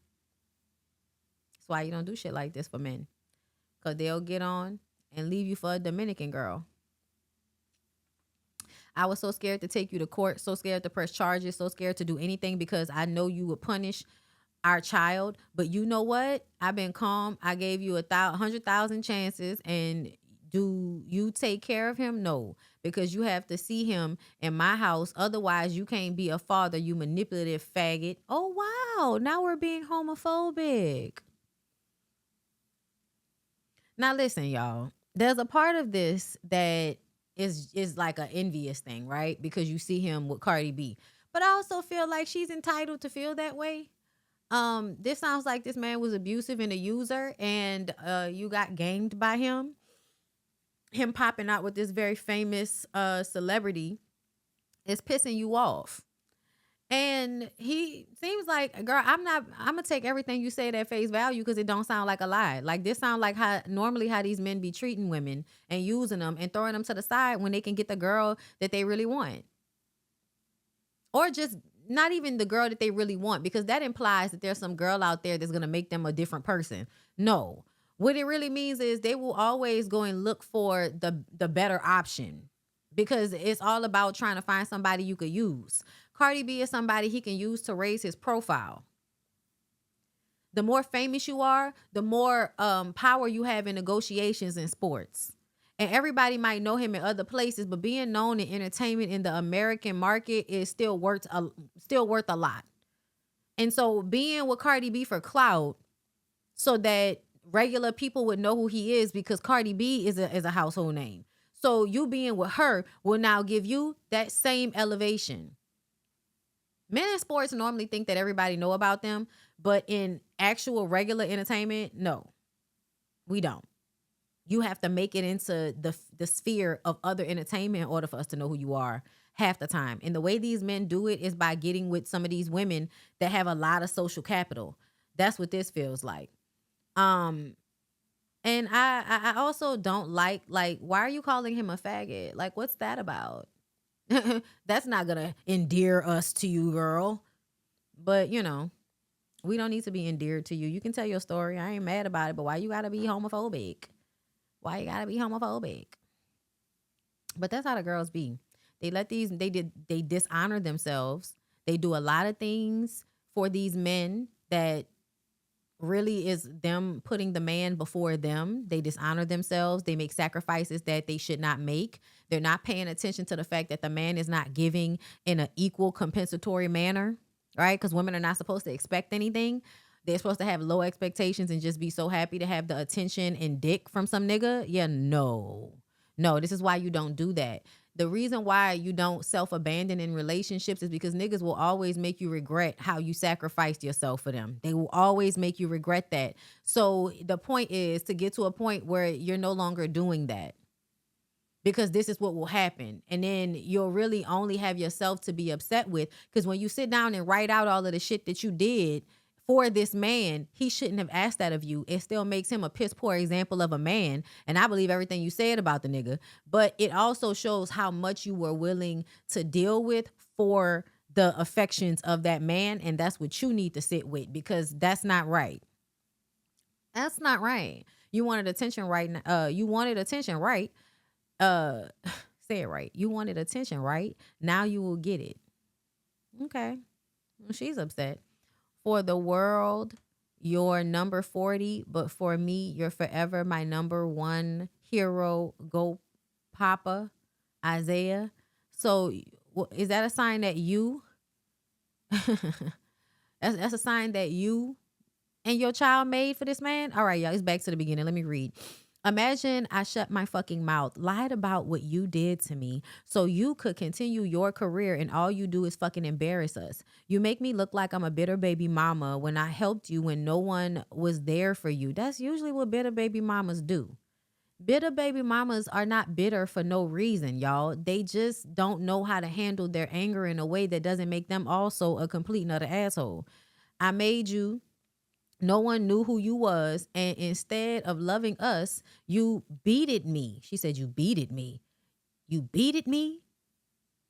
That's why you don't do shit like this for men. Because they'll get on and leave you for a Dominican girl. I was so scared to take you to court, so scared to press charges, so scared to do anything because I know you would punish our child. But you know what? I've been calm. I gave you 100,000 chances, and do you take care of him? No, because you have to see him in my house. Otherwise, you can't be a father, you manipulative faggot. Oh, wow. Now we're being homophobic. Now, listen, y'all. there's a part of this that is like an envious thing, right? Because you see him with Cardi B. But I also feel like she's entitled to feel that way. This sounds like this man was abusive and a user, and you got gamed by him. Him popping out with this very famous celebrity is pissing you off. And he seems like, girl, I'm gonna take everything you say at face value because it don't sound like a lie. Like this sound like how these men be treating women and using them and throwing them to the side when they can get the girl that they really want. Or just not even the girl that they really want, because that implies that there's some girl out there that's gonna make them a different person. No. What it really means is they will always go and look for the better option, because it's all about trying to find somebody you could use. Cardi B is somebody he can use to raise his profile. The more famous you are, the more power you have in negotiations in sports. And everybody might know him in other places, but being known in entertainment in the American market is still worth a lot. And so being with Cardi B for clout, so that regular people would know who he is, because Cardi B is a household name. So you being with her will now give you that same elevation. Men in sports normally think that everybody know about them, but in actual regular entertainment, no, we don't. You have to make it into the sphere of other entertainment in order for us to know who you are half the time. And the way these men do it is by getting with some of these women that have a lot of social capital. That's what this feels like. And I also don't like, why are you calling him a faggot? Like, what's that about? That's not gonna endear us to you, girl. But you know, we don't need to be endeared to you. You can tell your story. I ain't mad about it, but why you gotta be homophobic? Why you gotta be homophobic? But that's how the girls be. They dishonor themselves. They do a lot of things for these men that really is them putting the man before them. They dishonor themselves. They make sacrifices that they should not make. They're not paying attention to the fact that the man is not giving in an equal compensatory manner, right? Because women are not supposed to expect anything. They're supposed to have low expectations and just be so happy to have the attention and dick from some nigga. Yeah, no, this is why you don't do that. The reason why you don't self-abandon in relationships is because niggas will always make you regret how you sacrificed yourself for them. They will always make you regret that. So the point is to get to a point where you're no longer doing that, because this is what will happen. And then you'll really only have yourself to be upset with, because when you sit down and write out all of the shit that you did for this man, he shouldn't have asked that of you. It still makes him a piss poor example of a man. And I believe everything you said about the nigga, but it also shows how much you were willing to deal with for the affections of that man. And that's what you need to sit with, because that's not right. That's not right. You wanted attention right. You wanted attention, right? Say it right. You wanted attention, right? Now you will get it. Okay. Well, she's upset. For the world, you're number 40, but for me, you're forever my number one hero. Go, Papa, Isaiah. So, is that a sign that you? that's a sign that you and your child made for this man? All right, y'all. It's back to the beginning. Let me read. Imagine I shut my fucking mouth, lied about what you did to me so you could continue your career, and all you do is fucking embarrass us. You make me look like I'm a bitter baby mama when I helped you when no one was there for you. That's usually what bitter baby mamas do. Bitter baby mamas are not bitter for no reason, y'all. They just don't know how to handle their anger in a way that doesn't make them also a complete and utter asshole. I made you. No one knew who you was, and instead of loving us, you beated me. She said, you beated me. You beated me?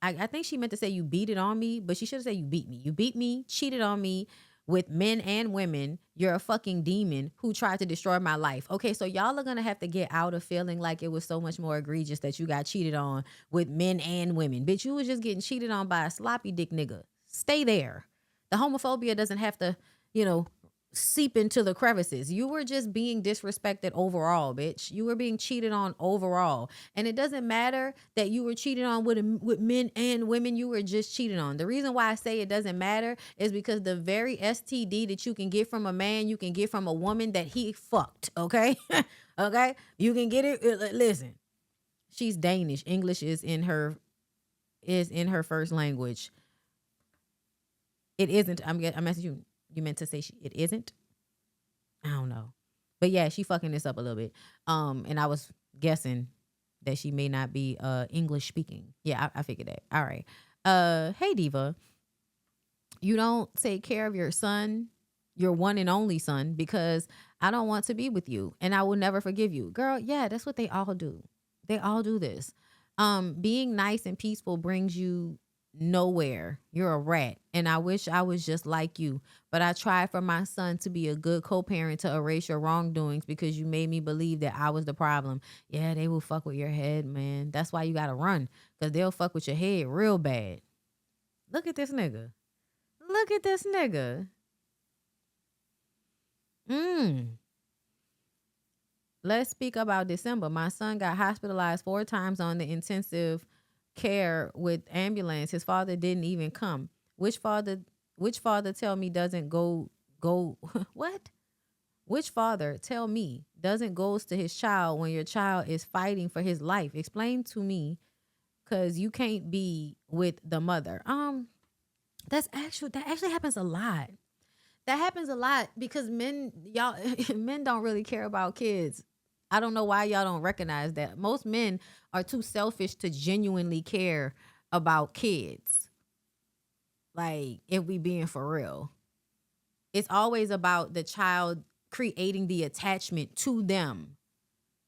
I think she meant to say you beat it on me, but she should have said you beat me. You beat me, cheated on me with men and women. You're a fucking demon who tried to destroy my life. Okay, so y'all are going to have to get out of feeling like it was so much more egregious that you got cheated on with men and women. Bitch, you was just getting cheated on by a sloppy dick nigga. Stay there. The homophobia doesn't have to, seep into the crevices. You were just being disrespected overall, bitch. You were being cheated on overall. And it doesn't matter that you were cheated on with men and women. You were just cheated on. The reason why I say it doesn't matter is because the very STD that you can get from a man, you can get from a woman that he fucked, okay? Okay? You can get it. Listen, she's Danish. English is in her first language. It isn't. I'm asking you. You meant to say it isn't? I don't know. But yeah, she fucking this up a little bit. And I was guessing that she may not be English speaking. Yeah, I figured that. All right. Hey Diva. You don't take care of your son, your one and only son, because I don't want to be with you and I will never forgive you. Girl, yeah, that's what they all do. They all do this. Being nice and peaceful brings you nowhere. You're a rat. And I wish I was just like you. But I tried for my son to be a good co-parent to erase your wrongdoings because you made me believe that I was the problem. Yeah, they will fuck with your head, man. That's why you gotta run. Because they'll fuck with your head real bad. Look at this nigga. Look at this nigga. Let's speak about December. My son got hospitalized 4 times on the intensive care with ambulance. His father didn't even come. Which father tell me doesn't go what? Which father tell me doesn't goes to his child when your child is fighting for his life? Explain to me, cuz you can't be with the mother. That actually happens a lot. That happens a lot because men don't really care about kids. I don't know why y'all don't recognize that. Most men are too selfish to genuinely care about kids. Like, if we being for real. It's always about the child creating the attachment to them.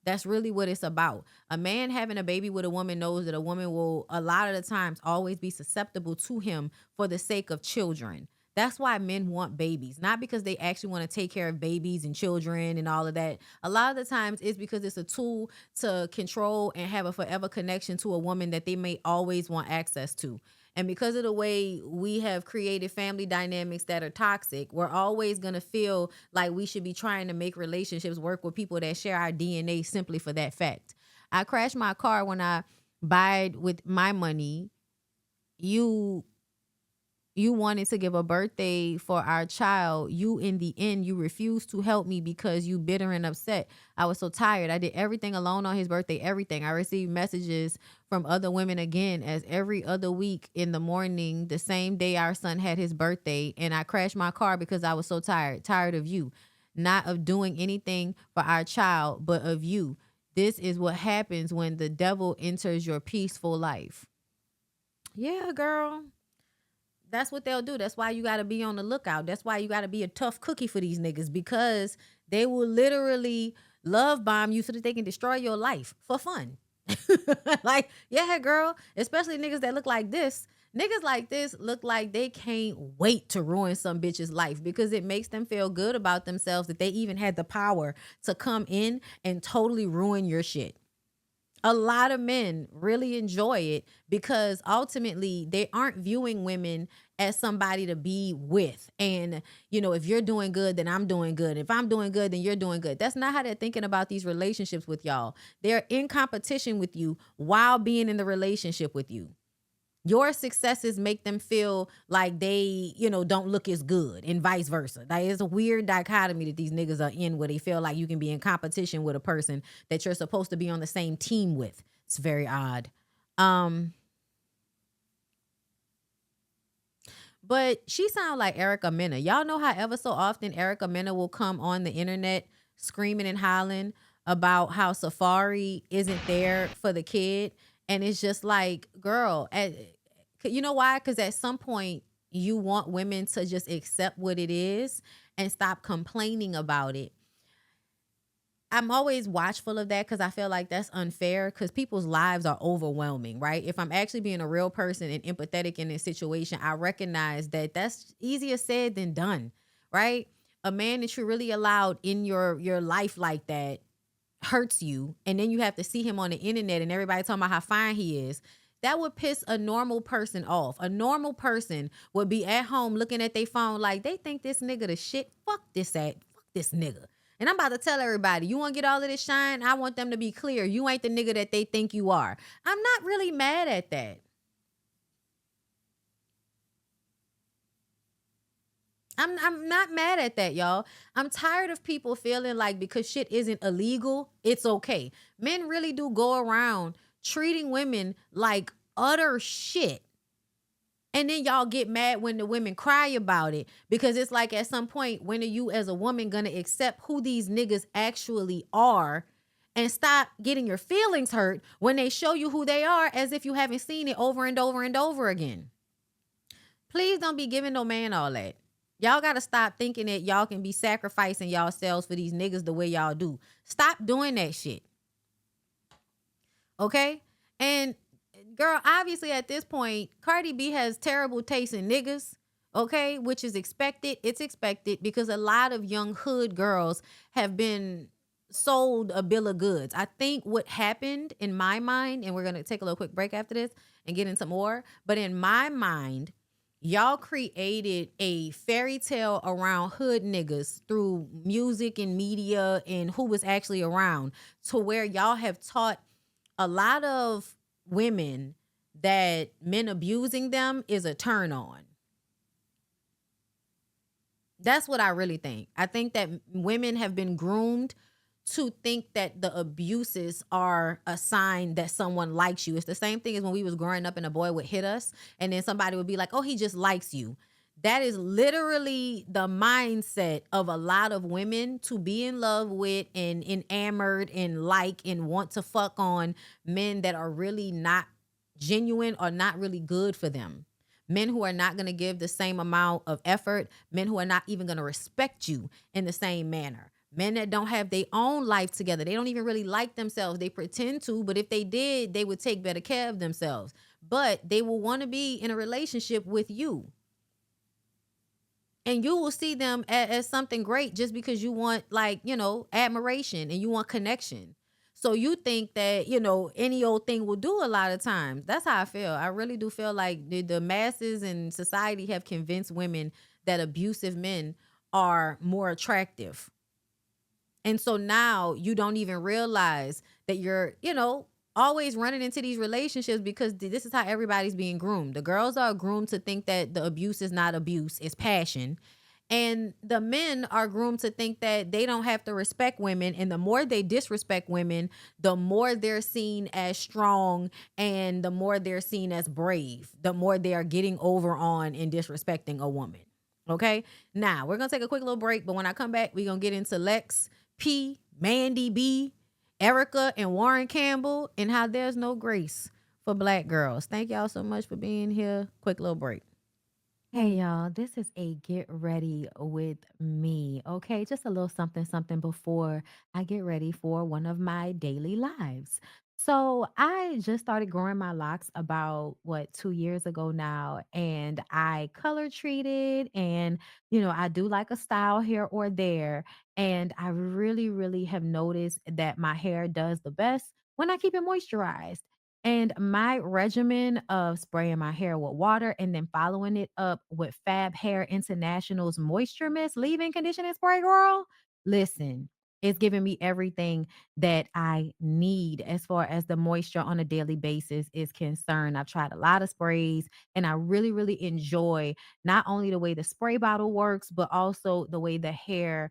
That's really what it's about. A man having a baby with a woman knows that a woman will, a lot of the times, always be susceptible to him for the sake of children. That's why men want babies, not because they actually want to take care of babies and children and all of that. A lot of the times it's because it's a tool to control and have a forever connection to a woman that they may always want access to. And because of the way we have created family dynamics that are toxic, we're always going to feel like we should be trying to make relationships work with people that share our DNA simply for that fact. I crashed my car when I buyed with my money. You wanted to give a birthday for our child. You, in the end, you refused to help me because you bitter and upset. I was so tired. I did everything alone on his birthday, everything. I received messages from other women again as every other week in the morning, the same day our son had his birthday. And I crashed my car because I was so tired of you. Not of doing anything for our child, but of you. This is what happens when the devil enters your peaceful life. Yeah, girl. That's what they'll do. That's why you got to be on the lookout. That's why you got to be a tough cookie for these niggas, because they will literally love bomb you so that they can destroy your life for fun. Like, yeah, girl, especially niggas that look like this. Niggas like this look like they can't wait to ruin some bitch's life because it makes them feel good about themselves that they even had the power to come in and totally ruin your shit. A lot of men really enjoy it because ultimately they aren't viewing women as somebody to be with. And, you know, if you're doing good, then I'm doing good. If I'm doing good, then you're doing good. That's not how they're thinking about these relationships with y'all. They're in competition with you while being in the relationship with you. Your successes make them feel like they, you know, don't look as good and vice versa. Like, it's a weird dichotomy that these niggas are in where they feel like you can be in competition with a person that you're supposed to be on the same team with. It's very odd. But she sounds like Erica Mena. Y'all know how ever so often Erica Mena will come on the internet screaming and hollering about how Safari isn't there for the kid. And it's just like, girl, you know why? Because at some point you want women to just accept what it is and stop complaining about it. I'm always watchful of that because I feel like that's unfair because people's lives are overwhelming, right? If I'm actually being a real person and empathetic in this situation, I recognize that that's easier said than done, right? A man that you really allowed in your life like that hurts you, and then you have to see him on the internet and everybody talking about how fine he is. That would piss a normal person off. A normal person would be at home looking at their phone like they think this nigga the shit. Fuck this nigga. And I'm about to tell everybody, you want to get all of this shine? I want them to be clear. You ain't the nigga that they think you are. I'm not really mad at that. I'm not mad at that, y'all. I'm tired of people feeling like because shit isn't illegal, it's okay. Men really do go around treating women like utter shit. And then y'all get mad when the women cry about it, because it's like at some point, when are you as a woman gonna accept who these niggas actually are and stop getting your feelings hurt when they show you who they are as if you haven't seen it over and over and over again? Please don't be giving no man all that. Y'all got to stop thinking that y'all can be sacrificing yourselves for these niggas the way y'all do. Stop doing that shit. Okay? And girl, obviously at this point, Cardi B has terrible taste in niggas, okay? Which is expected. It's expected because a lot of young hood girls have been sold a bill of goods. I think what happened in my mind, and we're going to take a little quick break after this and get into more, but in my mind, y'all created a fairy tale around hood niggas through music and media and who was actually around, to where y'all have taught a lot of women that men abusing them is a turn on. That's what I really think. I think that women have been groomed to think that the abuses are a sign that someone likes you. It's the same thing as when we was growing up and a boy would hit us and then somebody would be like, oh, he just likes you. That is literally the mindset of a lot of women, to be in love with and enamored and like and want to fuck on men that are really not genuine or not really good for them. Men who are not going to give the same amount of effort. Men who are not even going to respect you in the same manner. Men that don't have their own life together. They don't even really like themselves. They pretend to, but if they did, they would take better care of themselves. But they will want to be in a relationship with you. And you will see them as something great just because you want, like, you know, admiration and you want connection. So you think that, you know, any old thing will do a lot of times. That's how I feel. I really do feel like the masses and society have convinced women that abusive men are more attractive. And so now you don't even realize that you're, you know, always running into these relationships because this is how everybody's being groomed. The girls are groomed to think that the abuse is not abuse, it's passion. And the men are groomed to think that they don't have to respect women. And the more they disrespect women, the more they're seen as strong and the more they're seen as brave, the more they are getting over on and disrespecting a woman. Okay? Now, we're going to take a quick little break. But when I come back, we're going to get into Lex P, Mandi B, Erica, and Warren Campbell, and how there's no grace for Black girls. Thank y'all so much for being here. Quick little break. Hey y'all, this is a get ready with me. Okay, just a little something before I get ready for one of my daily lives. So I just started growing my locks about 2 years ago now, and I color treated, and I do like a style here or there, and I really have noticed that my hair does the best when I keep it moisturized. And my regimen of spraying my hair with water and then following it up with Fab Hair International's Moisture Mist leave-in conditioning spray, girl. Listen, it's giving me everything that I need as far as the moisture on a daily basis is concerned. I've tried a lot of sprays and I really enjoy not only the way the spray bottle works, but also the way the hair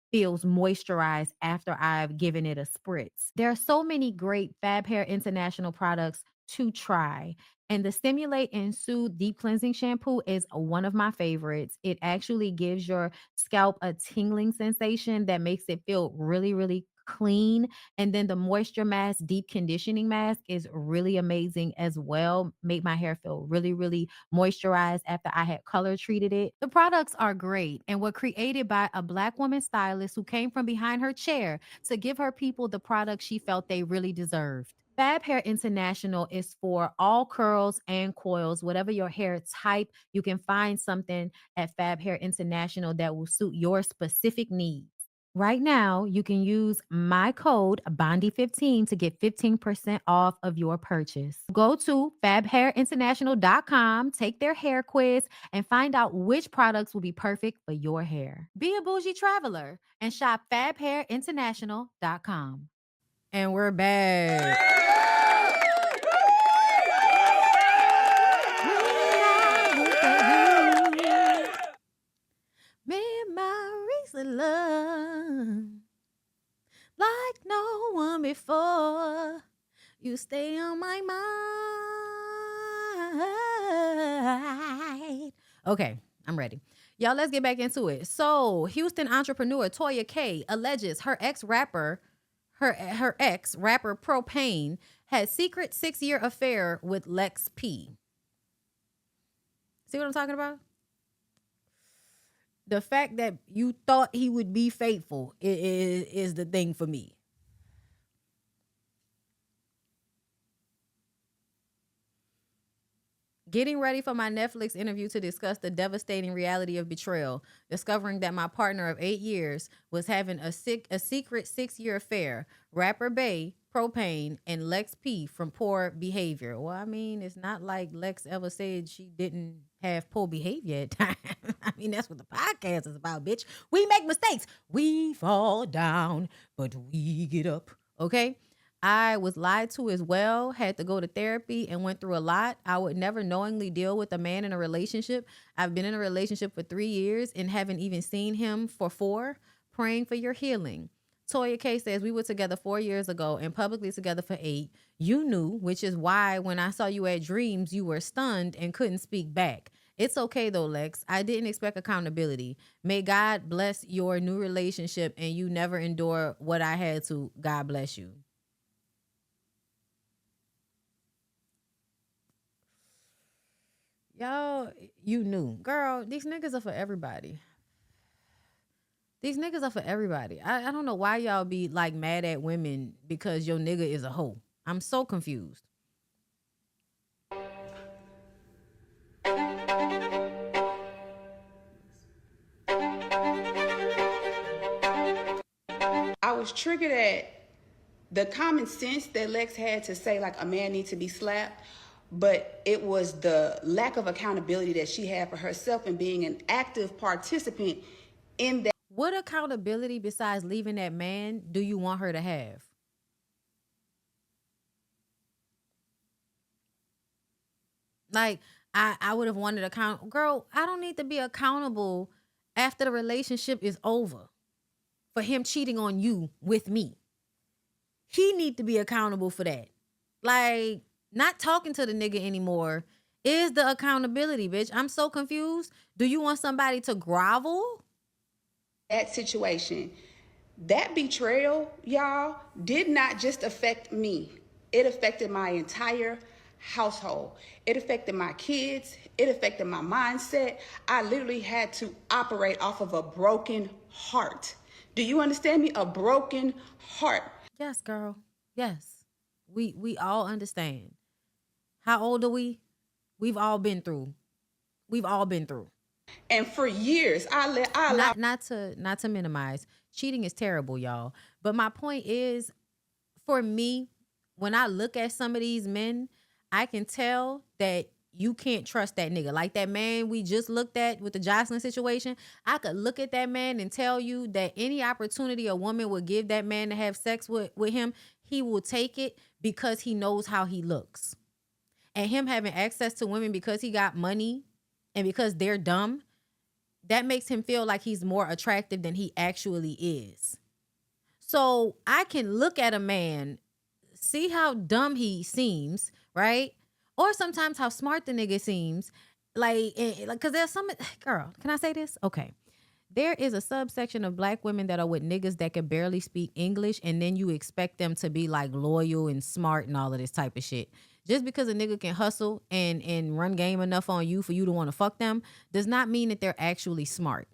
feels moisturized after I've given it a spritz. There are so many great Fab Hair International products to try. And the Stimulate and Soothe Deep Cleansing Shampoo is one of my favorites. It actually gives your scalp a tingling sensation that makes it feel really clean. And then the Moisture Mask Deep Conditioning Mask is really amazing as well. Make my hair feel really moisturized after I had color treated it. The products are great and were created by a Black woman stylist who came from behind her chair to give her people the products she felt they really deserved. Fab Hair International is for all curls and coils, whatever your hair type. You can find something at Fab Hair International that will suit your specific needs. Right now, you can use my code Bondy15 to get 15% off of your purchase. Go to fabhairinternational.com, take their hair quiz, and find out which products will be perfect for your hair. Be a bougie traveler and shop fabhairinternational.com. And we're back. Memories of love like no one before. You stay on my mind. Okay, I'm ready. Y'all, let's get back into it. So, Houston entrepreneur Toya K alleges her ex-rapper Propane had secret 6-year affair with Lex P. See what I'm talking about? The fact that you thought he would be faithful is the thing for me. Getting ready for my Netflix interview to discuss the devastating reality of betrayal, discovering that my partner of 8 years was having a secret 6-year affair. Rapper Bay, Propane, and Lex P from Poor Behavior. Well, I mean, it's not like Lex ever said she didn't have poor behavior at times. I mean, that's what the podcast is about, bitch. We make mistakes. We fall down, but we get up. Okay? I was lied to as well, had to go to therapy and went through a lot. I would never knowingly deal with a man in a relationship. I've been in a relationship for 3 years and haven't even seen him for 4. Praying for your healing. Toya K says, we were together 4 years ago and publicly together for 8. You knew, which is why when I saw you at Dreams, you were stunned and couldn't speak back. It's okay though, Lex. I didn't expect accountability. May God bless your new relationship and you never endure what I had to. God bless you. Y'all, you knew. Girl, these niggas are for everybody. These niggas are for everybody. I don't know why y'all be like mad at women because your nigga is a hoe. I'm so confused. I was triggered at the common sense that Lex had to say like a man needs to be slapped, but it was the lack of accountability that she had for herself and being an active participant in that. What accountability besides leaving that man do you want her to have? Like, I would have wanted account. Girl, I don't need to be accountable after the relationship is over for him cheating on you with me. He need to be accountable for that. Like, not talking to the nigga anymore is the accountability, bitch. I'm so confused. Do you want somebody to grovel? That situation, that betrayal, y'all, did not just affect me. It affected my entire household. It affected my kids. It affected my mindset. I literally had to operate off of a broken heart. Do you understand me? A broken heart. Yes, girl. Yes. We all understand. How old are we? We've all been through. We've all been through. And for years, I allowed not to minimize. Cheating is terrible, y'all. But my point is, for me, when I look at some of these men, I can tell that you can't trust that nigga. Like that man we just looked at with the Joseline situation, I could look at that man and tell you that any opportunity a woman would give that man to have sex with him, he will take it because he knows how he looks. And him having access to women because he got money and because they're dumb, that makes him feel like he's more attractive than he actually is. So I can look at a man, see how dumb he seems, right? Or sometimes how smart the nigga seems. Like, because there's some, girl, can I say this? Okay. There is a subsection of black women that are with niggas that can barely speak English, and then you expect them to be like loyal and smart and all of this type of shit. Just because a nigga can hustle and run game enough on you for you to want to fuck them does not mean that they're actually smart.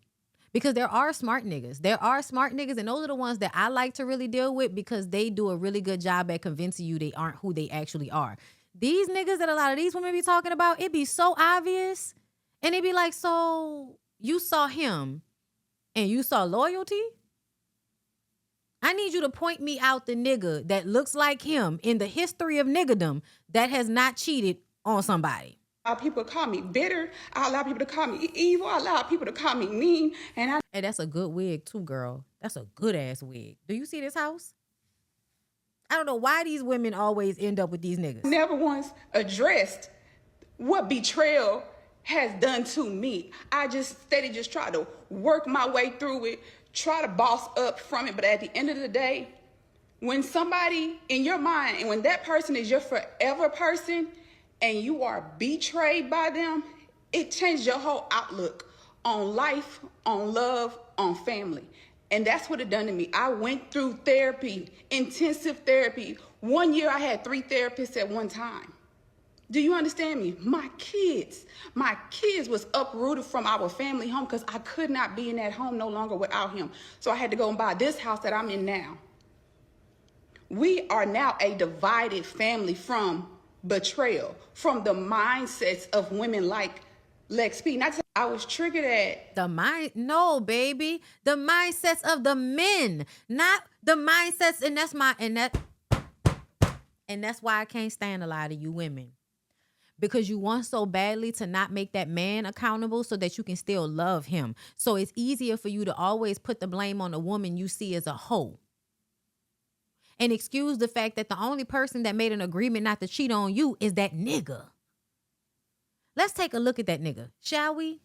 Because there are smart niggas. There are smart niggas, and those are the ones that I like to really deal with because they do a really good job at convincing you they aren't who they actually are. These niggas that a lot of these women be talking about, it be so obvious. And it be like, so you saw him and you saw loyalty? I need you to point me out the nigga that looks like him in the history of niggerdom that has not cheated on somebody. I allow people to call me bitter. I allow people to call me evil. I allow people to call me mean. And Hey, that's a good wig too, girl. That's a good ass wig. Do you see this house? I don't know why these women always end up with these niggas. Never once addressed what betrayal has done to me. I just try to work my way through it, try to boss up from it. But at the end of the day, when somebody in your mind, and when that person is your forever person, and you are betrayed by them, it changes your whole outlook on life, on love, on family. And that's what it done to me. I went through therapy, intensive therapy. 1 year I had 3 therapists at one time. Do you understand me? My kids was uprooted from our family home because I could not be in that home no longer without him. So I had to go and buy this house that I'm in now. We are now a divided family from betrayal, from the mindsets of women like Lex P. Not to, I was triggered at no, baby. The mindsets of the men, not the mindsets, and that's why I can't stand a lot of you women. Because you want so badly to not make that man accountable so that you can still love him. So it's easier for you to always put the blame on a woman you see as a hoe. And excuse the fact that the only person that made an agreement not to cheat on you is that nigga. Let's take a look at that nigga, shall we?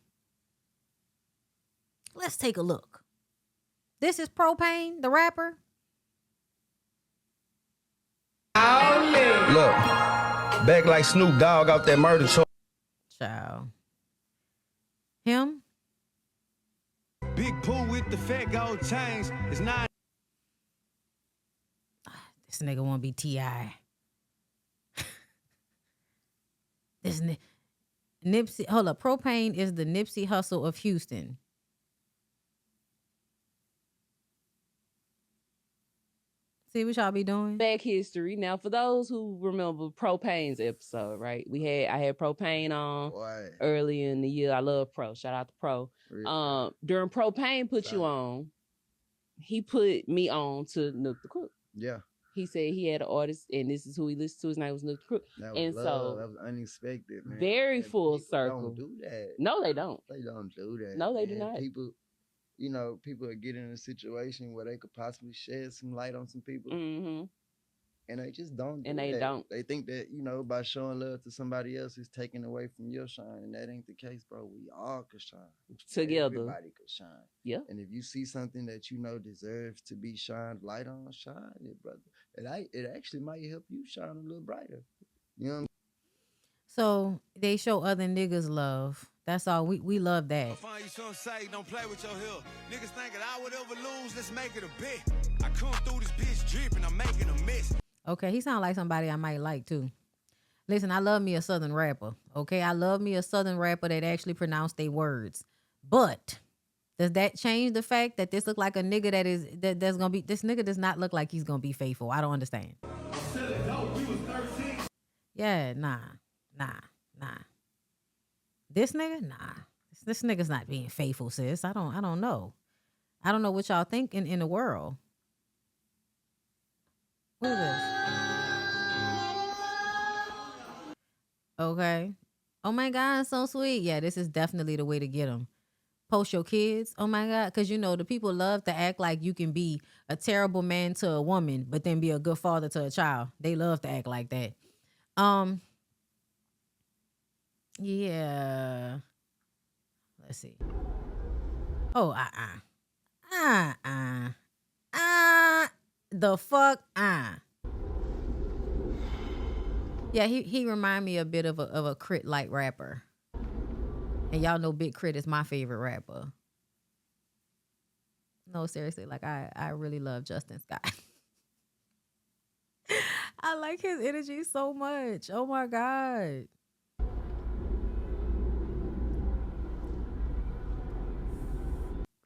Let's take a look. This is Propane, the rapper. Look, back like Snoop Dogg out that murder show. Child. Him? Big Pooh with the fat gold chains is not. This nigga want to be T.I. This Nipsey, hold up. Propane is the Nipsey Hussle of Houston. See what y'all be doing? Back history. Now, for those who remember Propane's episode, right? I had Propane on early in the year. I love Pro. Shout out to Pro. During Propane put you on, he put me on to Nook the Crook. Yeah. He said he had an artist, and this is who he listened to. His name was Nook the Crook. That was and love. so That was unexpected, man. Very And full people circle. Don't do that. No, they don't. They don't do that. No, they do man. not. People, people are getting in a situation where they could possibly shed some light on some people. Mm-hmm. And they just don't do And they that. don't. They think that, by showing love to somebody else is taking away from your shine. And that ain't the case, bro. We all could shine. Together. Everybody could shine. Yeah. And if you see something that deserves to be shined light on, shine it, brother. It actually might help you shine a little brighter. You know what I'm So they show other niggas love. That's all. We love that. Find you something say, don't play with your hill. Niggas thinking I would ever lose, let's make it a bet. I come through this bitch dripping, I'm making a mess. Okay, he sound like somebody I might like too. Listen, I love me a Southern rapper. Okay, I love me a Southern rapper that actually pronounce their words. But does that change the fact that this look like a nigga that's gonna be? This nigga does not look like he's gonna be faithful. I don't understand. Yeah, nah. This nigga, nah. This nigga's not being faithful, sis. I don't know. I don't know what y'all think in the world. Who is this? Okay. Oh my God, so sweet. Yeah, this is definitely the way to get them. Post your kids. Oh my God. Because, the people love to act like you can be a terrible man to a woman, but then be a good father to a child. They love to act like that. Yeah. Let's see. Oh, the fuck, Yeah, he remind me a bit of a Crit light rapper. And y'all know Big Crit is my favorite rapper. No, seriously, like I really love Justin Scott. I like his energy so much. Oh my God.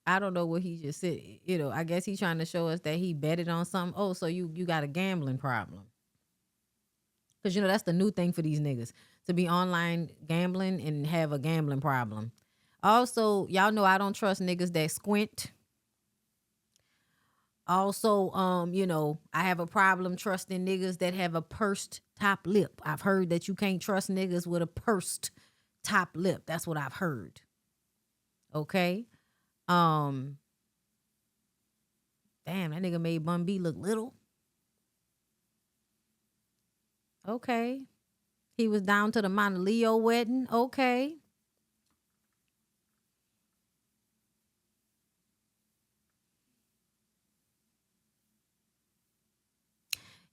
I don't know what he just said. I guess he's trying to show us that he betted on something. Oh, so you got a gambling problem. Because, that's the new thing for these niggas. To be online gambling and have a gambling problem. Also, y'all know I don't trust niggas that squint. Also, you know, I have a problem trusting niggas that have a pursed top lip. I've heard that you can't trust niggas with a pursed top lip. That's what I've heard. Okay. Damn, that nigga made Bun B look little. Okay. He was down to the Mount Leo wedding. Okay.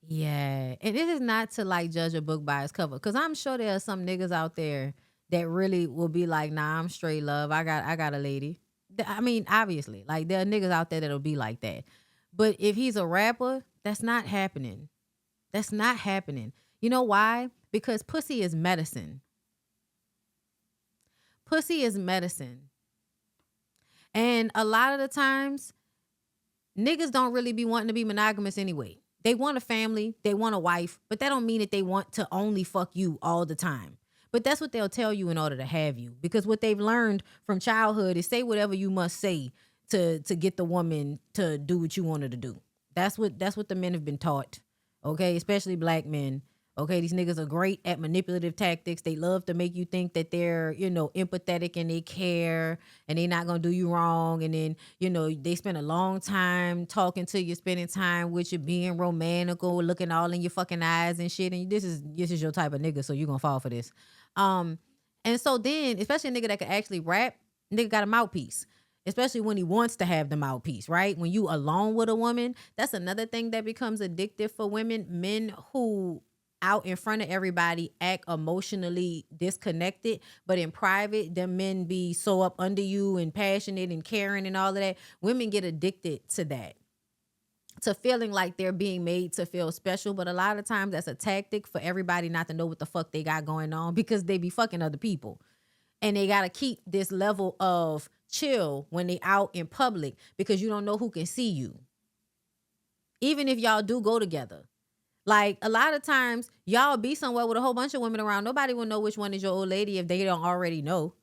Yeah. And this is not to like judge a book by its cover. Cause I'm sure there are some niggas out there that really will be like, nah, I'm straight love. I got a lady. I mean, obviously, like there are niggas out there that'll be like that. But if he's a rapper, that's not happening. That's not happening. You know why? Because pussy is medicine. Pussy is medicine. And a lot of the times, niggas don't really be wanting to be monogamous anyway. They want a family, they want a wife, but that don't mean that they want to only fuck you all the time. But that's what they'll tell you in order to have you. Because what they've learned from childhood is say whatever you must say to get the woman to do what you want her to do. That's what the men have been taught. Okay, especially black men. Okay, these niggas are great at manipulative tactics. They love to make you think that they're, you know, empathetic and they care and they're not gonna do you wrong. And then, you know, they spend a long time talking to you, spending time with you, being romantical, looking all in your fucking eyes and shit. And this is your type of nigga, so you're gonna fall for this. And so then, especially a nigga that can actually rap, nigga got a mouthpiece. Especially when he wants to have the mouthpiece, right? When you alone with a woman, that's another thing that becomes addictive for women. Men who out in front of everybody act emotionally disconnected, but in private, them men be so up under you and passionate and caring and all of that. Women get addicted to that, to feeling like they're being made to feel special. But a lot of times that's a tactic for everybody not to know what the fuck they got going on because they be fucking other people. And they got to keep this level of chill when they out in public because you don't know who can see you. Even if y'all do go together. Like a lot of times y'all be somewhere with a whole bunch of women around. Nobody will know which one is your old lady if they don't already know.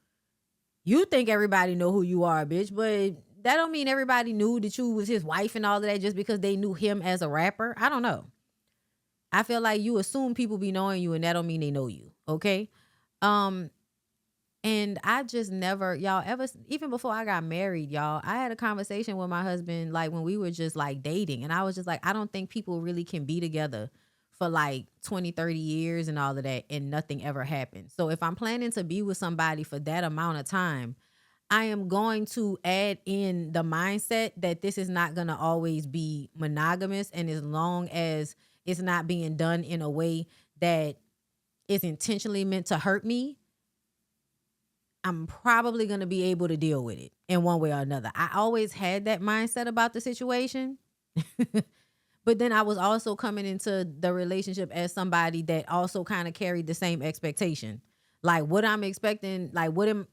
You think everybody know who you are, bitch, but that don't mean everybody knew that you was his wife and all of that just because they knew him as a rapper. I don't know. I feel like you assume people be knowing you and that don't mean they know you. Okay. And I just never, y'all ever, even before I got married, y'all, I had a conversation with my husband, like when we were just like dating. And I was just like, I don't think people really can be together for like 20, 30 years and all of that and nothing ever happened. So if I'm planning to be with somebody for that amount of time, I am going to add in the mindset that this is not going to always be monogamous. And as long as it's not being done in a way that is intentionally meant to hurt me, I'm probably going to be able to deal with it in one way or another. I always had that mindset about the situation. But then I was also coming into the relationship as somebody that also kind of carried the same expectation. Like what I'm expecting, like what I'm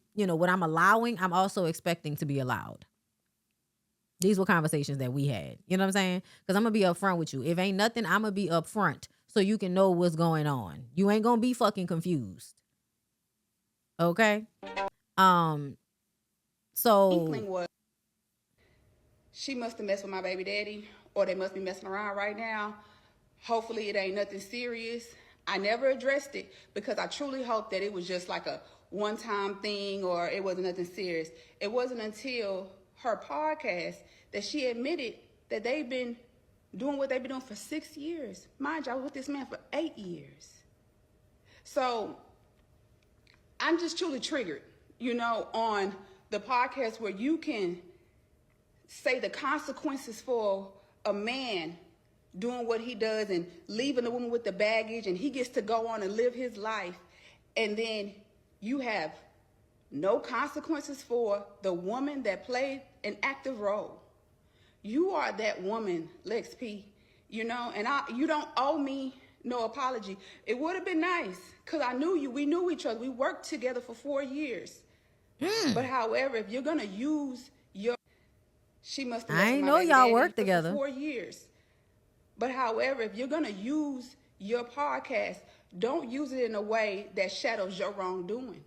allowing, I'm also expecting to be allowed. These were conversations that we had. You know what I'm saying? Because I'm going to be upfront with you. If ain't nothing, I'm going to be upfront so you can know what's going on. You ain't going to be fucking confused. Okay? So Inkling was she must have messed with my baby daddy, or they must be messing around right now. Hopefully it ain't nothing serious. I never addressed it because I truly hope that it was just like a one-time thing or it wasn't nothing serious. It wasn't until her podcast that she admitted that they've been doing what they've been doing for 6 years. Mind you, I was with this man for 8 years. So I'm just truly triggered, you know, on the podcast where you can say the consequences for a man doing what he does and leaving the woman with the baggage and he gets to go on and live his life. And then you have no consequences for the woman that played an active role. You are that woman, Lex P, you know, and you don't owe me no apology. It would have been nice because I knew you. We knew each other. We worked together for 4 years. But however, if you're going to use your... She must have... I ain't know y'all worked together. For 4 years. But however, if you're going to use your podcast, don't use it in a way that shadows your wrongdoing.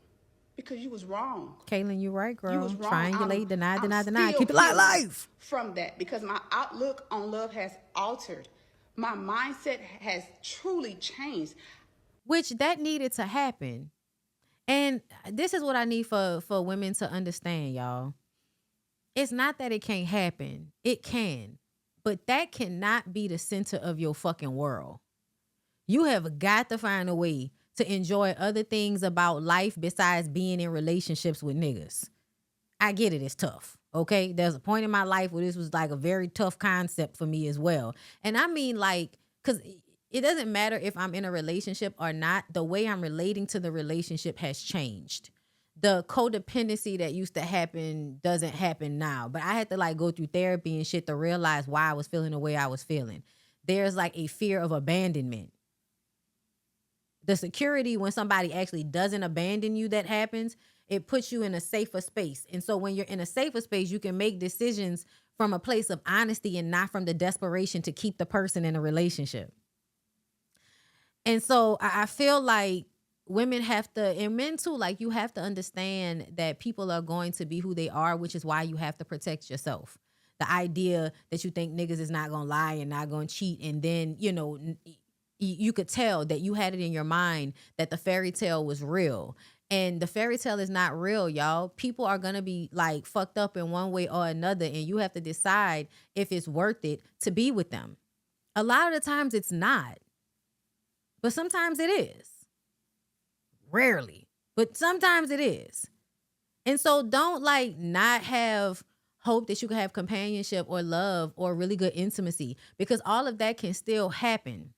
because you was wrong. Kaylin, you right, girl. You was wrong. Triangulate, deny. Still Keep it like healing life. from that, because my outlook on love has altered. My mindset has truly changed. Which that needed to happen. And this is what I need for women to understand, y'all. It's not that it can't happen. It can. But that cannot be the center of your fucking world. You have got to find a way to enjoy other things about life besides being in relationships with niggas. I get it. It's tough. Okay. There's a point in my life where this was like a very tough concept for me as well. And I mean, like, because it doesn't matter if I'm in a relationship or not. The way I'm relating to the relationship has changed. The codependency that used to happen doesn't happen now. But I had to like go through therapy and shit to realize why I was feeling the way I was feeling. There's like a fear of abandonment. The security when somebody actually doesn't abandon you that happens, it puts you in a safer space. And so when you're in a safer space, you can make decisions from a place of honesty and not from the desperation to keep the person in a relationship. And so I feel like women have to, and men too, like you have to understand that people are going to be who they are, which is why you have to protect yourself. The idea that you think niggas is not going to lie and not going to cheat. And then, you know, you could tell that you had it in your mind that the fairy tale was real. And the fairy tale is not real, y'all. People are going to be like fucked up in one way or another. And you have to decide if it's worth it to be with them. A lot of the times it's not. But sometimes it is. Rarely. But sometimes it is. And so don't like not have hope that you can have companionship or love or really good intimacy, because all of that can still happen.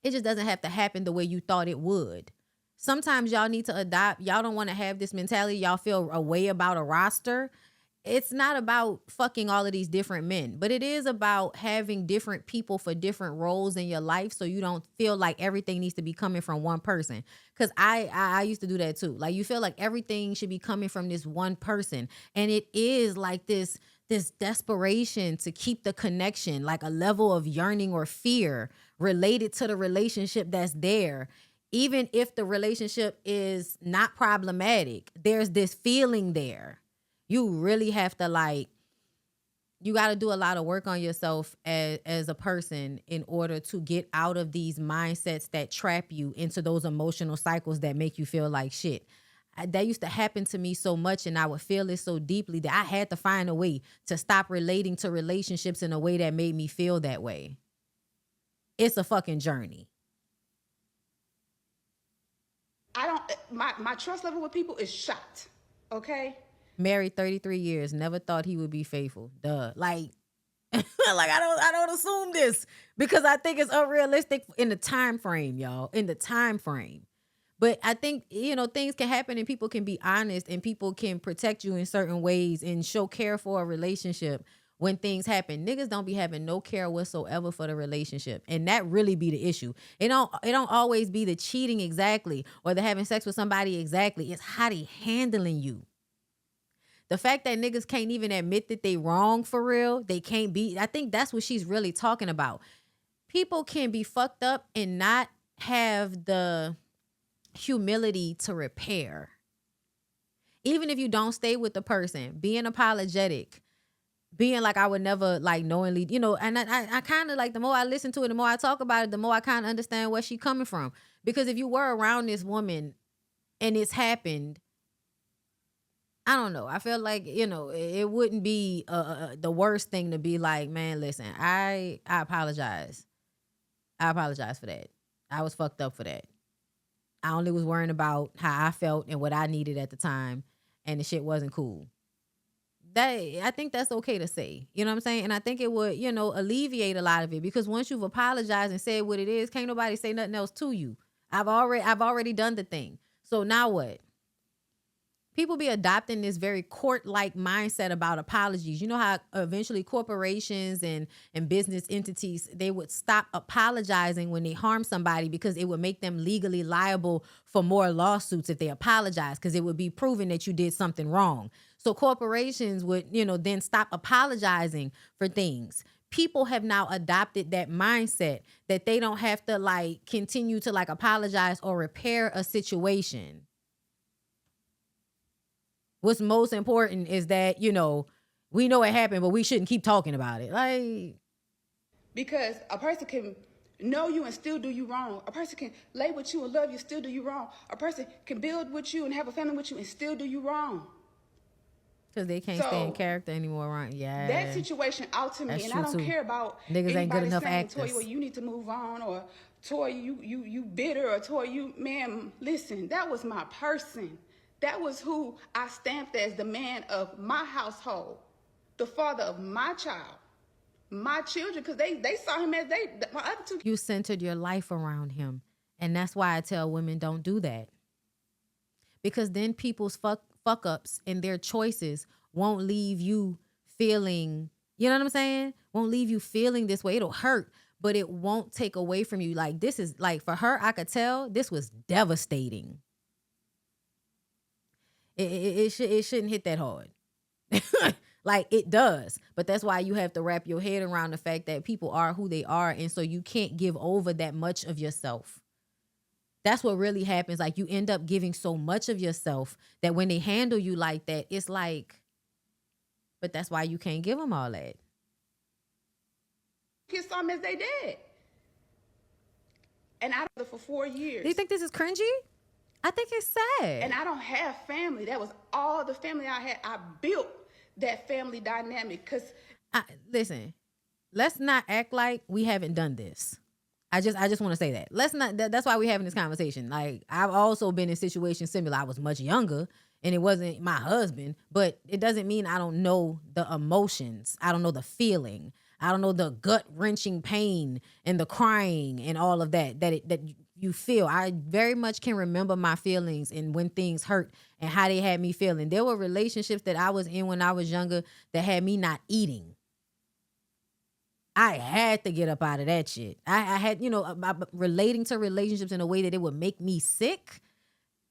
It just doesn't have to happen the way you thought it would. Sometimes y'all need to adopt. Y'all don't want to have this mentality. Y'all feel a way about a roster. It's not about fucking all of these different men, but it is about having different people for different roles in your life, so you don't feel like everything needs to be coming from one person. Because I used to do that too. Like you feel like everything should be coming from this one person, and it is like this desperation to keep the connection, like a level of yearning or fear related to the relationship that's there. Even if the relationship is not problematic, there's this feeling there. You really have to like, you got to do a lot of work on yourself as a person in order to get out of these mindsets that trap you into those emotional cycles that make you feel like shit. That used to happen to me so much, and I would feel it so deeply that I had to find a way to stop relating to relationships in a way that made me feel that way. It's a fucking journey. My trust level with people is shot. Okay? Married 33 years, never thought he would be faithful. Duh. Like I don't assume this because I think it's unrealistic in the time frame, y'all. In the time frame. But I think, you know, things can happen and people can be honest and people can protect you in certain ways and show care for a relationship when things happen. Niggas don't be having no care whatsoever for the relationship. And that really be the issue. It don't always be the cheating exactly or the having sex with somebody exactly. It's how they handling you. The fact that niggas can't even admit that they wrong for real, they can't be. I think that's what she's really talking about. People can be fucked up and not have the humility to repair. Even if you don't stay with the person, being apologetic, being like, I would never like knowingly, you know, and I kind of like, the more I listen to it, the more I talk about it, the more I kind of understand where she's coming from. Because if you were around this woman and it's happened, I don't know. I feel like, you know, it wouldn't be the worst thing to be like, man, listen, I apologize. I apologize for that. I was fucked up for that. I only was worrying about how I felt and what I needed at the time, and the shit wasn't cool. I think that's okay to say. You know what I'm saying? And I think it would, you know, alleviate a lot of it, because once you've apologized and said what it is, can't nobody say nothing else to you. I've already done the thing. So now what? People be adopting this very court-like mindset about apologies. You know how eventually corporations and business entities, they would stop apologizing when they harm somebody because it would make them legally liable for more lawsuits if they apologize, because it would be proven that you did something wrong. So corporations would, you know, then stop apologizing for things. People have now adopted that mindset that they don't have to like continue to like apologize or repair a situation. What's most important is that, you know, we know it happened, but we shouldn't keep talking about it. Like, because a person can know you and still do you wrong. A person can lay with you and love you, still do you wrong. A person can build with you and have a family with you and still do you wrong. because they can't stay in character anymore, right? Yeah. That situation out to me, and I don't care about niggas ain't good enough saying, actors. Toya, well, you need to move on, or Toya, you bitter, or Toya, you, man, listen, that was my person. That was who I stamped as the man of my household, the father of my child, my children, because they saw him as my other two. You centered your life around him. And that's why I tell women, don't do that. Because then people's fuck ups and their choices won't leave you feeling, you know what I'm saying? Won't leave you feeling this way. It'll hurt, but it won't take away from you. Like, this is, like, for her, I could tell this was devastating. It shouldn't hit that hard. Like, it does. But that's why you have to wrap your head around the fact that people are who they are. And so you can't give over that much of yourself. That's what really happens. Like, you end up giving so much of yourself that when they handle you like that, it's like, but that's why you can't give them all that. Kids saw him as they did. And I was for 4 years. Do you think this is cringy? I think it's sad. And I don't have family. That was all the family I had. I built that family dynamic because... Listen, let's not act like we haven't done this. I just want to say that. Let's not. That's why we're having this conversation. Like, I've also been in situations similar. I was much younger, and it wasn't my husband, but it doesn't mean I don't know the emotions. I don't know the feeling. I don't know the gut-wrenching pain and the crying and all of that that you feel. I very much can remember my feelings and when things hurt and how they had me feeling. There were relationships that I was in when I was younger that had me not eating. I had to get up out of that shit. I had, you know, relating to relationships in a way that it would make me sick.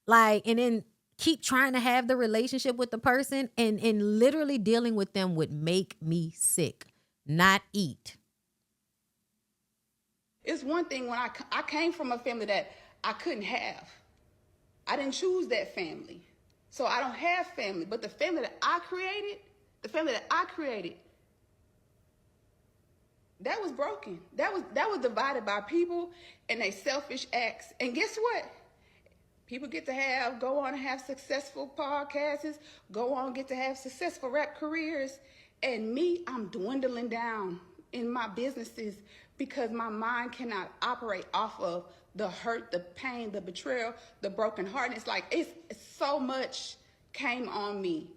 Like, and then keep trying to have the relationship with the person and literally dealing with them would make me sick, not eat. It's one thing when I came from a family that I couldn't have. I didn't choose that family. So I don't have family. But the family that I created, that was broken. That was divided by people and their selfish acts. And guess what? People get to go on and have successful podcasts, go on and get to have successful rap careers. And me, I'm dwindling down in my businesses because my mind cannot operate off of the hurt, the pain, the betrayal, the broken heart. And it's like, it's so much came on me.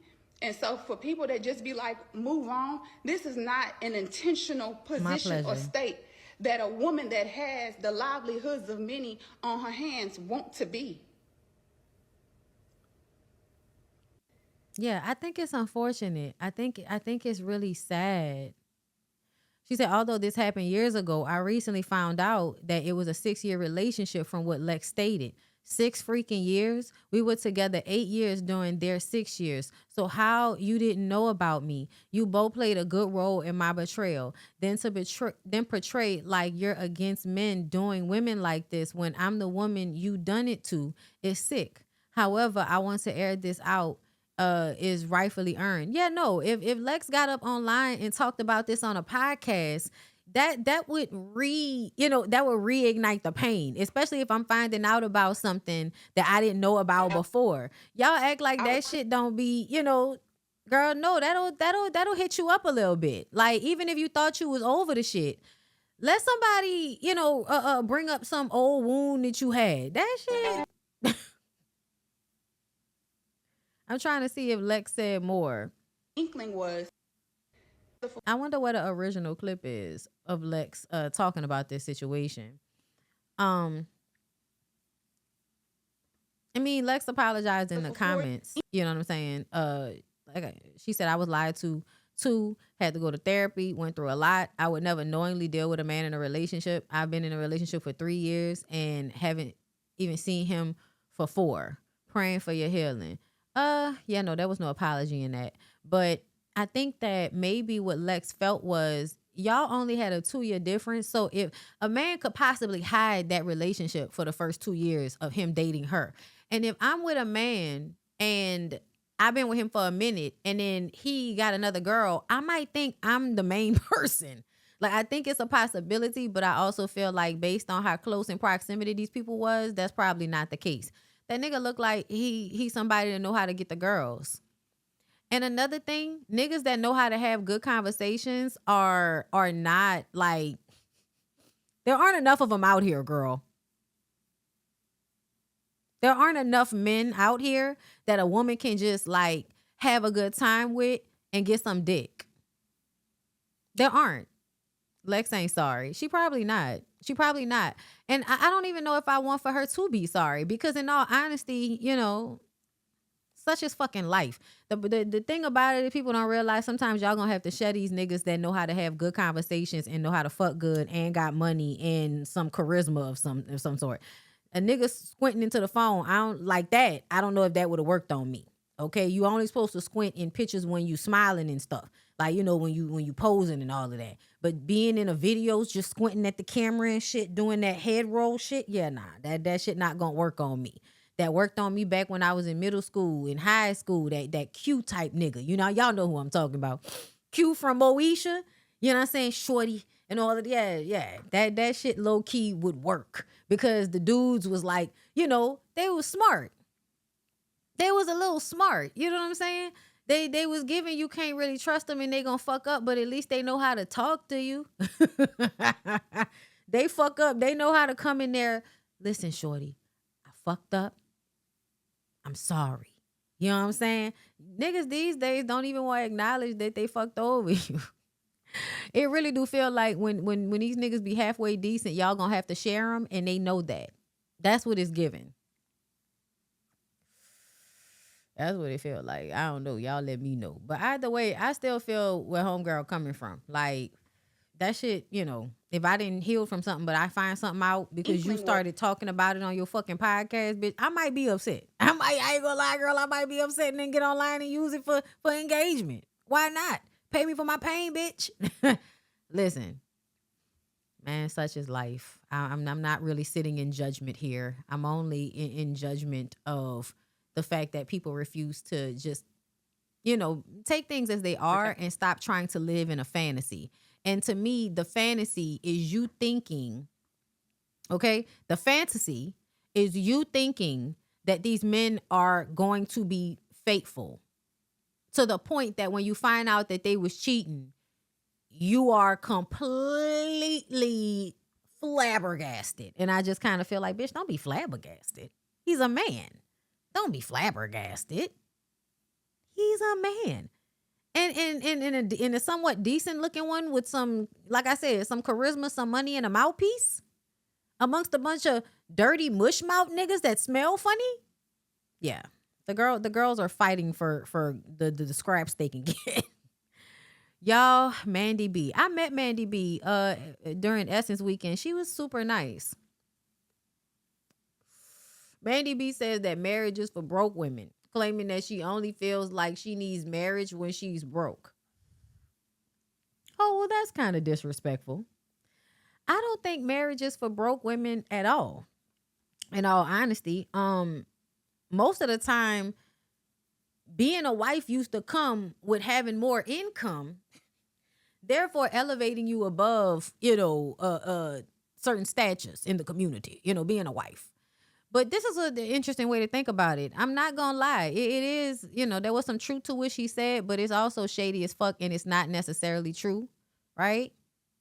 And so for people that just be like, move on, this is not an intentional position or state that a woman that has the livelihoods of many on her hands want to be. Yeah, I think it's unfortunate. I think it's really sad. She said, although this happened years ago, I recently found out that it was a 6-year relationship from what Lex stated. 6 freaking years. We were together 8 years during their 6 years. So how you didn't know about me? You both played a good role in my betrayal. Then portray like you're against men doing women like this when I'm the woman you done it to is sick. However, I want to air this out. Is rightfully earned. Yeah, no. If Lex got up online and talked about this on a podcast, that would reignite the pain, especially if I'm finding out about something that I didn't know about before. Y'all act like that shit don't be, girl, no, that'll hit you up a little bit. Like, even if you thought you was over the shit, let somebody, bring up some old wound that you had. That shit. I'm trying to see if Lex said more. Inkling was. I wonder what the original clip is of Lex talking about this situation. I mean, Lex apologized in the comments. You know what I'm saying? She said, I was lied to. 2, had to go to therapy, went through a lot. I would never knowingly deal with a man in a relationship. I've been in a relationship for 3 years and haven't even seen him for 4. Praying for your healing. Yeah, no, there was no apology in that. But I think that maybe what Lex felt was y'all only had a 2-year difference. So if a man could possibly hide that relationship for the first 2 years of him dating her, and if I'm with a man and I've been with him for a minute and then he got another girl, I might think I'm the main person. Like, I think it's a possibility, but I also feel like based on how close in proximity these people was, that's probably not the case. That nigga look like he's somebody that know how to get the girls. And another thing, niggas that know how to have good conversations are not like, there aren't enough of them out here, girl. There aren't enough men out here that a woman can just like have a good time with and get some dick. There aren't. Lex ain't sorry. She probably not. And I don't even know if I want for her to be sorry, because in all honesty, you know, such is fucking life. The thing about it is people don't realize sometimes y'all gonna have to share these niggas that know how to have good conversations and know how to fuck good and got money and some charisma of some sort. A nigga squinting into the phone, I don't like that. I don't know if that would have worked on me. Okay, you only supposed to squint in pictures when you smiling and stuff, like, you know, when you posing and all of that. But being in a videos, just squinting at the camera and shit, doing that head roll shit, yeah, nah, that shit not gonna work on me. That worked on me back when I was in middle school, in high school. That Q type nigga, you know, y'all know who I'm talking about. Q from Moesha, you know what I'm saying, shorty and all of that. Yeah, that shit low key would work because the dudes was like, you know, they was smart. They was a little smart. You know what I'm saying? They was giving, you can't really trust them and they gonna fuck up, but at least they know how to talk to you. They fuck up. They know how to come in there. Listen, shorty, I fucked up. I'm sorry. You know what I'm saying? Niggas these days don't even want to acknowledge that they fucked over you. It really do feel like when these niggas be halfway decent, y'all gonna have to share them, and they know that. That's what it's giving. That's what it feel like. I don't know. Y'all let me know. But either way, I still feel where homegirl coming from. Like, that shit, you know, if I didn't heal from something, but I find something out because you started talking about it on your fucking podcast, bitch, I might be upset. I ain't gonna lie, girl, I might be upset and then get online and use it for engagement. Why not? Pay me for my pain, bitch. Listen, man, such is life. I'm not really sitting in judgment here. I'm only in judgment of the fact that people refuse to just, you know, take things as they are and stop trying to live in a fantasy. And to me, the fantasy is you thinking, okay? The fantasy is you thinking that these men are going to be faithful to the point that when you find out that they was cheating, you are completely flabbergasted. And I just kind of feel like, bitch, don't be flabbergasted. He's a man. Don't be flabbergasted. He's a man. And in a somewhat decent looking one with some, like I said, some charisma, some money, and a mouthpiece amongst a bunch of dirty mush mouth niggas that smell funny. Yeah. The girls are fighting for the scraps they can get. Y'all, Mandi B. I met Mandi B during Essence weekend. She was super nice. Mandi B says that marriage is for broke women, claiming that she only feels like she needs marriage when she's broke. Oh, well, that's kind of disrespectful. I don't think marriage is for broke women at all. In all honesty, most of the time, being a wife used to come with having more income, therefore elevating you above, you know, certain statures in the community, you know, being a wife. But this is an interesting way to think about it. I'm not going to lie. It is, you know, there was some truth to what she said, but it's also shady as fuck, and it's not necessarily true, right?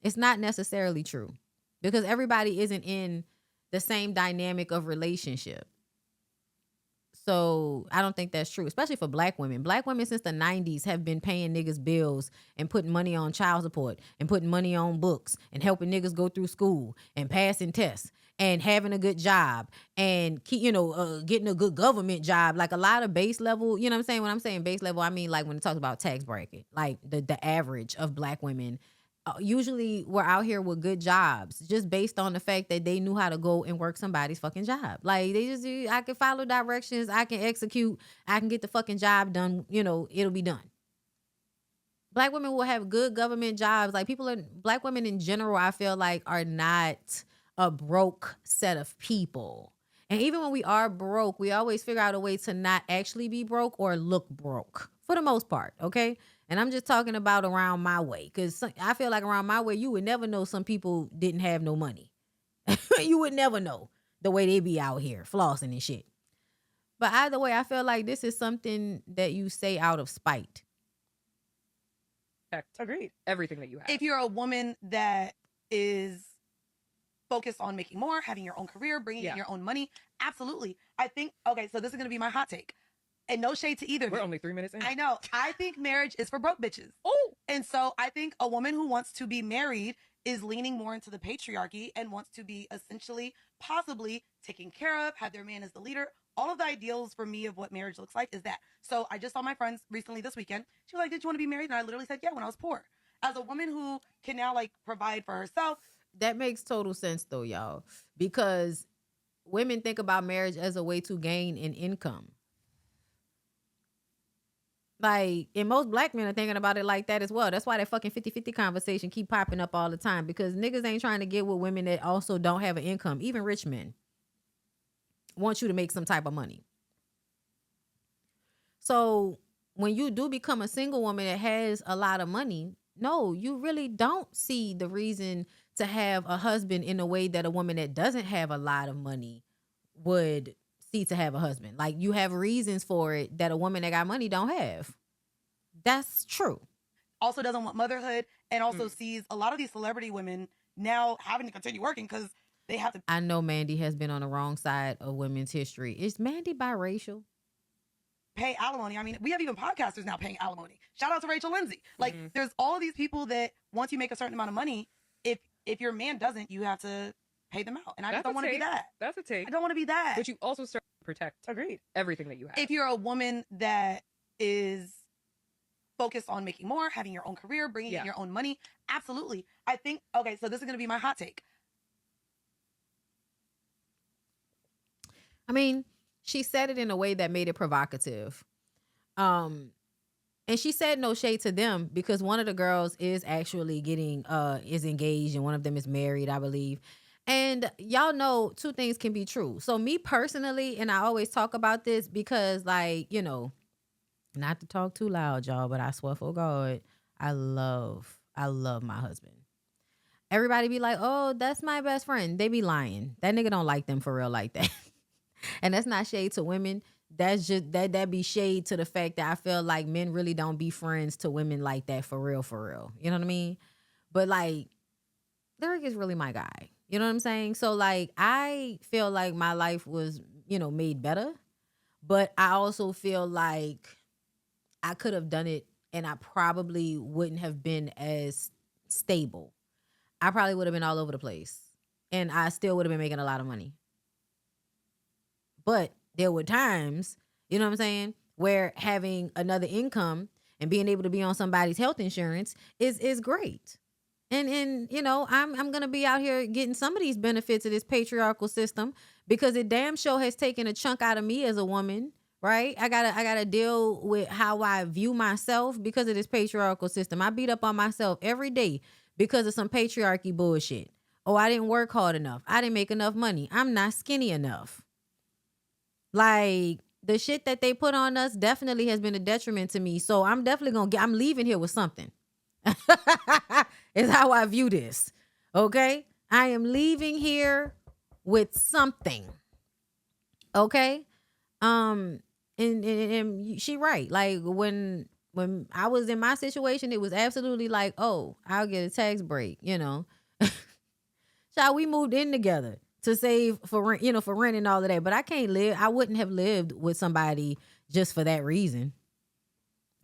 It's not necessarily true because everybody isn't in the same dynamic of relationship. So I don't think that's true, especially for black women. Black women since the 90s have been paying niggas bills and putting money on child support and putting money on books and helping niggas go through school and passing tests and having a good job and, you know, getting a good government job. Like a lot of base level, you know what I'm saying? When I'm saying base level, I mean like when it talks about tax bracket, like the average of black women usually were out here with good jobs just based on the fact that they knew how to go and work somebody's fucking job. Like they just, I can follow directions, I can execute, I can get the fucking job done, you know, it'll be done. Black women will have good government jobs. Like black women in general, I feel like are not a broke set of people. And even when we are broke, we always figure out a way to not actually be broke or look broke for the most part, okay? And I'm just talking about around my way, because I feel like around my way, you would never know some people didn't have no money. You would never know the way they be out here flossing and shit. But either way, I feel like this is something that you say out of spite. Agreed. Everything that you have. If you're a woman that is focused on making more, having your own career, bringing in your own money, absolutely. I think, okay, so this is going to be my hot take. And no shade to either of you. We're only 3 minutes in. I know. I think marriage is for broke bitches. Oh. And so I think a woman who wants to be married is leaning more into the patriarchy and wants to be essentially, possibly taken care of, have their man as the leader. All of the ideals for me of what marriage looks like is that. So I just saw my friends recently this weekend. She was like, did you want to be married? And I literally said, yeah, when I was poor. As a woman who can now like provide for herself. That makes total sense though, y'all. Because women think about marriage as a way to gain an income. Like, and most black men are thinking about it like that as well. That's why that fucking 50-50 conversation keep popping up all the time. Because niggas ain't trying to get with women that also don't have an income. Even rich men want you to make some type of money. So when you do become a single woman that has a lot of money, no, you really don't see the reason to have a husband in a way that a woman that doesn't have a lot of money would see to have a husband. Like, you have reasons for it that a woman that got money don't have. That's true. Also doesn't want motherhood, and also sees a lot of these celebrity women now having to continue working because they have to. I know Mandi has been on the wrong side of women's history. Is Mandi biracial? Pay alimony. I mean, we have even podcasters now paying alimony. Shout out to Rachel Lindsay. Like, there's all of these people that once you make a certain amount of money, if your man doesn't, you have to pay them out. And I just don't want to be that. That's a take. I don't want to be that. But you also start to protect. Agreed. Everything that you have. If you're a woman that is focused on making more, having your own career, bringing in your own money, absolutely. I think, okay, so this is going to be my hot take. I mean, she said it in a way that made it provocative. And she said no shade to them because one of the girls is actually is engaged and one of them is married, I believe. And y'all know two things can be true. So me personally, and I always talk about this because, like, you know, not to talk too loud, y'all, but I swear for God, I love my husband. Everybody be like, oh, that's my best friend. They be lying. That nigga don't like them for real like that. And that's not shade to women. That's just that be shade to the fact that I feel like men really don't be friends to women like that for real, for real. You know what I mean? But like, Derek is really my guy. You know what I'm saying? So like, I feel like my life was, you know, made better, but I also feel like I could have done it and I probably wouldn't have been as stable. I probably would have been all over the place and I still would have been making a lot of money. But there were times, you know what I'm saying, where having another income and being able to be on somebody's health insurance is great. And you know, I'm going to be out here getting some of these benefits of this patriarchal system because it damn sure has taken a chunk out of me as a woman, right? I gotta deal with how I view myself because of this patriarchal system. I beat up on myself every day because of some patriarchy bullshit. Oh, I didn't work hard enough. I didn't make enough money. I'm not skinny enough. Like, the shit that they put on us definitely has been a detriment to me. So I'm definitely I'm leaving here with something. Is how I view this. Okay? I am leaving here with something. Okay? And she right. Like, when I was in my situation, it was absolutely like, oh, I'll get a tax break, you know. Child, we moved in together to save for rent, you know, for rent and all of that. But I wouldn't have lived with somebody just for that reason.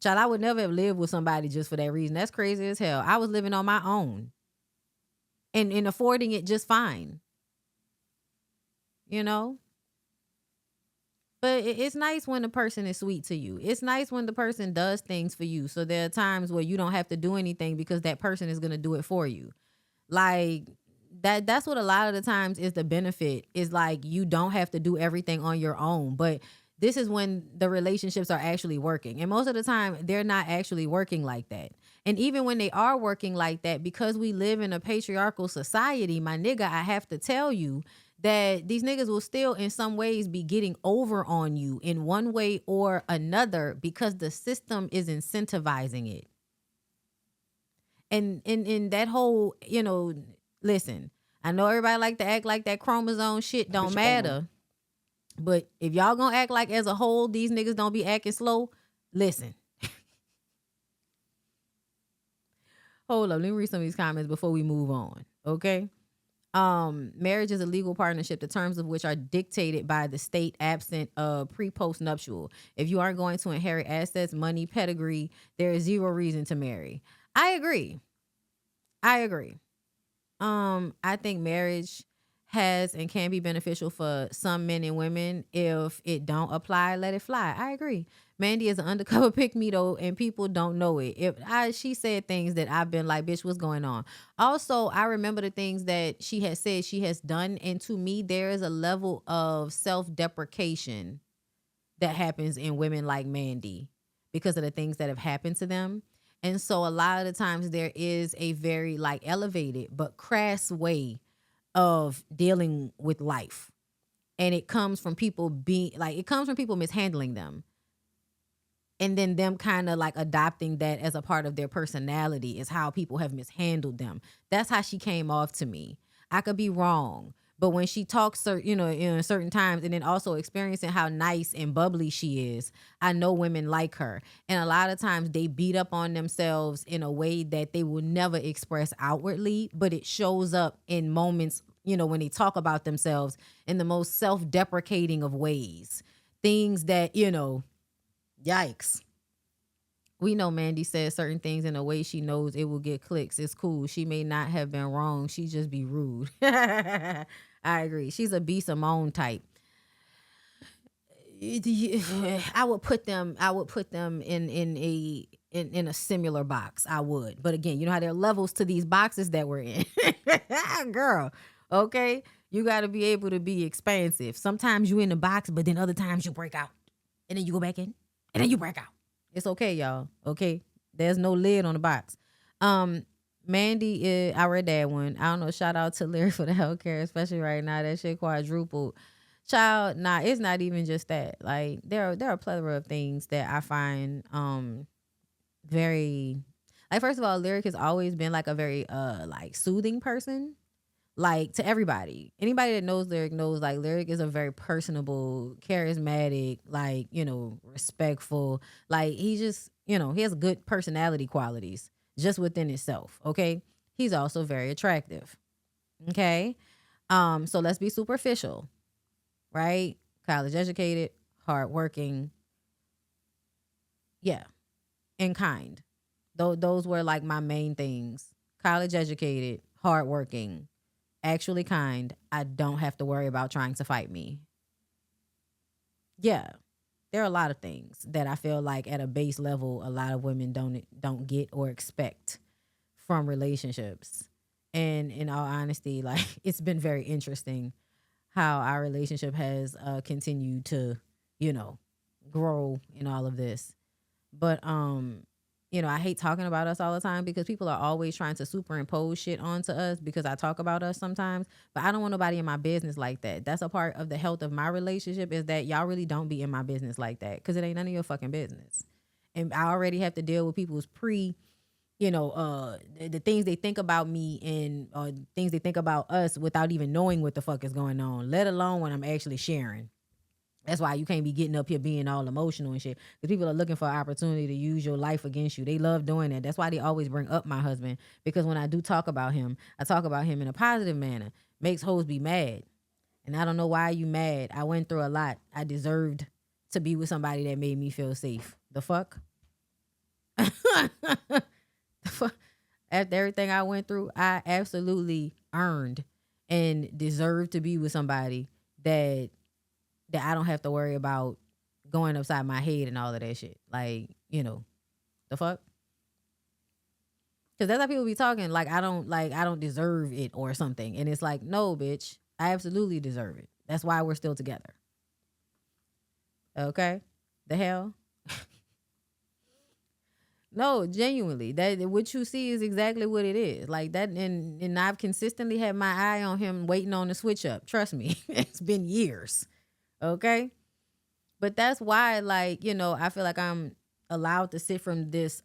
Child, I would never have lived with somebody just for that reason. That's crazy as hell. I was living on my own and affording it just fine. You know? But it's nice when the person is sweet to you. It's nice when the person does things for you. So there are times where you don't have to do anything because that person is going to do it for you. Like, that's what a lot of the times is the benefit, is like you don't have to do everything on your own. But this is when the relationships are actually working. And most of the time, they're not actually working like that. And even when they are working like that, because we live in a patriarchal society, my nigga, I have to tell you that these niggas will still in some ways be getting over on you in one way or another because the system is incentivizing it. And in that whole, listen, I know everybody like to act like that chromosome shit don't matter. But if y'all gonna act like as a whole, these niggas don't be acting slow, listen. Hold up, let me read some of these comments before we move on, okay? Marriage is a legal partnership, the terms of which are dictated by the state absent pre-post nuptial. If you aren't going to inherit assets, money, pedigree, there is zero reason to marry. I agree. I think marriage has and can be beneficial for some men and women. If it don't apply, let it fly. I agree. Mandi is an undercover pick-me though, and people don't know it. She said things that I've been like, bitch, what's going on? Also, I remember the things that she has said she has done, and to me, there is a level of self-deprecation that happens in women like Mandi because of the things that have happened to them. And so a lot of the times there is a very like elevated but crass way of dealing with life. And it comes from people mishandling them. And then them kind of like adopting that as a part of their personality is how people have mishandled them. That's how she came off to me. I could be wrong. But when she talks, in certain times, and then also experiencing how nice and bubbly she is, I know women like her. And a lot of times they beat up on themselves in a way that they will never express outwardly, but it shows up in moments, when they talk about themselves in the most self-deprecating of ways. Things that, yikes. We know Mandi says certain things in a way she knows it will get clicks. It's cool. She may not have been wrong. She just be rude. I agree. She's a B. Simone type. I would put them in a similar box. I would. But again, you know how there are levels to these boxes that we're in. Girl, okay? You got to be able to be expansive. Sometimes you in the box, but then other times you break out. And then you go back in. And then you break out. It's okay, y'all. Okay? There's no lid on the box. Mandi, I read that one. I don't know. Shout out to Lyric for the healthcare, especially right now. That shit quadrupled. Child, it's not even just that. Like, there are a plethora of things that I find very, like, first of all, Lyric has always been like a very like soothing person. Like, to everybody. Anybody that knows Lyric knows, like, Lyric is a very personable, charismatic, like, respectful. Like, he just, he has good personality qualities just within itself, okay? He's also very attractive, okay? So let's be superficial, right? College educated, hardworking, yeah, and kind. Those were, like, my main things. College educated, hardworking, actually kind. I don't have to worry about trying to fight me. Yeah. There are a lot of things that I feel like at a base level, a lot of women don't get or expect from relationships. And in all honesty, like, it's been very interesting how our relationship has continued to, grow in all of this. But I hate talking about us all the time because people are always trying to superimpose shit onto us because I talk about us sometimes. But I don't want nobody in my business like that. That's a part of the health of my relationship, is that y'all really don't be in my business like that because it ain't none of your fucking business. And I already have to deal with people's the things they think about me and things they think about us without even knowing what the fuck is going on, let alone when I'm actually sharing. That's why you can't be getting up here being all emotional and shit. Because people are looking for an opportunity to use your life against you. They love doing that. That's why they always bring up my husband. Because when I do talk about him, I talk about him in a positive manner. Makes hoes be mad. And I don't know why you mad. I went through a lot. I deserved to be with somebody that made me feel safe. The fuck? After everything I went through, I absolutely earned and deserved to be with somebody that I don't have to worry about going upside my head and all of that shit. Like, the fuck? Because that's how people be talking. Like, I don't deserve it or something. And it's like, no, bitch, I absolutely deserve it. That's why we're still together. Okay? The hell? No, genuinely, that what you see is exactly what it is. Like that, and I've consistently had my eye on him, waiting on the switch up. Trust me, it's been years. Okay, but that's why, like, you know, I feel like I'm allowed to sit from this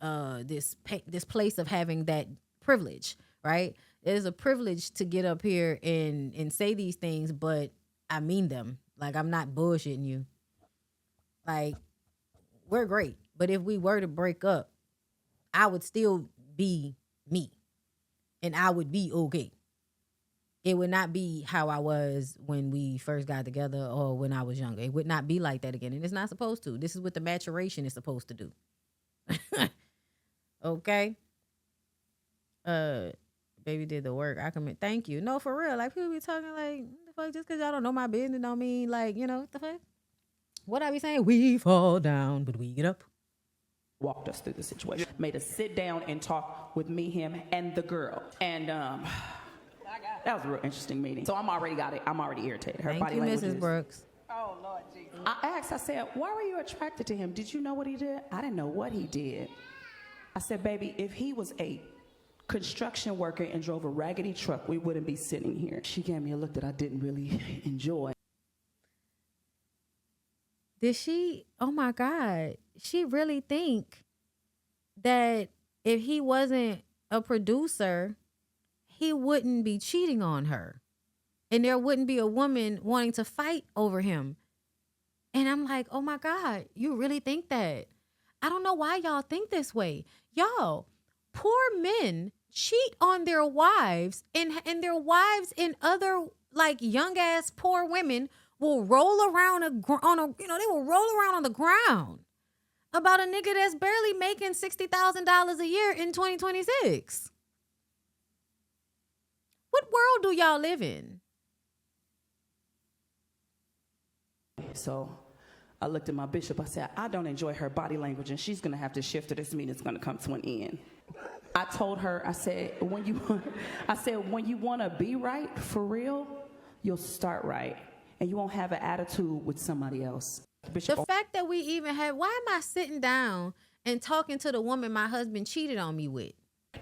place of having that privilege. Right, it is a privilege to get up here and say these things, but I mean them. Like, I'm not bullshitting you. Like, we're great, but if we were to break up, I would still be me, and I would be okay. It would not be how I was when we first got together or when I was younger. It would not be like that again, and it's not supposed to. This is what the maturation is supposed to do. Okay? Baby did the work. I commit. Thank you. No, for real. Like, people be talking like, the fuck, just because y'all don't know my business don't mean, like, you know, what the fuck? What I be saying? We fall down, but we get up. Walked us through the situation, made us sit down and talk with me, him, and the girl. And that was a real interesting meeting. So I'm already irritated. Her Thank body you, language Mrs. is- Brooks. Oh, Lord Jesus. I asked, I said, why were you attracted to him? Did you know what he did? I didn't know what he did. I said, baby, if he was a construction worker and drove a raggedy truck, we wouldn't be sitting here. She gave me a look that I didn't really enjoy. Did she, oh my God, she really think that if he wasn't a producer, he wouldn't be cheating on her and there wouldn't be a woman wanting to fight over him? And I'm like, oh my God, you really think that? I don't know why y'all think this way. Y'all, poor men cheat on their wives, and their wives and other like young ass poor women will roll around they will roll around on the ground about a nigga that's barely making $60,000 a year in 2026. What world do y'all live in? So I looked at my bishop. I said, I don't enjoy her body language, and she's going to have to shift, or this meeting's going to come to an end. I told her, I said, when you want to be right for real, you'll start right, and you won't have an attitude with somebody else. Bishop, The fact that we even have, why am I sitting down and talking to the woman my husband cheated on me with?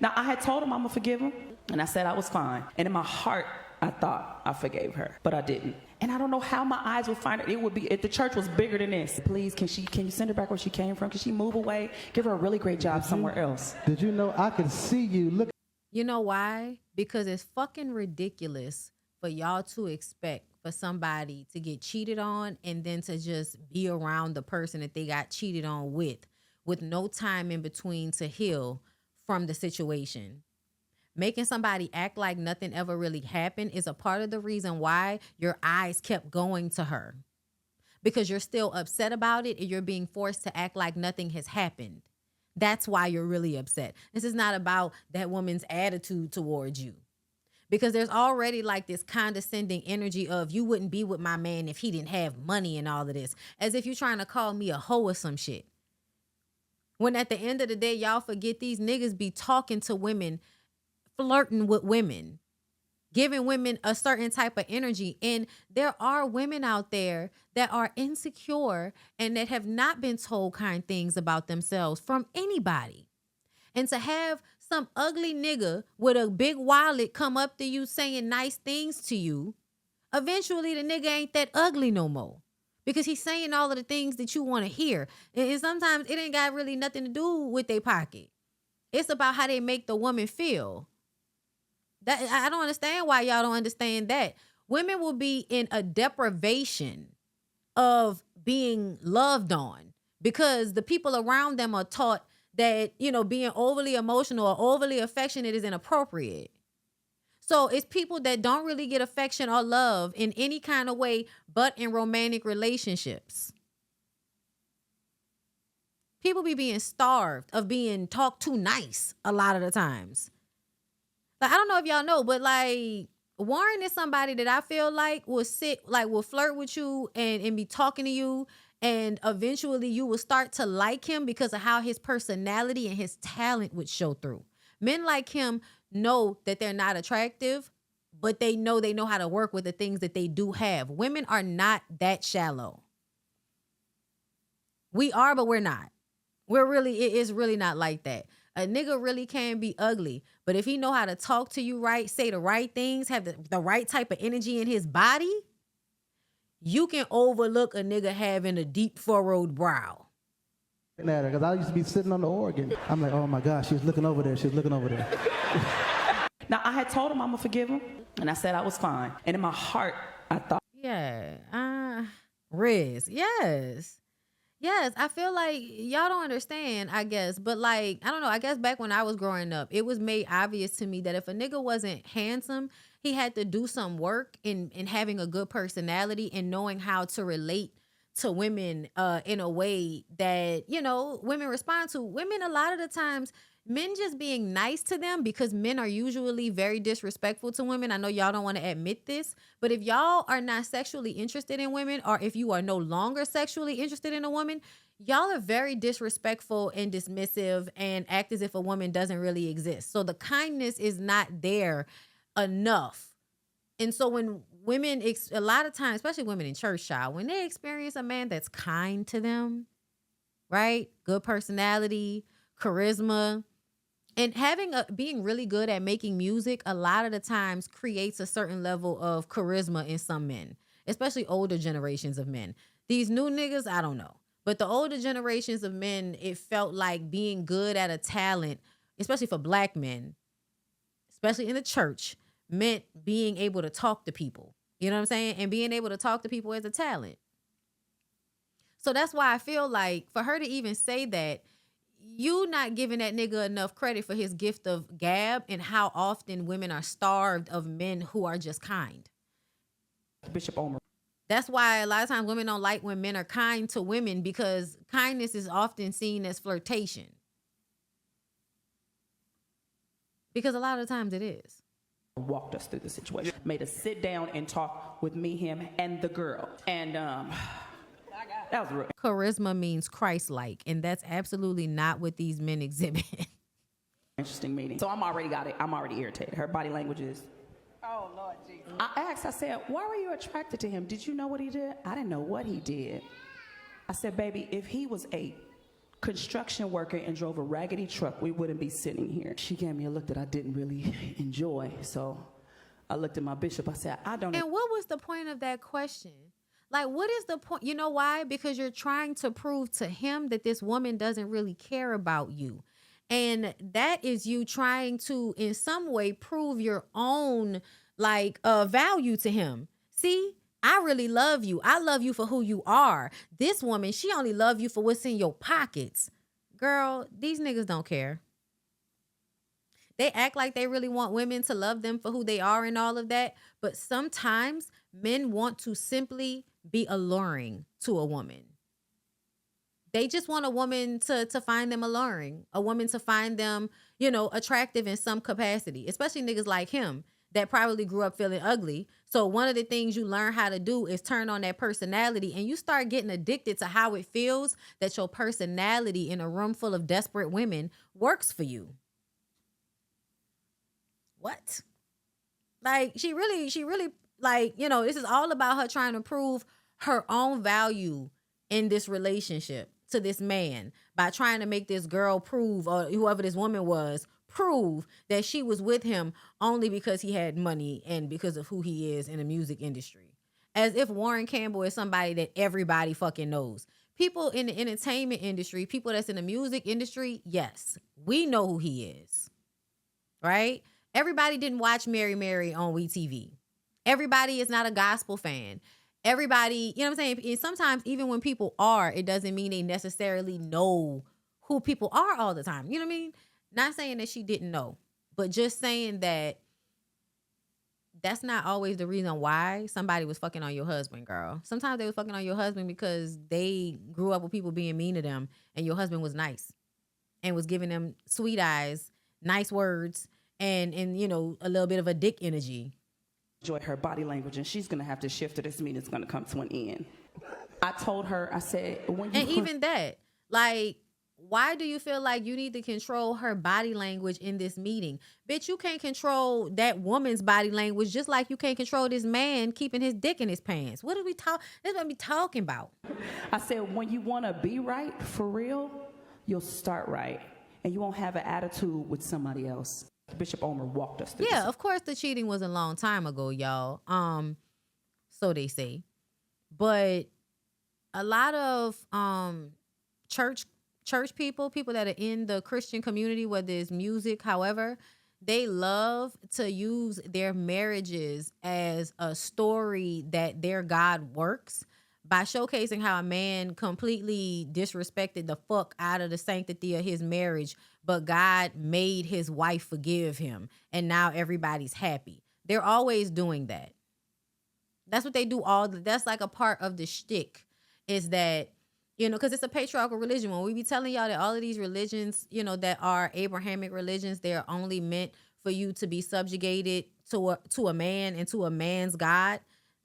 now I had told him I'm gonna forgive him, and I said I was fine, and in my heart I thought I forgave her, but I didn't. And I don't know how my eyes would find her. It would be if the church was bigger than this. Please, can you send her back where she came from? Can she move away? Give her a really great job somewhere else. Did you know I can see you look? You know why? Because it's fucking ridiculous for y'all to expect for somebody to get cheated on and then to just be around the person that they got cheated on with no time in between to heal from the situation. Making somebody act like nothing ever really happened is a part of the reason why your eyes kept going to her. Because you're still upset about it and you're being forced to act like nothing has happened. That's why you're really upset. This is not about that woman's attitude towards you. Because there's already like this condescending energy of you wouldn't be with my man if he didn't have money and all of this. As if you're trying to call me a hoe or some shit. When at the end of the day, y'all forget these niggas be talking to women, flirting with women, giving women a certain type of energy. And there are women out there that are insecure and that have not been told kind things about themselves from anybody. And to have some ugly nigga with a big wallet come up to you saying nice things to you, eventually the nigga ain't that ugly no more. Because he's saying all of the things that you want to hear. And sometimes it ain't got really nothing to do with their pocket. It's about how they make the woman feel. That I don't understand why y'all don't understand that. Women will be in a deprivation of being loved on because the people around them are taught that, you know, being overly emotional or overly affectionate is inappropriate. So it's people that don't really get affection or love in any kind of way but in romantic relationships. People be being starved of being talked to nice a lot of the times. Like, I don't know if y'all know, but like Warren is somebody that I feel like will flirt with you and be talking to you, and eventually you will start to like him because of how his personality and his talent would show through. Men like him know that they're not attractive, but they know how to work with the things that they do have. Women are not that shallow. We are, but we're not. It is really not like that. A nigga really can be ugly, but if he know how to talk to you right, say the right things, have the right type of energy in his body, you can overlook a nigga having a deep furrowed brow. Because I used to be sitting on the organ. I'm like, oh my gosh, she's looking over there. She's looking over there. Now, I had told him I'm going to forgive him, and I said I was fine. And in my heart, I thought. Yeah. Riz. Yes. Yes. I feel like y'all don't understand, I guess. But like, I don't know. I guess back when I was growing up, it was made obvious to me that if a nigga wasn't handsome, he had to do some work in having a good personality and knowing how to relate to women in a way that, you know, women respond to. Women, a lot of the times, men just being nice to them, because men are usually very disrespectful to women. I know y'all don't want to admit this, but if y'all are not sexually interested in women, or if you are no longer sexually interested in a woman, y'all are very disrespectful and dismissive and act as if a woman doesn't really exist. So the kindness is not there enough. And so when women, a lot of times, especially women in church, child, when they experience a man that's kind to them, right? Good personality, charisma, and being really good at making music, a lot of the times creates a certain level of charisma in some men, especially older generations of men. These new niggas, I don't know. But the older generations of men, it felt like being good at a talent, especially for black men, especially in the church, meant being able to talk to people. You know what I'm saying? And being able to talk to people is a talent. So that's why I feel like for her to even say that, you not giving that nigga enough credit for his gift of gab and how often women are starved of men who are just kind. Bishop Omer. That's why a lot of times women don't like when men are kind to women, because kindness is often seen as flirtation. Because a lot of the times it is. Walked us through the situation, made us sit down and talk with me, him, and the girl. And that was real. Charisma means Christ-like, and that's absolutely not what these men exhibit. Interesting meeting. So I'm already irritated. Her body language is. Oh, Lord Jesus. I asked, I said, why were you attracted to him? Did you know what he did? I didn't know what he did. I said, baby, if he was a construction worker and drove a raggedy truck, we wouldn't be sitting here. She gave me a look that I didn't really enjoy. So I looked at my bishop. I said, I don't. And what was the point of that question? Like, what is the point? You know why? Because you're trying to prove to him that this woman doesn't really care about you. And that is you trying to, in some way, prove your own, value to him. See, I really love you. I love you for who you are. This woman, she only love you for what's in your pockets. Girl, these niggas don't care. They act like they really want women to love them for who they are and all of that. But sometimes men want to simply be alluring to a woman. They just want a woman to find them alluring, a woman to find them, attractive in some capacity, especially niggas like him that probably grew up feeling ugly. So one of the things you learn how to do is turn on that personality, and you start getting addicted to how it feels that your personality in a room full of desperate women works for you. What? She really, this is all about her trying to prove her own value in this relationship to this man by trying to make this girl prove, or whoever this woman was, prove that she was with him only because he had money and because of who he is in the music industry. As if Warren Campbell is somebody that everybody fucking knows. People in the entertainment industry, people that's in the music industry, yes, we know who he is, right? Everybody didn't watch Mary Mary on WeTV. Everybody is not a gospel fan. Everybody, you know what I'm saying? And sometimes even when people are, it doesn't mean they necessarily know who people are all the time. You know what I mean? Not saying that she didn't know, but just saying that that's not always the reason why somebody was fucking on your husband, girl. Sometimes they was fucking on your husband because they grew up with people being mean to them, and your husband was nice and was giving them sweet eyes, nice words, and a little bit of a dick energy. Enjoy her body language, and she's gonna have to shift, or this meeting's gonna come to an end. I told her, I said, even that, why do you feel like you need to control her body language in this meeting? Bitch, you can't control that woman's body language just like you can't control this man keeping his dick in his pants. What are we talking? That's what we talking about. I said, when you want to be right for real, you'll start right, and you won't have an attitude with somebody else. Bishop Omer walked us through Yeah, this. of course the cheating was a long time ago, y'all. So they say. But a lot of church people that are in the Christian community, whether it's music, however, they love to use their marriages as a story that their God works by showcasing how a man completely disrespected the fuck out of the sanctity of his marriage, but God made his wife forgive him, and now everybody's happy. They're always doing that. That's what they do that's like a part of the shtick, is that, you know, because it's a patriarchal religion. When we be telling y'all that all of these religions, you know, that are Abrahamic religions, they're only meant for you to be subjugated to a man and to a man's God.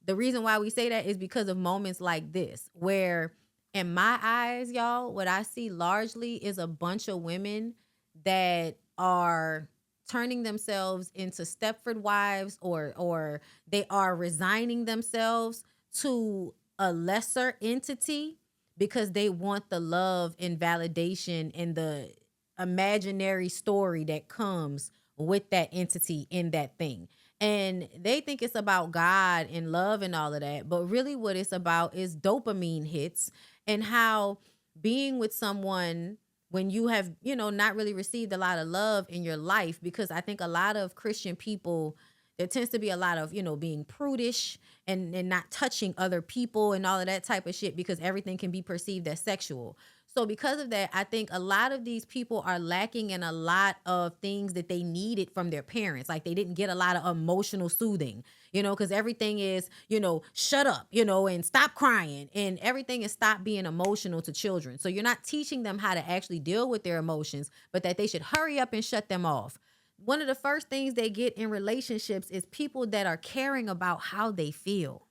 The reason why we say that is because of moments like this, where in my eyes, y'all, what I see largely is a bunch of women that are turning themselves into Stepford wives, or they are resigning themselves to a lesser entity because they want the love and validation and the imaginary story that comes with that entity in that thing. And they think it's about God and love and all of that. But really what it's about is dopamine hits, and how being with someone when you have, you know, not really received a lot of love in your life, because I think a lot of Christian people, there tends to be a lot of, you know, being prudish and not touching other people and all of that type of shit, because everything can be perceived as sexual. So because of that, I think a lot of these people are lacking in a lot of things that they needed from their parents. Like they didn't get a lot of emotional soothing, you know, because everything is, you know, shut up, you know, and stop crying, and everything is stop being emotional to children. So you're not teaching them how to actually deal with their emotions, but that they should hurry up and shut them off. One of the first things they get in relationships is people that are caring about how they feel.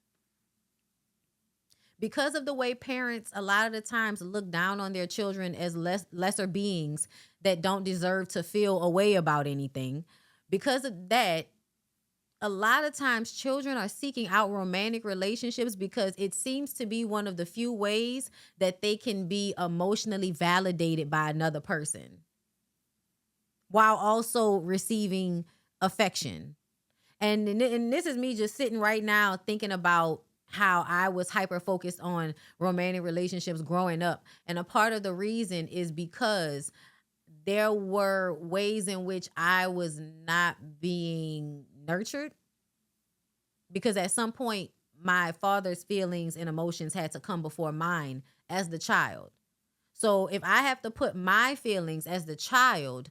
Because of the way parents a lot of the times look down on their children as lesser beings that don't deserve to feel a way about anything, because of that, a lot of times children are seeking out romantic relationships because it seems to be one of the few ways that they can be emotionally validated by another person while also receiving affection. And this is me just sitting right now thinking about how I was hyper focused on romantic relationships growing up. And a part of the reason is because there were ways in which I was not being nurtured, because at some point my father's feelings and emotions had to come before mine as the child. So if I have to put my feelings as the child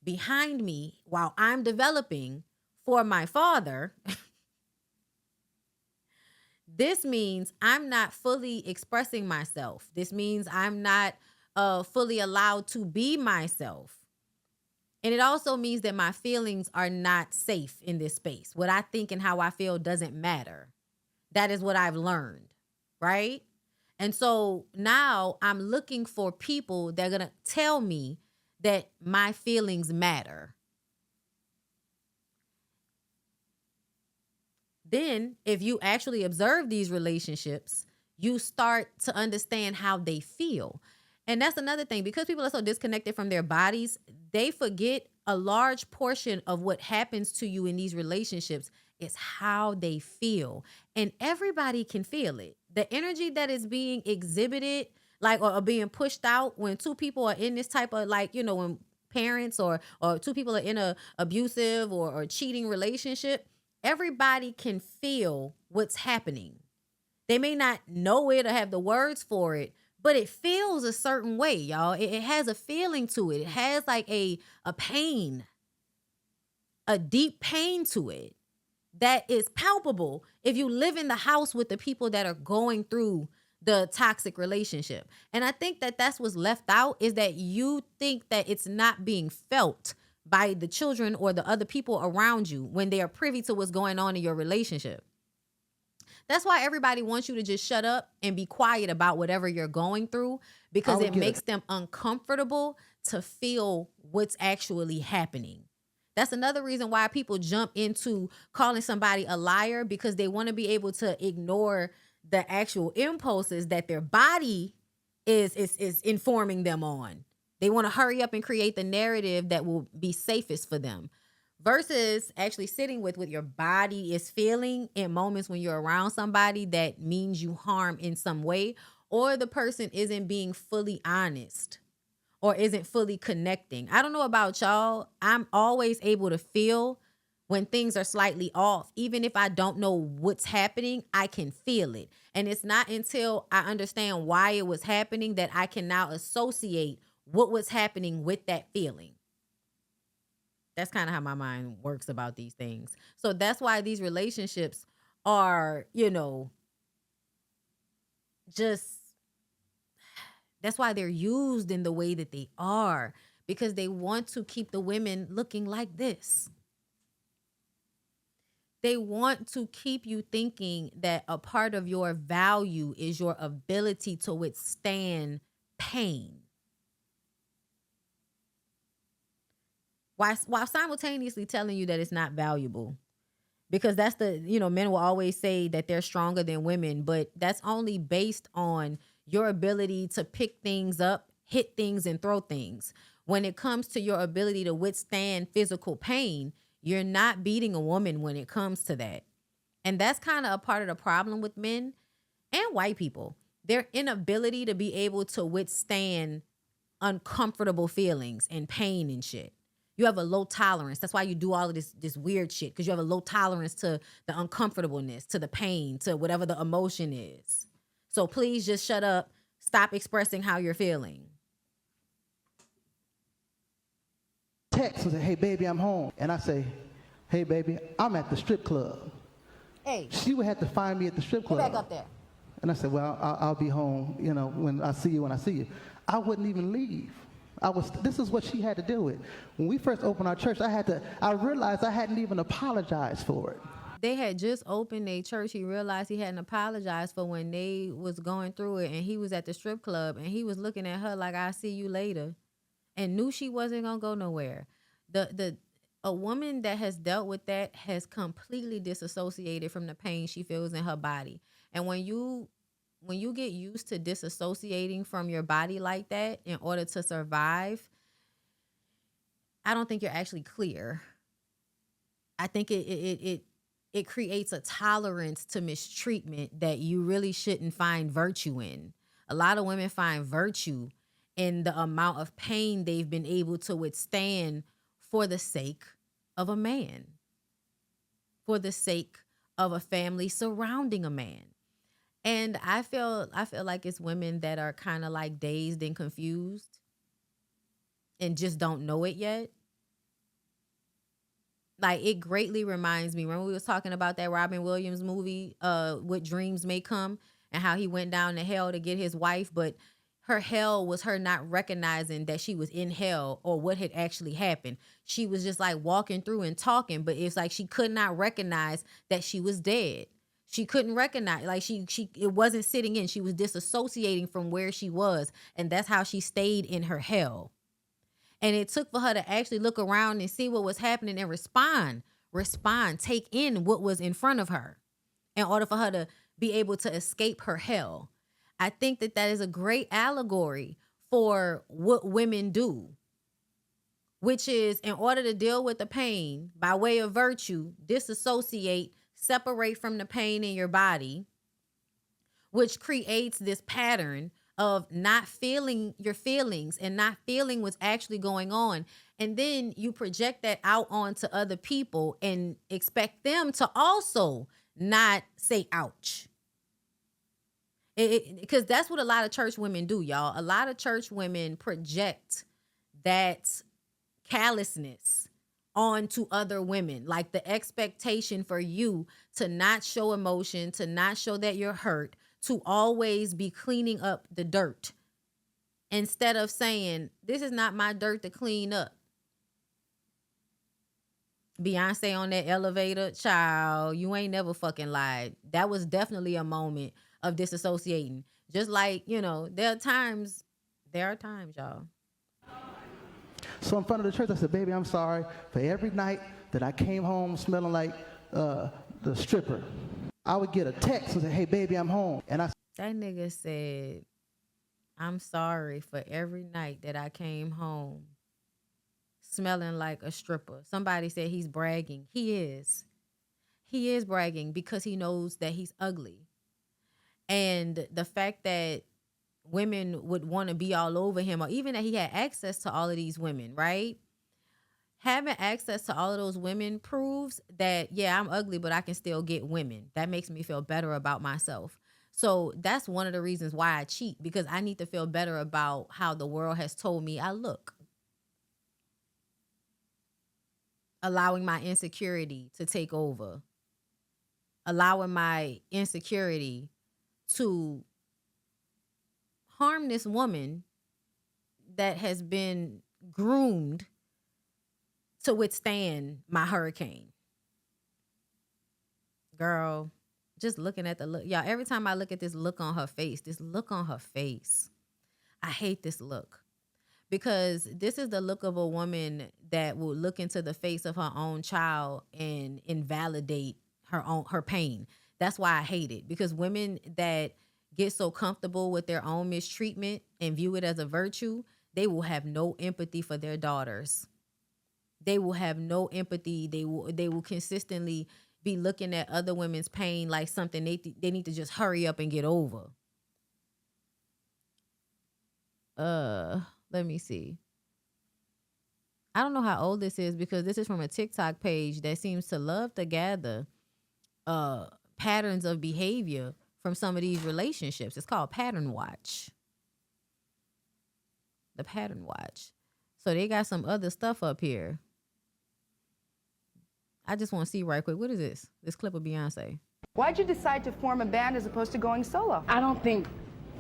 behind me while I'm developing for my father, this means I'm not fully expressing myself. This means I'm not fully allowed to be myself. And it also means that my feelings are not safe in this space. What I think and how I feel doesn't matter. That is what I've learned, right? And so now I'm looking for people that are going to tell me that my feelings matter. Then, if you actually observe these relationships, you start to understand how they feel. And that's another thing. Because people are so disconnected from their bodies, they forget a large portion of what happens to you in these relationships is how they feel. And everybody can feel it. The energy that is being exhibited, like, or being pushed out when two people are in this type of, like, you know, when parents or two people are in a abusive or cheating relationship, everybody can feel what's happening. They may not know it or have the words for it, but it feels a certain way, y'all. It has a feeling to it. It has like a pain, a deep pain to it that is palpable if you live in the house with the people that are going through the toxic relationship. And I think that that's what's left out, is that you think that it's not being felt by the children or the other people around you when they are privy to what's going on in your relationship. That's why everybody wants you to just shut up and be quiet about whatever you're going through, because it makes them uncomfortable to feel what's actually happening. That's another reason why people jump into calling somebody a liar, because they want to be able to ignore the actual impulses that their body is informing them on. They want to hurry up and create the narrative that will be safest for them versus actually sitting with what your body is feeling in moments when you're around somebody that means you harm in some way, or the person isn't being fully honest or isn't fully connecting. I don't know about y'all. I'm always able to feel when things are slightly off. Even if I don't know what's happening, I can feel it. And it's not until I understand why it was happening that I can now associate what was happening with that feeling. That's kind of how my mind works about these things. So that's why these relationships are, that's why they're used in the way that they are, because they want to keep the women looking like this. They want to keep you thinking that a part of your value is your ability to withstand pain. While simultaneously telling you that it's not valuable. Because that's men will always say that they're stronger than women, but that's only based on your ability to pick things up, hit things, and throw things. When it comes to your ability to withstand physical pain, you're not beating a woman when it comes to that. And that's kind of a part of the problem with men and white people. Their inability to be able to withstand uncomfortable feelings and pain and shit. You have a low tolerance. That's why you do all of this weird shit, because you have a low tolerance to the uncomfortableness, to the pain, to whatever the emotion is. So please just shut up. Stop expressing how you're feeling. Text and say, hey, baby, I'm home. And I say, hey, baby, I'm at the strip club. Hey. She would have to find me at the strip club. Get back up there. And I said, well, I'll be home, when I see you. I wouldn't even leave. This is what she had to deal with. When we first opened our church, I realized I hadn't even apologized for it. They had just opened a church. He realized he hadn't apologized for when they was going through it, and he was at the strip club, and he was looking at her like, I'll see you later, and knew she wasn't going to go nowhere. A woman that has dealt with that has completely disassociated from the pain she feels in her body. And when you get used to disassociating from your body like that in order to survive, I don't think you're actually clear. I think it creates a tolerance to mistreatment that you really shouldn't find virtue in. A lot of women find virtue in the amount of pain they've been able to withstand for the sake of a man, for the sake of a family surrounding a man. And I feel like it's women that are kind of like dazed and confused and just don't know it yet. Like, it greatly reminds me, remember we was talking about that Robin Williams movie, What Dreams May Come, and how he went down to hell to get his wife, but her hell was her not recognizing that she was in hell or what had actually happened. She was just like walking through and talking, but it's like she could not recognize that she was dead. She couldn't recognize, like it wasn't sitting in. She was disassociating from where she was, and that's how she stayed in her hell. And it took for her to actually look around and see what was happening and respond, take in what was in front of her in order for her to be able to escape her hell. I think that is a great allegory for what women do, which is, in order to deal with the pain by way of virtue, disassociate, separate from the pain in your body, which creates this pattern of not feeling your feelings and not feeling what's actually going on. And then you project that out onto other people and expect them to also not say ouch. Because that's what a lot of church women do, y'all. A lot of church women project that callousness onto other women, like the expectation for you to not show emotion, to not show that you're hurt, to always be cleaning up the dirt instead of saying, this is not my dirt to clean up. Beyonce on that elevator, child, you ain't never fucking lied. That was definitely a moment of disassociating. Just like, there are times, y'all. So in front of the church, I said, baby, I'm sorry for every night that I came home smelling like the stripper. I would get a text and say, hey, baby, I'm home. And that nigga said, I'm sorry for every night that I came home smelling like a stripper. Somebody said he's bragging. He is. He is bragging because he knows that he's ugly. And the fact that women would want to be all over him, or even that he had access to all of these women, right? Having access to all of those women proves that, yeah, I'm ugly, but I can still get women. That makes me feel better about myself. So that's one of the reasons why I cheat, because I need to feel better about how the world has told me I look. Allowing my insecurity to take over. Allowing my insecurity to harm this woman that has been groomed to withstand my hurricane. Girl, just looking at the look. Y'all, every time I look at this look on her face, I hate this look. Because this is the look of a woman that will look into the face of her own child and invalidate her pain. That's why I hate it. Because women that get so comfortable with their own mistreatment and view it as a virtue, they will have no empathy for their daughters. They will have no empathy. They will consistently be looking at other women's pain like something they need to just hurry up and get over. Let me see. I don't know how old this is because this is from a TikTok page that seems to love to gather patterns of behavior from some of these relationships. It's called Pattern Watch. The Pattern Watch. So they got some other stuff up here. I just want to see right quick. What is this? This clip of Beyonce. Why'd you decide to form a band as opposed to going solo? I don't think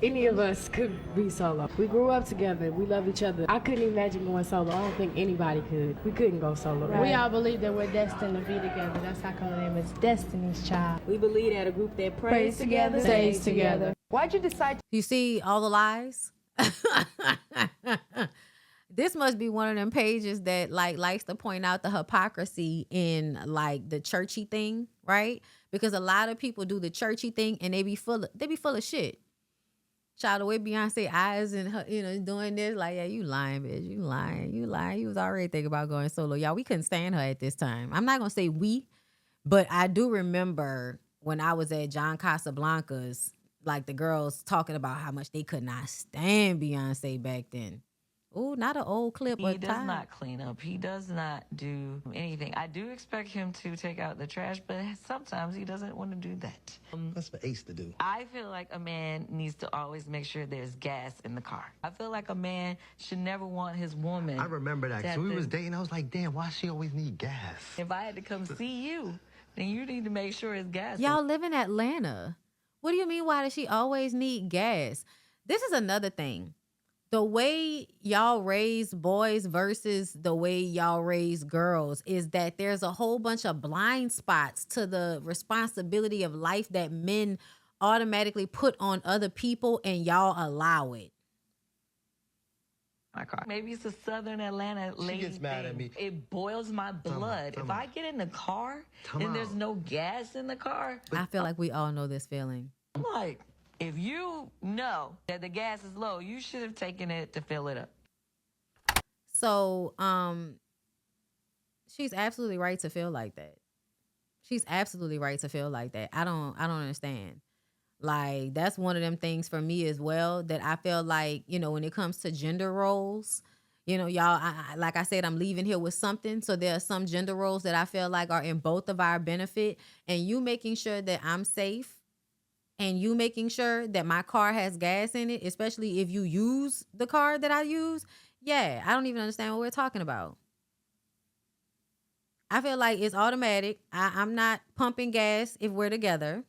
any of us could be solo. We grew up together. We love each other. I couldn't imagine going solo. I don't think anybody could. We couldn't go solo. Right. We all believe that we're destined to be together. That's how come the name is Destiny's Child. We believe that a group that prays together, stays together. Why'd you decide to... You see all the lies? This must be one of them pages that likes to point out the hypocrisy in like the churchy thing, right? Because a lot of people do the churchy thing and they be full of shit. Child, the way Beyonce eyes and her, doing this, like, yeah, you lying, bitch. You lying. You was already thinking about going solo. Y'all, we couldn't stand her at this time. I'm not gonna say we, but I do remember when I was at John Casablanca's, like the girls talking about how much they could not stand Beyonce back then. Oh, not an old clip. He does not clean up. He does not do anything. I do expect him to take out the trash, but sometimes he doesn't want to do that. That's for Ace to do. I feel like a man needs to always make sure there's gas in the car. I feel like a man should never want his woman. I remember that. So we was dating. I was like, damn, why she always need gas? If I had to come see you, then you need to make sure it's gas. Y'all live in Atlanta. What do you mean, why does she always need gas? This is another thing. The way y'all raise boys versus the way y'all raise girls is that there's a whole bunch of blind spots to the responsibility of life that men automatically put on other people, and y'all allow it. My car. Maybe it's a Southern Atlanta lady. She gets mad at me. It boils my blood. If I get in the car and there's no gas in the car, I feel like we all know this feeling. I'm like, if you know that the gas is low, you should have taken it to fill it up. So, she's absolutely right to feel like that. She's absolutely right to feel like that. I don't understand. Like, that's one of them things for me as well, that I feel like, when it comes to gender roles, y'all, like I said, I'm leaving here with something. So there are some gender roles that I feel like are in both of our benefit, and you making sure that I'm safe and you making sure that my car has gas in it, especially if you use the car that I use. Yeah, I don't even understand what we're talking about. I feel like it's automatic. I'm not pumping gas if we're together.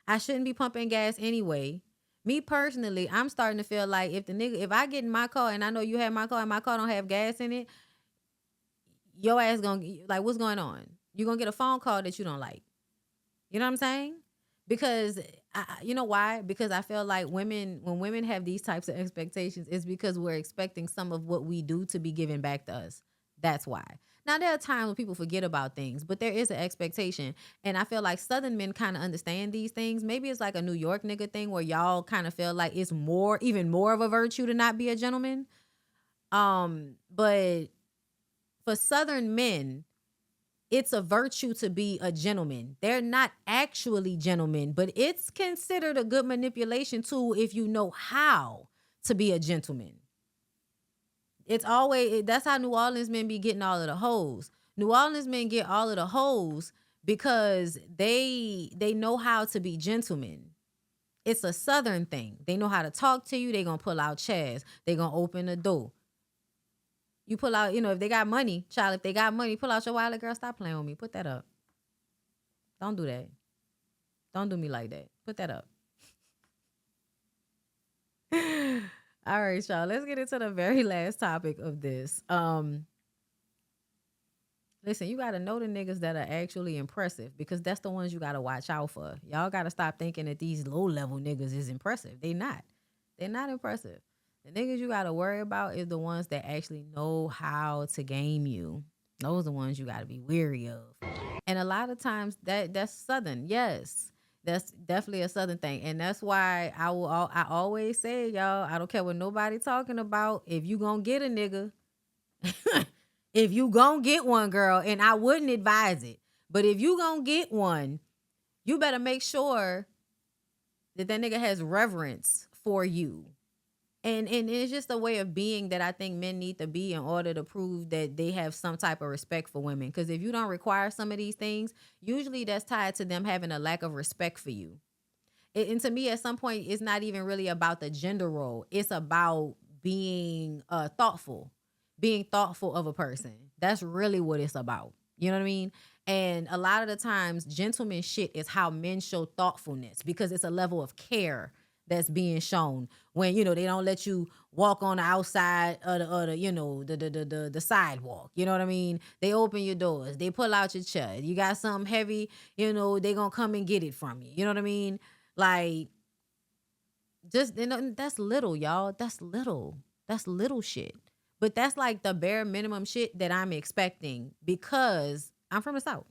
I shouldn't be pumping gas anyway. Me personally, I'm starting to feel like if I get in my car and I know you have my car and my car don't have gas in it, your ass gonna, like, what's going on? You're gonna get a phone call that you don't like. You know what I'm saying? Because, you know why? Because I feel like when women have these types of expectations, it's because we're expecting some of what we do to be given back to us. That's why. Now, there are times when people forget about things, but there is an expectation. And I feel like Southern men kind of understand these things. Maybe it's like a New York nigga thing where y'all kind of feel like it's even more of a virtue to not be a gentleman. But for Southern men, it's a virtue to be a gentleman. They're not actually gentlemen, but it's considered a good manipulation tool if you know how to be a gentleman. It's always, that's how New Orleans men be getting all of the hoes. New Orleans men get all of the hoes because they know how to be gentlemen. It's a Southern thing. They know how to talk to you. They gonna pull out chairs. They gonna open the door. You pull out, if they got money, child, if they got money, pull out your wallet, girl, stop playing with me. Put that up. Don't do that. Don't do me like that. Put that up. All right, y'all. Let's get into the very last topic of this. Listen, you got to know the niggas that are actually impressive because that's the ones you got to watch out for. Y'all got to stop thinking that these low-level niggas is impressive. They not. They're not impressive. The niggas you got to worry about is the ones that actually know how to game you. Those are the ones you got to be weary of. And a lot of times that's Southern. Yes. That's definitely a Southern thing. And that's why I always say, y'all, I don't care what nobody talking about. If you gonna get a nigga, if you gonna get one, girl, and I wouldn't advise it, but if you gonna get one, you better make sure that nigga has reverence for you. And it's just a way of being that I think men need to be in order to prove that they have some type of respect for women. Because if you don't require some of these things, usually that's tied to them having a lack of respect for you. And to me, at some point, it's not even really about the gender role. It's about being thoughtful of a person. That's really what it's about. You know what I mean? And a lot of the times, gentleman shit is how men show thoughtfulness because it's a level of care that's being shown when, they don't let you walk on the outside of the sidewalk. You know what I mean? They open your doors. They pull out your chair. You got something heavy, they gonna come and get it from you. You know what I mean? Like, just, that's little, y'all. That's little. That's little shit. But that's like the bare minimum shit that I'm expecting because I'm from the South.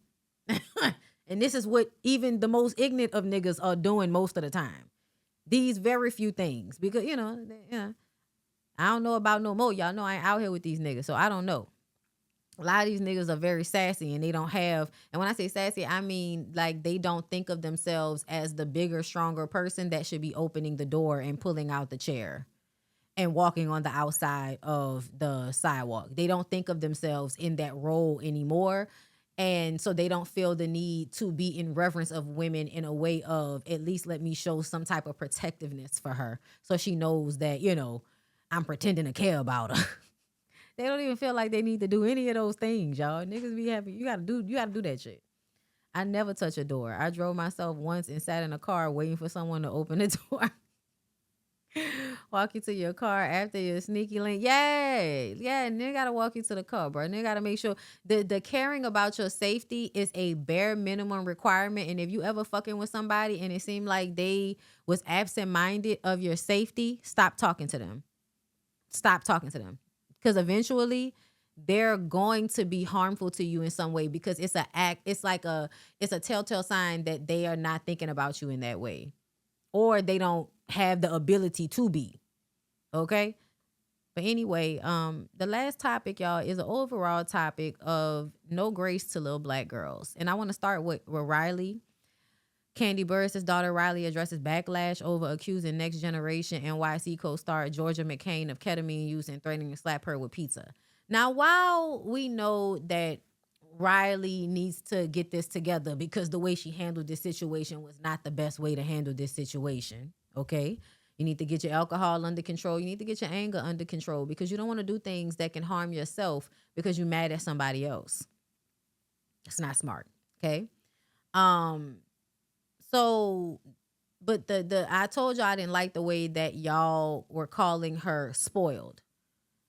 And this is what even the most ignorant of niggas are doing most of the time. These very few things, because, I don't know about no more. Y'all know I ain't out here with these niggas, so I don't know. A lot of these niggas are very sassy and they don't have, and when I say sassy, I mean like they don't think of themselves as the bigger, stronger person that should be opening the door and pulling out the chair and walking on the outside of the sidewalk. They don't think of themselves in that role anymore. And so they don't feel the need to be in reverence of women in a way of, at least let me show some type of protectiveness for her. So she knows that, I'm pretending to care about her. They don't even feel like they need to do any of those things, y'all. Niggas be happy. You gotta do that shit. I never touch a door. I drove myself once and sat in a car waiting for someone to open the door. Walk you to your car after your sneaky link. Yeah, nigga gotta walk you to the car, bro. Nigga gotta make sure the caring about your safety is a bare minimum requirement. And if you ever fucking with somebody and it seemed like they was absent-minded of your safety, stop talking to them. Stop talking to them. Because eventually they're going to be harmful to you in some way because it's it's a telltale sign that they are not thinking about you in that way. Or they don't have the ability to be. Okay? But anyway, the last topic, y'all, is an overall topic of no grace to little black girls. And I want to start with Riley. Candy Burris' daughter Riley addresses backlash over accusing Next Generation NYC co-star Georgia McCain of ketamine use and threatening to slap her with pizza. Now, while we know that Riley needs to get this together because the way she handled this situation was not the best way to handle this situation, okay? You need to get your alcohol under control. You need to get your anger under control because you don't want to do things that can harm yourself because you're mad at somebody else. It's not smart, okay? So, but I told y'all I didn't like the way that y'all were calling her spoiled.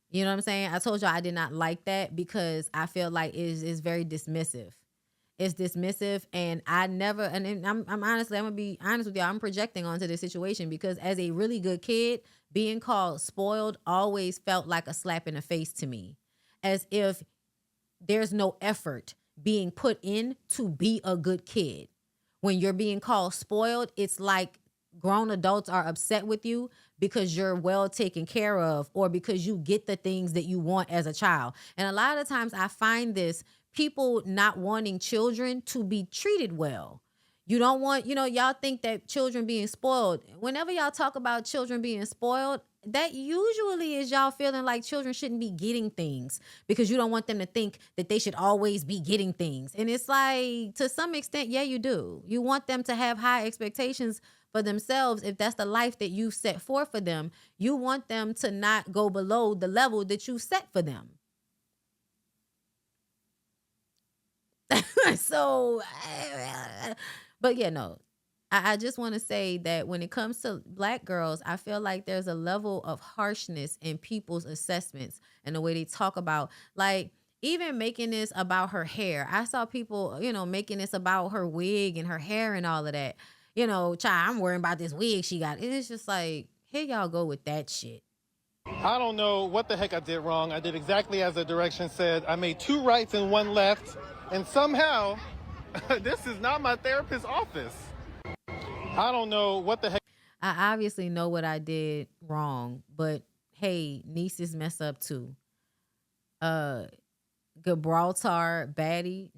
You know what I'm saying? I told y'all I did not like that because I feel like it's very dismissive. It's dismissive, and I'm honestly, I'm gonna be honest with y'all. I'm projecting onto this situation because as a really good kid, being called spoiled always felt like a slap in the face to me, as if there's no effort being put in to be a good kid. When you're being called spoiled, it's like grown adults are upset with you because you're well taken care of or because you get the things that you want as a child. And a lot of times I find this, people not wanting children to be treated well. You don't want, y'all think that children being spoiled, whenever y'all talk about children being spoiled, that usually is y'all feeling like children shouldn't be getting things because you don't want them to think that they should always be getting things. And it's like, to some extent, yeah, you do. You want them to have high expectations for themselves. If that's the life that you set forth for them, you want them to not go below the level that you set for them. So, but yeah, no, I just want to say that when it comes to Black girls, I feel like there's a level of harshness in people's assessments and the way they talk about, like, even making this about her hair. I saw people, making this about her wig and her hair and all of that. Child, I'm worrying about this wig she got. And it's just like, here y'all go with that shit. I don't know what the heck I did wrong. I did exactly as the direction said. I made 2 rights and 1 left. And somehow, this is not my therapist's office. I don't know what the heck. I obviously know what I did wrong, but hey, nieces mess up too. Gibraltar baddie.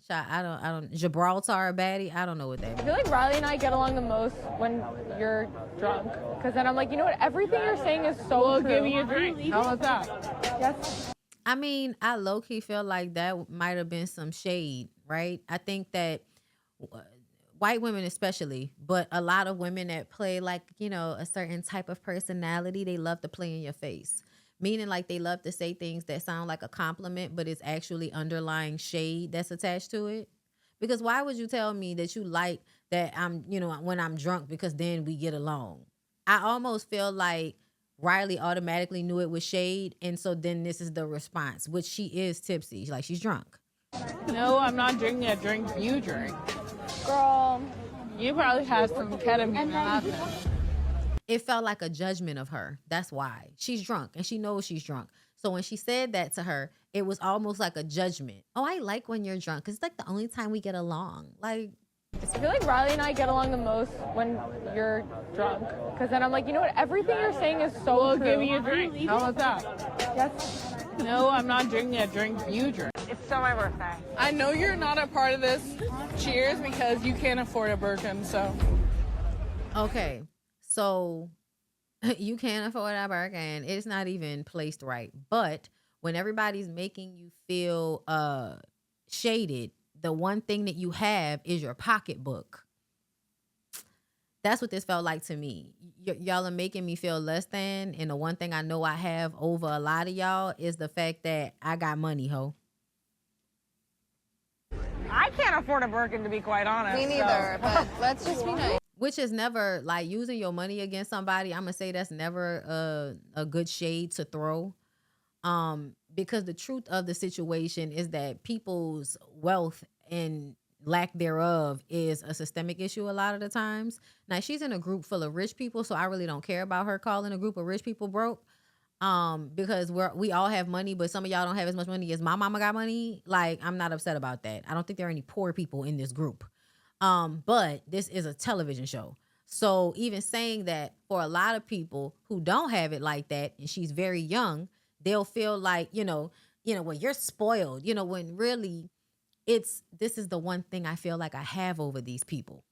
Gibraltar baddie. I don't know what that means. I feel like Riley and I get along the most when you're drunk. Because then I'm like, you know what? Everything you're saying is so true. Give me a drink. How about that? Yes. I mean, I low-key feel like that might have been some shade, right? I think that white women especially, but a lot of women that play like, a certain type of personality, they love to play in your face. Meaning like they love to say things that sound like a compliment, but it's actually underlying shade that's attached to it. Because why would you tell me that you like that I'm, when I'm drunk, because then we get along? I almost feel like Riley automatically knew it was shade, and so then this is the response, which she is tipsy, like she's drunk. No, I'm not drinking a drink you drink. Girl, you probably have some ketamine. It felt like a judgment of her. That's why. She's drunk, and she knows she's drunk. So when she said that to her, it was almost like a judgment. Oh, I like when you're drunk, because it's like the only time we get along. Like, I feel like Riley and I get along the most when you're drunk. Because then I'm like, you know what? Everything you're saying is so true. Give me a drink. How about that? Yes. No, I'm not drinking a drink you drink. It's still my birthday. I know you're not a part of this cheers because you can't afford a Birkin, so. Okay, so you can't afford a Birkin. It's not even placed right. But when everybody's making you feel shaded, the one thing that you have is your pocketbook. That's what this felt like to me. Y'all are making me feel less than. And the one thing I know I have over a lot of y'all is the fact that I got money, ho. I can't afford a Birkin, to be quite honest. Me neither, but let's just be nice. Which is never, like, using your money against somebody. I'm going to say that's never a good shade to throw. Because the truth of the situation is that people's wealth and lack thereof is a systemic issue a lot of the times. Now, she's in a group full of rich people, so I really don't care about her calling a group of rich people broke. Because we all have money, but some of y'all don't have as much money as my mama got money. Like, I'm not upset about that. I don't think there are any poor people in this group. But this is a television show. So even saying that, for a lot of people who don't have it like that, and she's very young, they'll feel like, well, you're spoiled, when really this is the one thing I feel like I have over these people.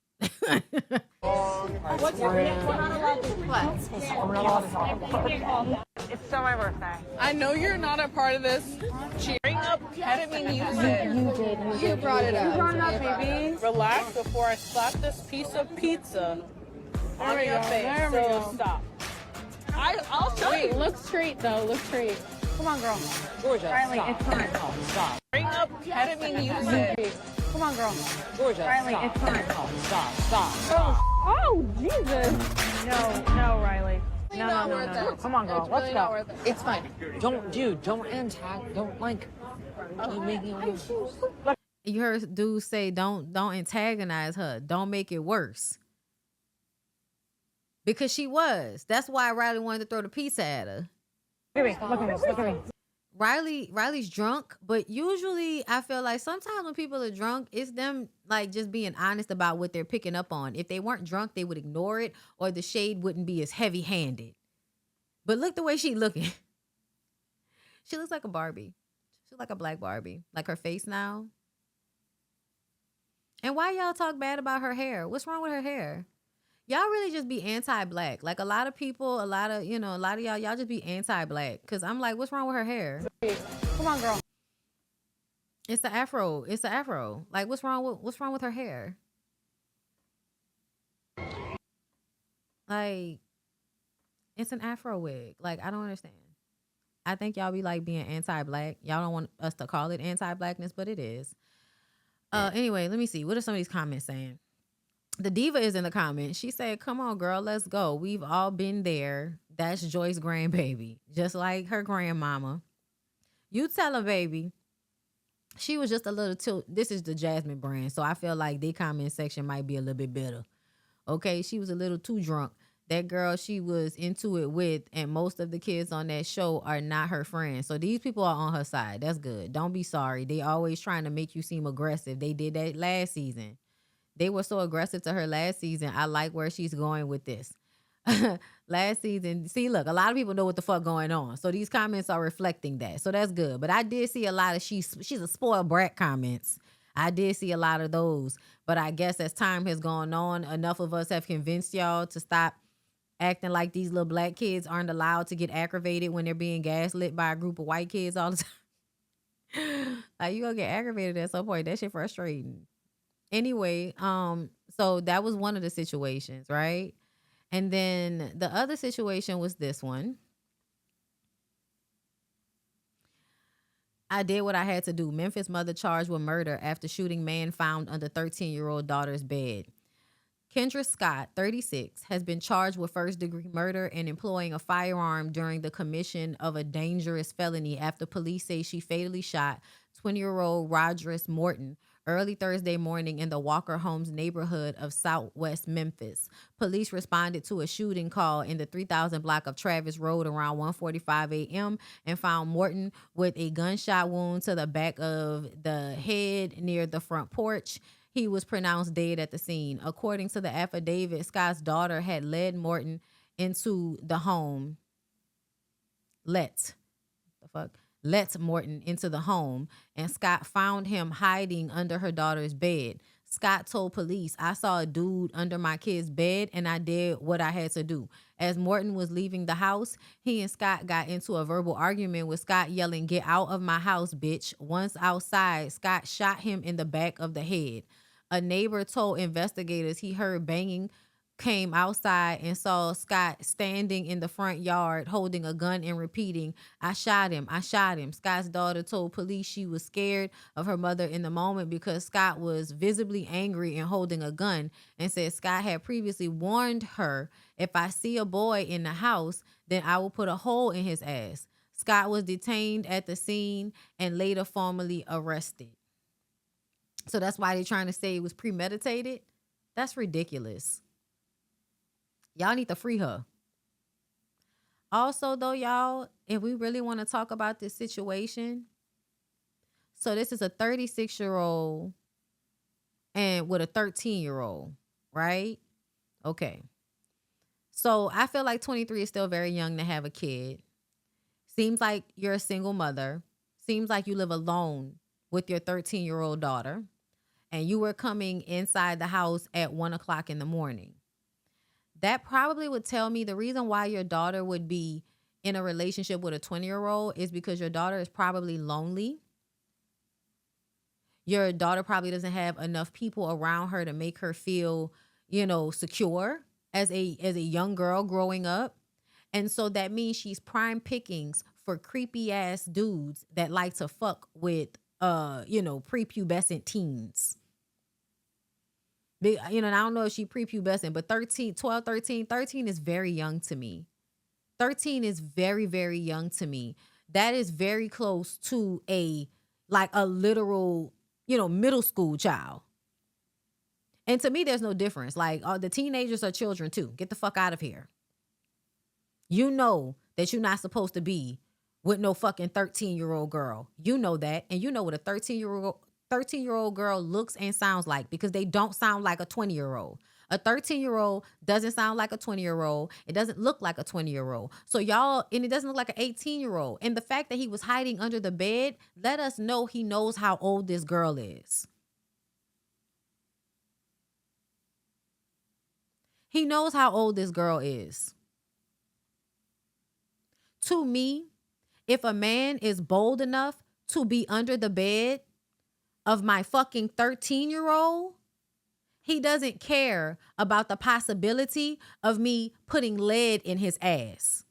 What's your It's still my birthday. I know you're not a part of this. Cheering up ketamine usage. You brought it up. You brought it up, baby. Relax before I slap this piece of pizza on your face. There we go. Stop. I'll show you. Look straight, though. Look straight. Come on, girl. Georgia, Riley, stop. it's time. Stop. Bring up ketamine usage. Come on, girl. Georgia, Riley, stop. it's time. Stop. Oh, Jesus. No, Riley. No. Come on, girl. Let's go. It's fine. Don't make it worse. You heard dudes say, don't antagonize her. Don't make it worse. Because she was. That's why Riley wanted to throw the pizza at her. Look at me. Riley's drunk, but usually I feel like sometimes when people are drunk, it's them like just being honest about what they're picking up on. If they weren't drunk, they would ignore it, or the shade wouldn't be as heavy-handed. But look the way she looking. She looks like a Barbie. She looks like a black Barbie. Like her face now. And why y'all talk bad about her hair? What's wrong with her hair? Y'all really just be anti-black. Like a lot of people, a lot of y'all just be anti-black. Cause I'm like, what's wrong with her hair? Come on, girl. It's the afro. It's the afro. Like, what's wrong with her hair? Like, it's an afro wig. Like, I don't understand. I think y'all be like being anti-black. Y'all don't want us to call it anti-blackness, but it is. Anyway, let me see. What are some of these comments saying? The diva is in the comments. She said, come on, girl, let's go. We've all been there. That's Joyce's grandbaby. Just like her grandmama. You tell her, baby. She was just a little this is the Jasmine brand, so I feel like the comment section might be a little bit better. Okay, she was a little too drunk. That girl she was into it with, and most of the kids on that show are not her friends. So these people are on her side. That's good. Don't be sorry. They always trying to make you seem aggressive. They did that last season. They were so aggressive to her last season. I like where she's going with this. Last season, see, look, a lot of people know what the fuck going on. So these comments are reflecting that. So that's good. But I did see a lot of she's a spoiled brat comments. I did see a lot of those. But I guess as time has gone on, enough of us have convinced y'all to stop acting like these little black kids aren't allowed to get aggravated when they're being gaslit by a group of white kids all the time. Like, you gonna get aggravated at some point. That shit frustrating. Anyway, so that was one of the situations, right? And then the other situation was this one. I did what I had to do. Memphis mother charged with murder after shooting man found under 13-year-old daughter's bed. Kendra Scott, 36, has been charged with first-degree murder and employing a firearm during the commission of a dangerous felony after police say she fatally shot 20-year-old Rodrus Morton early Thursday morning in the Walker Homes neighborhood of Southwest Memphis. Police responded to a shooting call in the 3000 block of Travis Road around 1:45 a.m. and found Morton with a gunshot wound to the back of the head near the front porch. He was pronounced dead at the scene. According to the affidavit, Scott's daughter had led Morton into the home. Let Morton into the home, and Scott found him hiding under her daughter's bed. Scott told police, I saw a dude under my kid's bed and I did what I had to do. As Morton was leaving the house, he and Scott got into a verbal argument with Scott yelling, get out of my house, bitch. Once outside, Scott shot him in the back of the head. A neighbor told investigators he heard banging, came outside and saw Scott standing in the front yard holding a gun and repeating, I shot him, I shot him. Scott's daughter told police she was scared of her mother in the moment because Scott was visibly angry and holding a gun, and said Scott had previously warned her, if I see a boy in the house, then I will put a hole in his ass. Scott was detained at the scene and later formally arrested. So that's why they're trying to say it was premeditated? That's ridiculous. Y'all need to free her. Also, though, y'all, if we really want to talk about this situation, so this is a 36-year-old and with a 13-year-old, right? Okay. So I feel like 23 is still very young to have a kid. Seems like you're a single mother. Seems like you live alone with your 13-year-old daughter. And you were coming inside the house at 1 o'clock in the morning. That probably would tell me the reason why your daughter would be in a relationship with a 20-year-old is because your daughter is probably lonely. Your daughter probably doesn't have enough people around her to make her feel, secure as a young girl growing up. And so that means she's prime pickings for creepy ass dudes that like to fuck with, prepubescent teens. I don't know if she prepubescent, but 13 is very young to me. 13 is very, very young to me. That is very close to a literal, middle school child. And to me, there's no difference. Like, the teenagers are children too. Get the fuck out of here. You know that you're not supposed to be with no fucking 13-year-old girl. You know that. And you know what a 13-year-old girl looks and sounds like, because they don't sound like a 20-year-old. A 13-year-old doesn't sound like a 20-year-old. It doesn't look like a 20-year-old. So y'all, and it doesn't look like an 18-year-old. And the fact that he was hiding under the bed, let us know he knows how old this girl is. He knows how old this girl is. To me, if a man is bold enough to be under the bed of my fucking 13-year-old, he doesn't care about the possibility of me putting lead in his ass.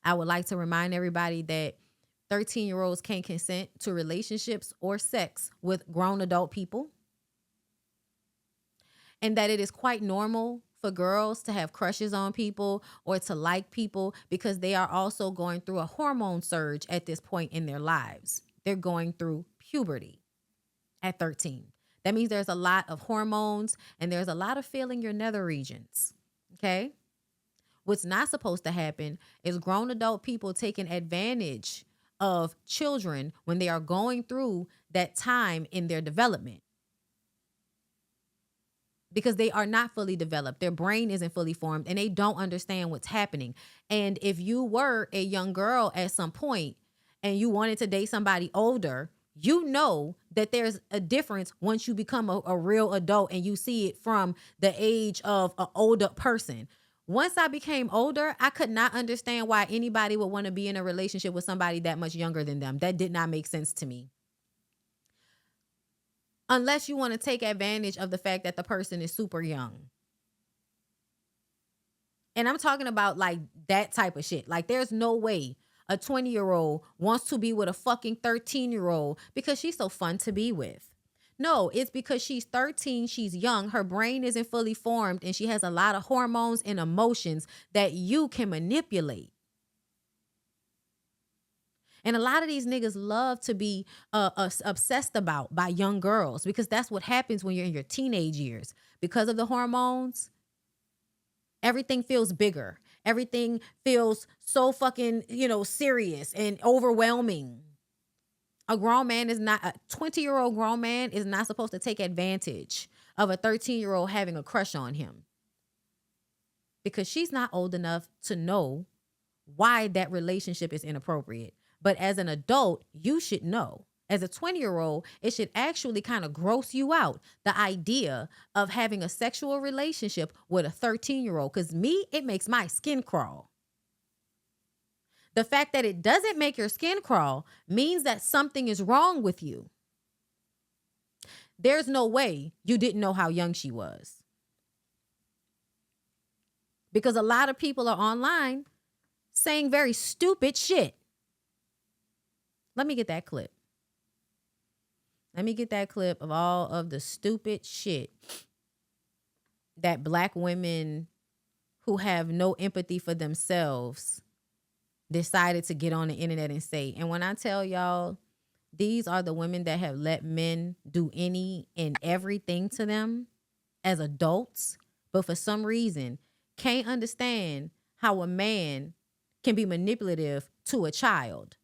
I would like to remind everybody that 13-year-olds can't consent to relationships or sex with grown adult people, and that it is quite normal for girls to have crushes on people or to like people, because they are also going through a hormone surge at this point in their lives. They're going through puberty at 13. That means there's a lot of hormones and there's a lot of feeling your nether regions. Okay? What's not supposed to happen is grown adult people taking advantage of children when they are going through that time in their development, because they are not fully developed. Their brain isn't fully formed and they don't understand what's happening. And if you were a young girl at some point and you wanted to date somebody older, you know that there's a difference once you become a real adult and you see it from the age of an older person. Once I became older, I could not understand why anybody would want to be in a relationship with somebody that much younger than them. That did not make sense to me. Unless you want to take advantage of the fact that the person is super young. And I'm talking about like that type of shit. Like there's no way a 20-year-old wants to be with a fucking 13-year-old because she's so fun to be with. No, it's because she's 13, she's young, her brain isn't fully formed, and she has a lot of hormones and emotions that you can manipulate. And a lot of these niggas love to be obsessed about by young girls, because that's what happens when you're in your teenage years. Because of the hormones, everything feels bigger. Everything feels so fucking, serious and overwhelming. A 20-year-old grown man is not supposed to take advantage of a 13-year-old having a crush on him, because she's not old enough to know why that relationship is inappropriate. But as an adult, you should know. As a 20-year-old, it should actually kind of gross you out, the idea of having a sexual relationship with a 13-year-old. Because it makes my skin crawl. The fact that it doesn't make your skin crawl means that something is wrong with you. There's no way you didn't know how young she was. Because a lot of people are online saying very stupid shit. Let me get that clip. Let me get that clip of all of the stupid shit that black women who have no empathy for themselves decided to get on the internet and say. And when I tell y'all, these are the women that have let men do any and everything to them as adults, but for some reason can't understand how a man can be manipulative to a child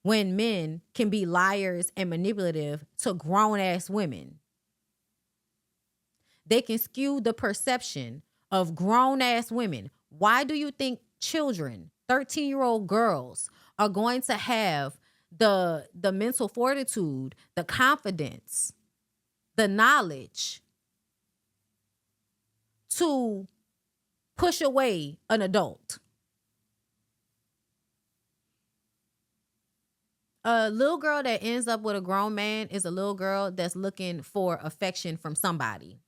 when men can be liars and manipulative to grown-ass women. They can skew the perception of grown-ass women. Why do you think children, 13-year-old girls, are going to have the mental fortitude, the confidence, the knowledge to push away an adult? A little girl that ends up with a grown man is a little girl that's looking for affection from somebody.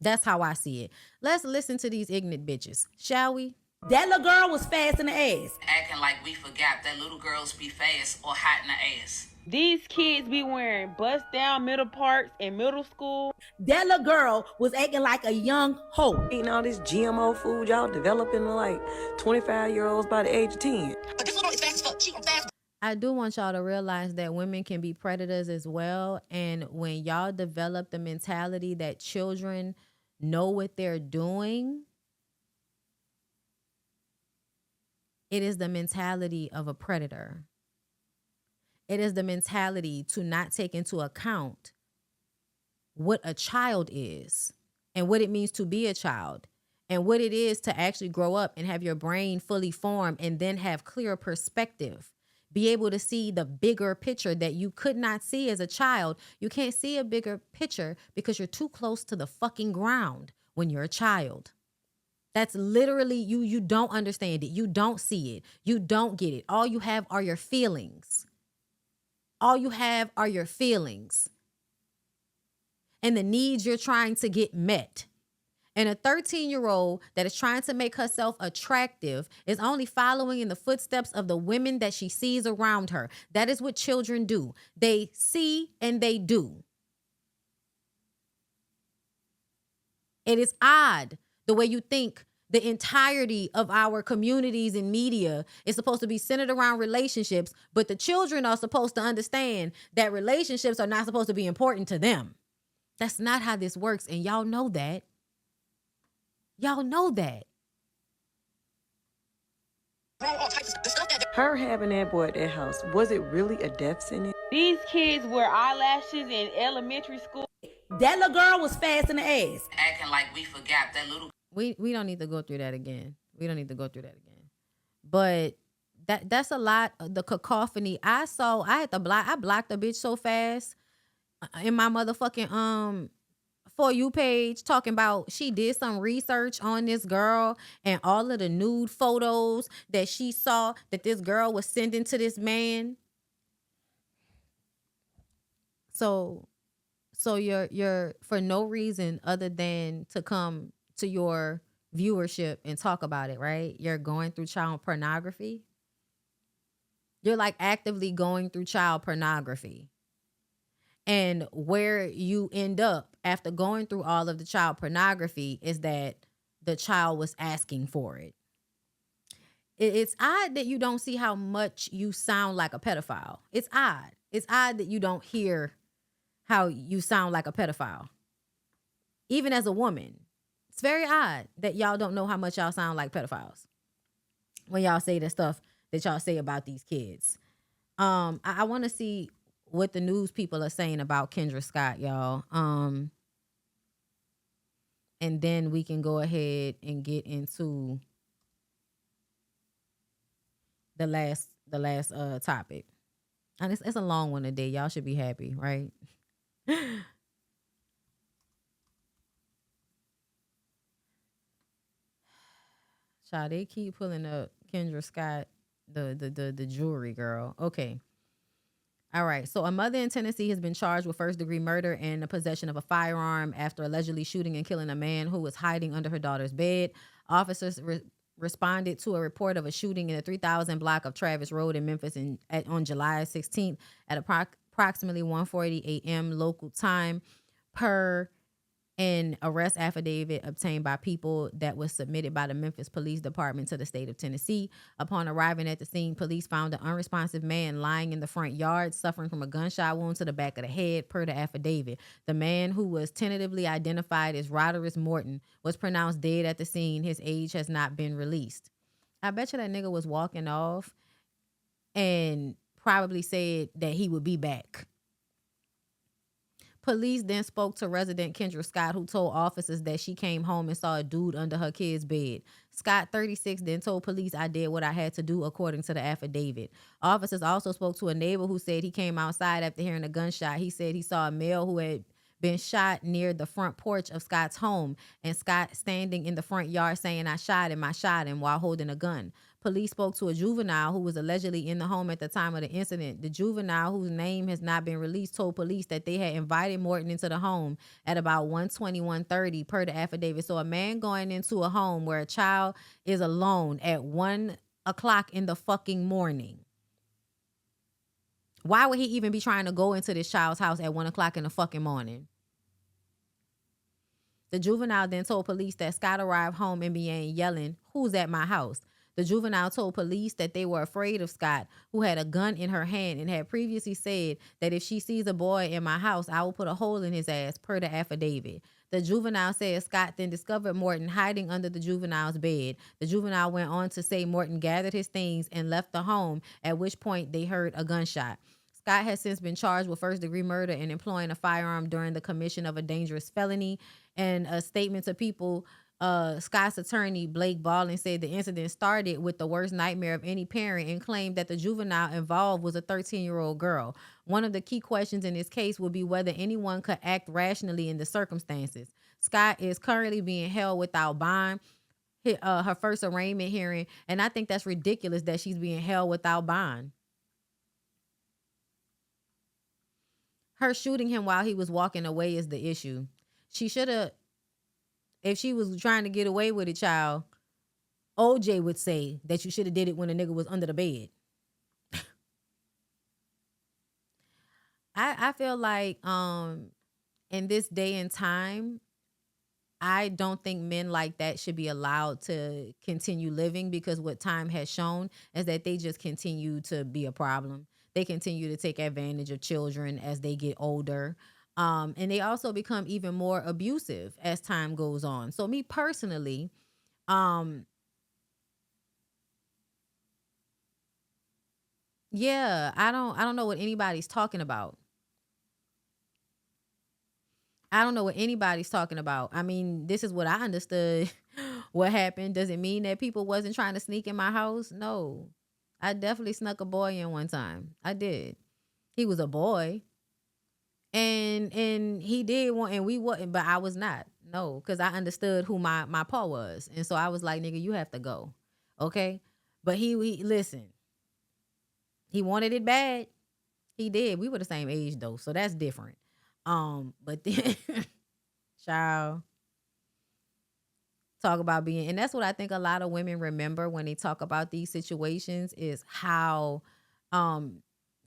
That's how I see it. Let's listen to these ignorant bitches, shall we? That little girl was fast in the ass. Acting like we forgot that little girls be fast or hot in the ass. These kids be wearing bust-down middle parts in middle school. That little girl was acting like a young hoe. Eating all this GMO food, y'all developing like 25-year-olds by the age of 10. I do want y'all to realize that women can be predators as well. And when y'all develop the mentality that children know what they're doing, It is the mentality of a predator. It is the mentality to not take into account what a child is and what it means to be a child and what it is to actually grow up and have your brain fully formed and then have clear perspective. Be able to see the bigger picture that you could not see as a child. You can't see a bigger picture because you're too close to the fucking ground when you're a child. That's literally you. You don't understand it. You don't see it. You don't get it. All you have are your feelings. All you have are your feelings and the needs you're trying to get met. And a 13-year-old that is trying to make herself attractive is only following in the footsteps of the women that she sees around her. That is what children do. They see and they do. It is odd the way you think the entirety of our communities and media is supposed to be centered around relationships, but the children are supposed to understand that relationships are not supposed to be important to them. That's not how this works, and y'all know that. Y'all know that. Her having that boy at that house, was it really a death sentence? These kids wear eyelashes in elementary school. That little girl was fast in the ass. Acting like we forgot that little. We don't need to go through that again. We don't need to go through that again. But that's a lot of the cacophony. I blocked a bitch so fast in my motherfucking For You page talking about she did some research on this girl and all of the nude photos that she saw that this girl was sending to this man. So you're for no reason other than to come to your viewership and talk about it, right? You're going through child pornography. You're like actively going through child pornography. And where you end up after going through all of the child pornography is that the child was asking for it. It's odd that you don't see how much you sound like a pedophile. It's odd. It's odd that you don't hear how you sound like a pedophile. Even as a woman. It's very odd that y'all don't know how much y'all sound like pedophiles when y'all say the stuff that y'all say about these kids. I want to see what the news people are saying about Kendra Scott, y'all. And then we can go ahead and get into the last topic. And it's a long one today. Y'all should be happy, right? Child, they keep pulling up Kendra Scott, the jewelry girl. Okay. All right. So a mother in Tennessee has been charged with first-degree murder and the possession of a firearm after allegedly shooting and killing a man who was hiding under her daughter's bed. Officers responded to a report of a shooting in the 3000 block of Travis Road in Memphis on July 16th at approximately 1:40 a.m. local time per an arrest affidavit obtained by people that was submitted by the Memphis Police Department to the state of Tennessee. Upon arriving at the scene, police found an unresponsive man lying in the front yard, suffering from a gunshot wound to the back of the head, per the affidavit. The man, who was tentatively identified as Roderick Morton, was pronounced dead at the scene. His age has not been released. I bet you that nigga was walking off and probably said that he would be back. Police then spoke to resident Kendra Scott, who told officers that she came home and saw a dude under her kid's bed. Scott, 36, then told police, "I did what I had to do," according to the affidavit. Officers also spoke to a neighbor who said he came outside after hearing a gunshot. He said he saw a male who had been shot near the front porch of Scott's home, and Scott standing in the front yard saying, "I shot him," while holding a gun. Police spoke to a juvenile who was allegedly in the home at the time of the incident. The juvenile, whose name has not been released, told police that they had invited Morton into the home at about 1:20, 1:30, per the affidavit. So a man going into a home where a child is alone at 1 o'clock in the fucking morning. Why would he even be trying to go into this child's house at 1 o'clock in the fucking morning? The juvenile then told police that Scott arrived home and began yelling, "Who's at my house?" The juvenile told police that they were afraid of Scott, who had a gun in her hand and had previously said that if she sees a boy in my house, I will put a hole in his ass, per the affidavit. The juvenile said Scott then discovered Morton hiding under the juvenile's bed. The juvenile went on to say Morton gathered his things and left the home, at which point they heard a gunshot. Scott has since been charged with first-degree murder and employing a firearm during the commission of a dangerous felony. And a statement to people, Scott's attorney, Blake Ballin, said the incident started with the worst nightmare of any parent and claimed that the juvenile involved was a 13-year-old girl. One of the key questions in this case will be whether anyone could act rationally in the circumstances. Scott is currently being held without bond, her first arraignment hearing, and I think that's ridiculous that she's being held without bond. Her shooting him while he was walking away is the issue. She should have, if she was trying to get away with it, child, OJ would say that you should have did it when a nigga was under the bed. I feel like in this day and time, I don't think men like that should be allowed to continue living, because what time has shown is that they just continue to be a problem. They continue to take advantage of children as they get older. And they also become even more abusive as time goes on. So me personally, yeah, I don't know what anybody's talking about. I don't know what anybody's talking about. I mean, this is what I understood what happened. Does it mean that people wasn't trying to sneak in my house? No. I definitely snuck a boy in one time. I did. He was a boy. And he did want, and we wasn't, but I was not. No, because I understood who my pa was. And so I was like, nigga, you have to go. Okay? But he listen. He wanted it bad. He did. We were the same age though, so that's different. But then child, talk about being, and that's what I think a lot of women remember when they talk about these situations, is how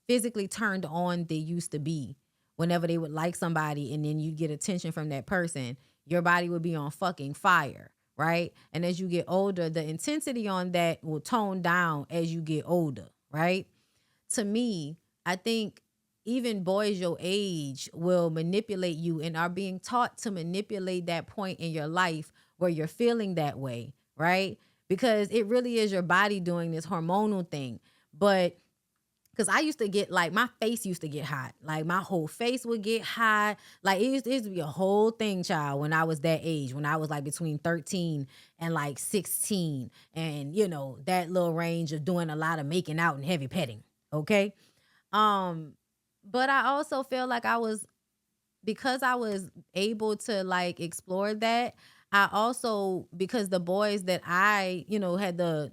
physically turned on they used to be. Whenever they would like somebody and then you get attention from that person, your body would be on fucking fire, right? And as you get older, the intensity on that will tone down as you get older, right? To me, I think even boys your age will manipulate you and are being taught to manipulate that point in your life where you're feeling that way, right? Because it really is your body doing this hormonal thing. But because I used to get, like, my face used to get hot. Like, my whole face would get hot. Like, it used to be a whole thing, child, when I was that age. When I was, like, between 13 and, like, 16. And, you know, that little range of doing a lot of making out and heavy petting, okay? But I also feel like because I was able to, like, explore that, I also, because the boys that I, you know, had the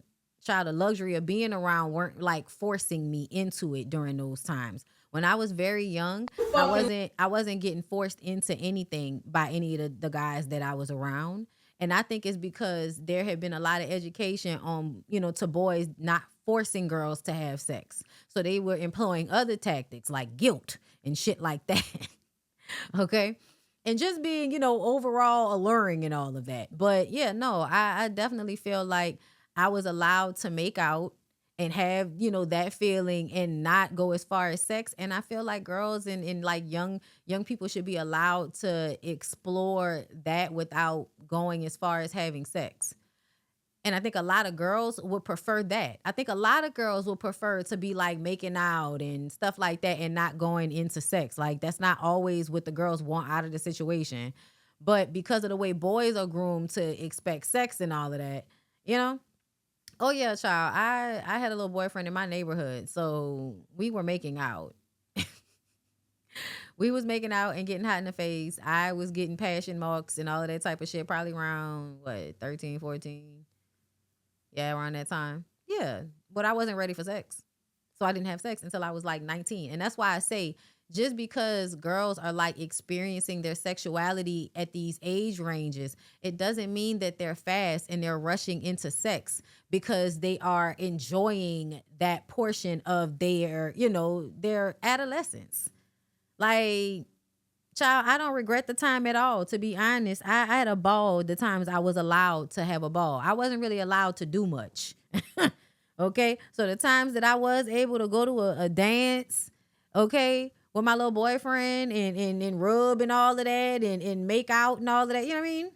luxury of being around weren't like forcing me into it during those times. When I was very young, I wasn't getting forced into anything by any of the guys that I was around. And I think it's because there had been a lot of education on, you know, to boys not forcing girls to have sex. So they were employing other tactics like guilt and shit like that. Okay? And just being, you know, overall alluring and all of that. But yeah, no, I definitely feel like I was allowed to make out and have, you know, that feeling and not go as far as sex. And I feel like girls and like young people should be allowed to explore that without going as far as having sex. And I think a lot of girls would prefer that. I think a lot of girls would prefer to be like making out and stuff like that and not going into sex. Like, that's not always what the girls want out of the situation. But because of the way boys are groomed to expect sex and all of that, you know? Oh yeah, child. I had a little boyfriend in my neighborhood, so we were making out. We was making out and getting hot in the face. I was getting passion marks and all of that type of shit, probably around, 13, 14? Yeah, around that time. Yeah, but I wasn't ready for sex. So I didn't have sex until I was like 19. And that's why I say, just because girls are like experiencing their sexuality at these age ranges, it doesn't mean that they're fast and they're rushing into sex because they are enjoying that portion of their, you know, their adolescence. Like, child, I don't regret the time at all. To be honest, I had a ball the times I was allowed to have a ball. I wasn't really allowed to do much. Okay, so the times that I was able to go to a dance, okay, with my little boyfriend and rub and all of that and make out and all of that, you know what I mean?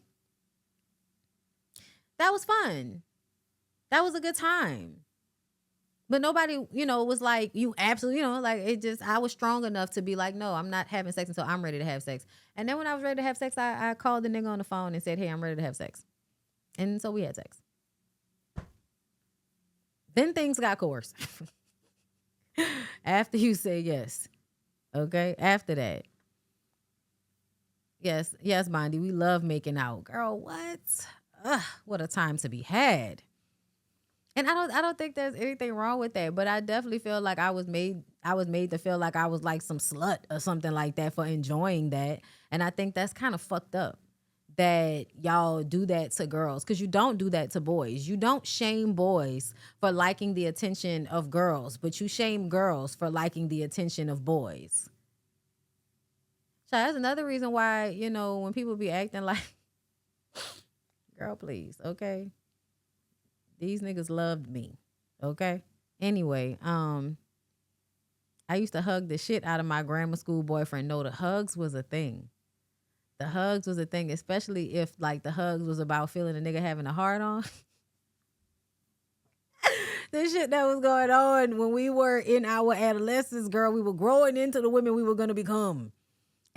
That was fun. That was a good time. But nobody, was like, you absolutely, like it just, I was strong enough to be like, no, I'm not having sex until I'm ready to have sex. And then when I was ready to have sex, I called the nigga on the phone and said, hey, I'm ready to have sex. And so we had sex. Then things got coerced. After you say yes. Okay? After that. Yes, Bondy, we love making out. Girl, what? Ugh, what a time to be had. And I don't think there's anything wrong with that, but I definitely feel like I was made to feel like I was like some slut or something like that for enjoying that. And I think that's kind of fucked up that y'all do that to girls, because you don't do that to boys. You don't shame boys for liking the attention of girls, but you shame girls for liking the attention of boys. So that's another reason why, when people be acting like, girl, please, okay? These niggas loved me, okay? Anyway, I used to hug the shit out of my grammar school boyfriend. No, the hugs was a thing. The hugs was a thing, especially if, like, the hugs was about feeling a nigga having a hard on. The shit that was going on when we were in our adolescence, girl, we were growing into the women we were going to become.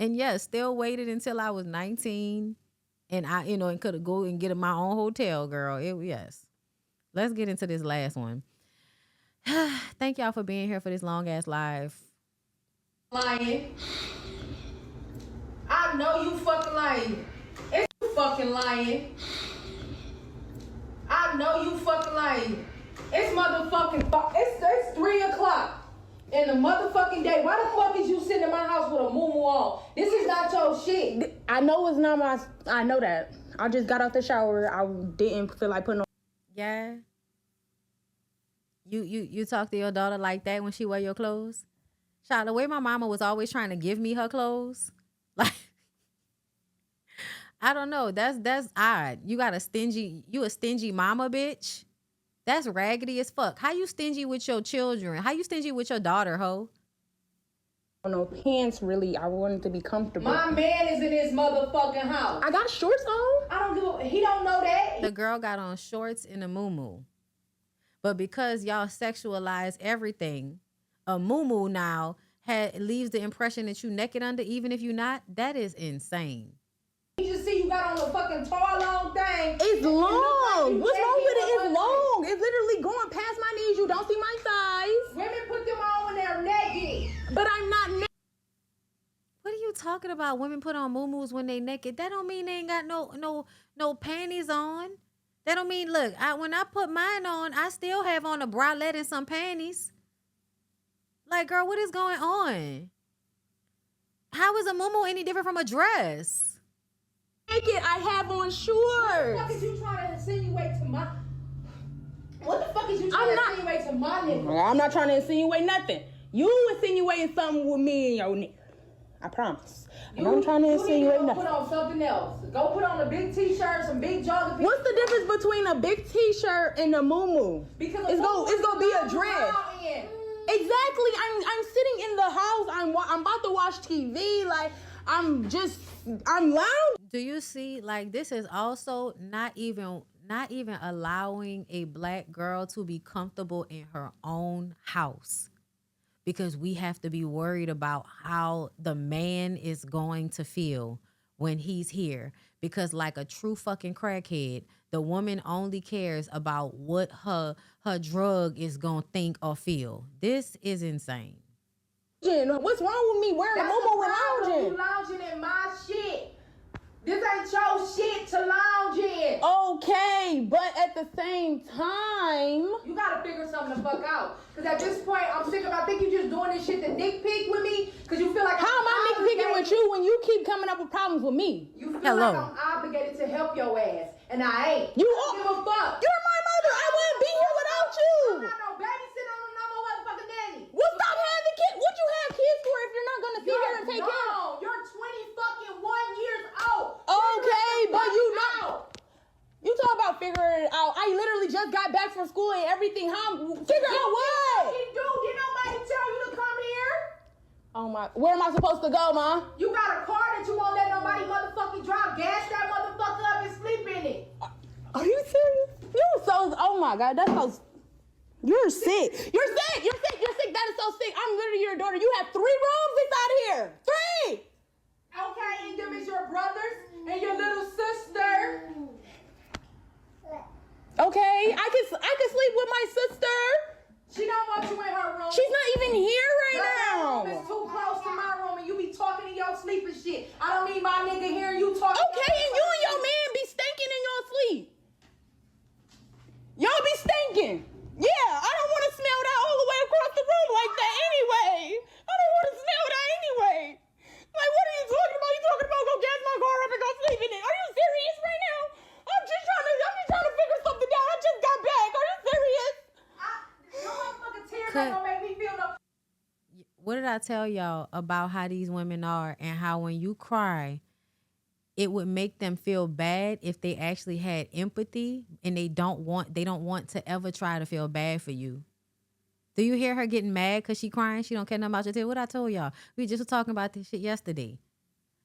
And yes, still waited until I was 19 and I, and could go and get in my own hotel, girl. Yes. Let's get into this last one. Thank y'all for being here for this long ass live. Lying. I know you fucking lying. It's you fucking lying. I know you fucking lying. It's motherfucking it's 3 o'clock in the motherfucking day. Why the fuck is you sitting in my house with a muumuu on? This is not your shit. I know it's not my. I know that. I just got out the shower. I didn't feel like putting on. Yeah. You talk to your daughter like that when she wear your clothes? Child, the way my mama was always trying to give me her clothes, like, I don't know. That's odd. You a stingy mama, bitch. That's raggedy as fuck. How you stingy with your children? How you stingy with your daughter, ho? No pants, really. I wanted to be comfortable. My man is in his motherfucking house. I got shorts on. He don't know that. The girl got on shorts and a muumuu. But because y'all sexualize everything, a muumuu now leaves the impression that you naked under, even if you're not. That is insane. You just see you got on the fucking tall long thing. It's long. What's wrong with it? It's long. It's literally going past my knees. You don't see my thighs. Women put them on when they're naked. But I'm not naked. What are you talking about? Women put on muumuus when they naked. That don't mean they ain't got no panties on. That don't mean, look, when I put mine on, I still have on a bralette and some panties. Like, girl, what is going on? How is a muumuu any different from a dress? Naked, I have on shorts. What the fuck is you trying to insinuate to my... What the fuck is you trying to insinuate to my nigga? I'm not trying to insinuate nothing. You insinuating something with me and your nigga. I promise. I'm trying to insinuate nothing. Put on something else. Go put on a big t-shirt, some big jogging. What's the difference between a big t-shirt and a muumuu? Because it's gonna be a dress. Exactly. I'm sitting in the house. I'm about to watch TV. Like I'm loud. Do you see? Like, this is also not even allowing a black girl to be comfortable in her own house. Because we have to be worried about how the man is going to feel when he's here. Because like a true fucking crackhead, the woman only cares about what her drug is going to think or feel. This is insane. What's wrong with me wearing a muumuu and lounging? You lounging in my shit. This ain't your shit to lounge in. Okay, but at the same time... You gotta figure something the fuck out. Because at this point, I'm sick of... I think you just doing this shit to dick pic with me. Because you feel like... How am I dick picking with you when you keep coming up with problems with me? You feel like I'm obligated to help your ass. And I ain't. You don't give a fuck. You're my mother. I wouldn't be here without you. I'm not no babysitter on no more motherfucking nanny. Well, stop having kids. What you have kids for if you're not going to sit here and take care of? You're 20 years old. Okay, but you know. You talk about figuring it out. I literally just just got back from school and everything. Figure out what? Did nobody tell you to come here? Oh my, where am I supposed to go, Ma? You got a car that you won't let nobody motherfucking drive. Gas that motherfucker up and sleep in it. Are you serious? You're so, oh my God, that's so, you're sick. You're sick. That is so sick. I'm literally your daughter. You have 3 rooms inside here. 3! Okay, and them is your brothers and your little sister. Okay, I can sleep with my sister. She don't want you in her room. She's not even here right now. Her room is too close to my room, and you be talking in your sleep and shit. I don't need my nigga hearing you talking. Okay, and you and your man be stinking in your sleep. Y'all be stinking. Yeah, I don't want to smell that all the way across the room like that anyway. I don't want to smell that anyway. Like, what are you talking about? You talking about go gas my car up and go sleep in it? Are you serious right now? I'm just trying to figure something out. I just got back. Are you serious? No motherfucking tears ain't gonna make me feel no. What did I tell y'all about how these women are and how when you cry, it would make them feel bad if they actually had empathy and they don't want to ever try to feel bad for you. Do you hear her getting mad because she crying? She don't care nothing about your tears. What I told y'all. We just were talking about this shit yesterday.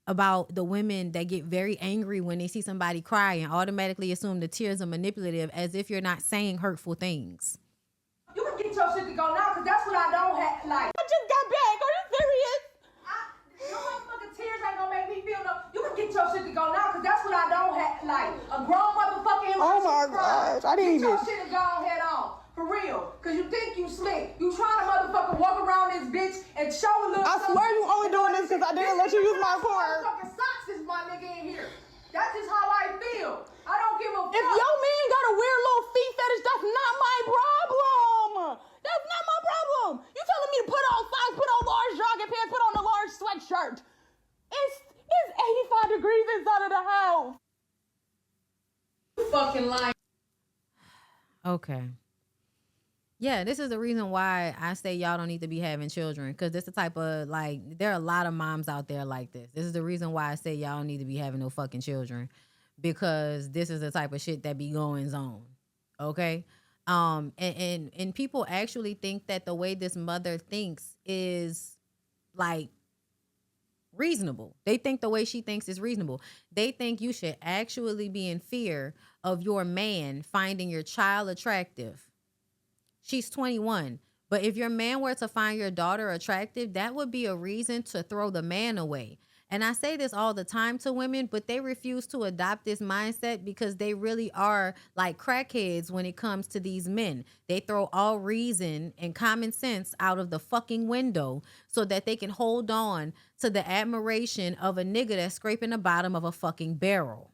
About the women that get very angry when they see somebody cry and automatically assume the tears are manipulative as if you're not saying hurtful things. You can get your shit to go now, because that's what I don't have. Like, I just got back. Are you serious? No motherfucking tears ain't gonna make me feel no. You can get your shit to go now, because that's what I don't have. Like, a grown motherfucker in my Oh my gosh, I didn't even. Get your shit to go head on. For real. Because you think you slick. You trying to motherfucker walk around this bitch and show a little. I swear you only doing this because I didn't let you use my car. Motherfucking socks is my nigga in here. That's just how I feel. I don't give a fuck. If your man got a weird little feet fetish, that's not my problem. That's not my problem. You telling me to put on socks, put on large jogging pants, put on a large sweatshirt. It's 85 degrees inside of the house. You fucking lying. Okay. Yeah, this is the reason why I say y'all don't need to be having children, because this the type of, like, there are a lot of moms out there like this. This is the reason why I say y'all don't need to be having no fucking children, because this is the type of shit that be goings on. Okay? And people actually think that the way this mother thinks is, like, reasonable. They think the way she thinks is reasonable. They think you should actually be in fear of your man finding your child attractive. She's 21. But if your man were to find your daughter attractive, that would be a reason to throw the man away. And I say this all the time to women, but they refuse to adopt this mindset because they really are like crackheads when it comes to these men. They throw all reason and common sense out of the fucking window so that they can hold on to the admiration of a nigga that's scraping the bottom of a fucking barrel.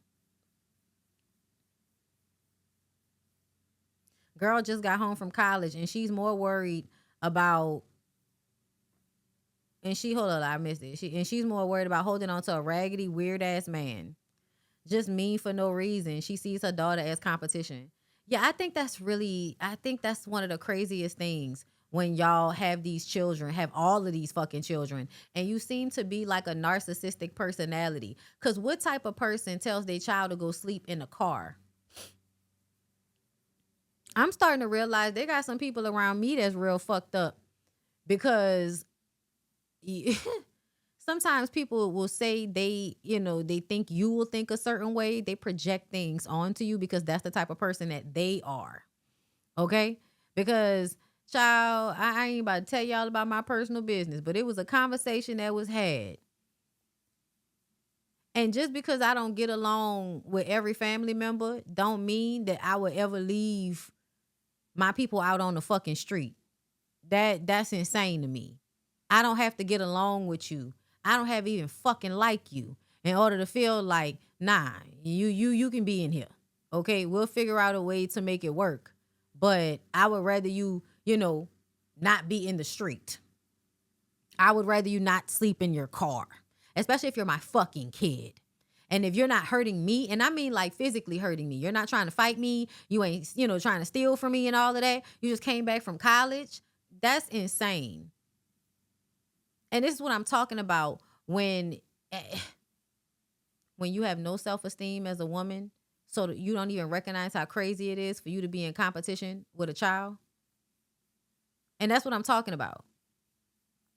Girl just got home from college and she's more worried about, hold on, I missed it. She's more worried about holding on to a raggedy, weird ass man. Just mean for no reason. She sees her daughter as competition. Yeah, I think that's one of the craziest things when y'all have these children, have all of these fucking children, and you seem to be like a narcissistic personality. Because what type of person tells their child to go sleep in a car? I'm starting to realize they got some people around me that's real fucked up, because sometimes people will say they think you will think a certain way. They project things onto you because that's the type of person that they are. Okay? Because, child, I ain't about to tell y'all about my personal business, but it was a conversation that was had. And just because I don't get along with every family member don't mean that I would ever leave my people out on the fucking street. That's insane to me. I don't have to get along with you. I don't have to even fucking like you in order to feel like, nah, you can be in here. Okay, we'll figure out a way to make it work. But I would rather you not be in the street. I would rather you not sleep in your car, especially if you're my fucking kid. And if you're not hurting me, and I mean like physically hurting me, you're not trying to fight me, you ain't, trying to steal from me and all of that, you just came back from college, that's insane. And this is what I'm talking about when you have no self-esteem as a woman, so that you don't even recognize how crazy it is for you to be in competition with a child? And that's what I'm talking about.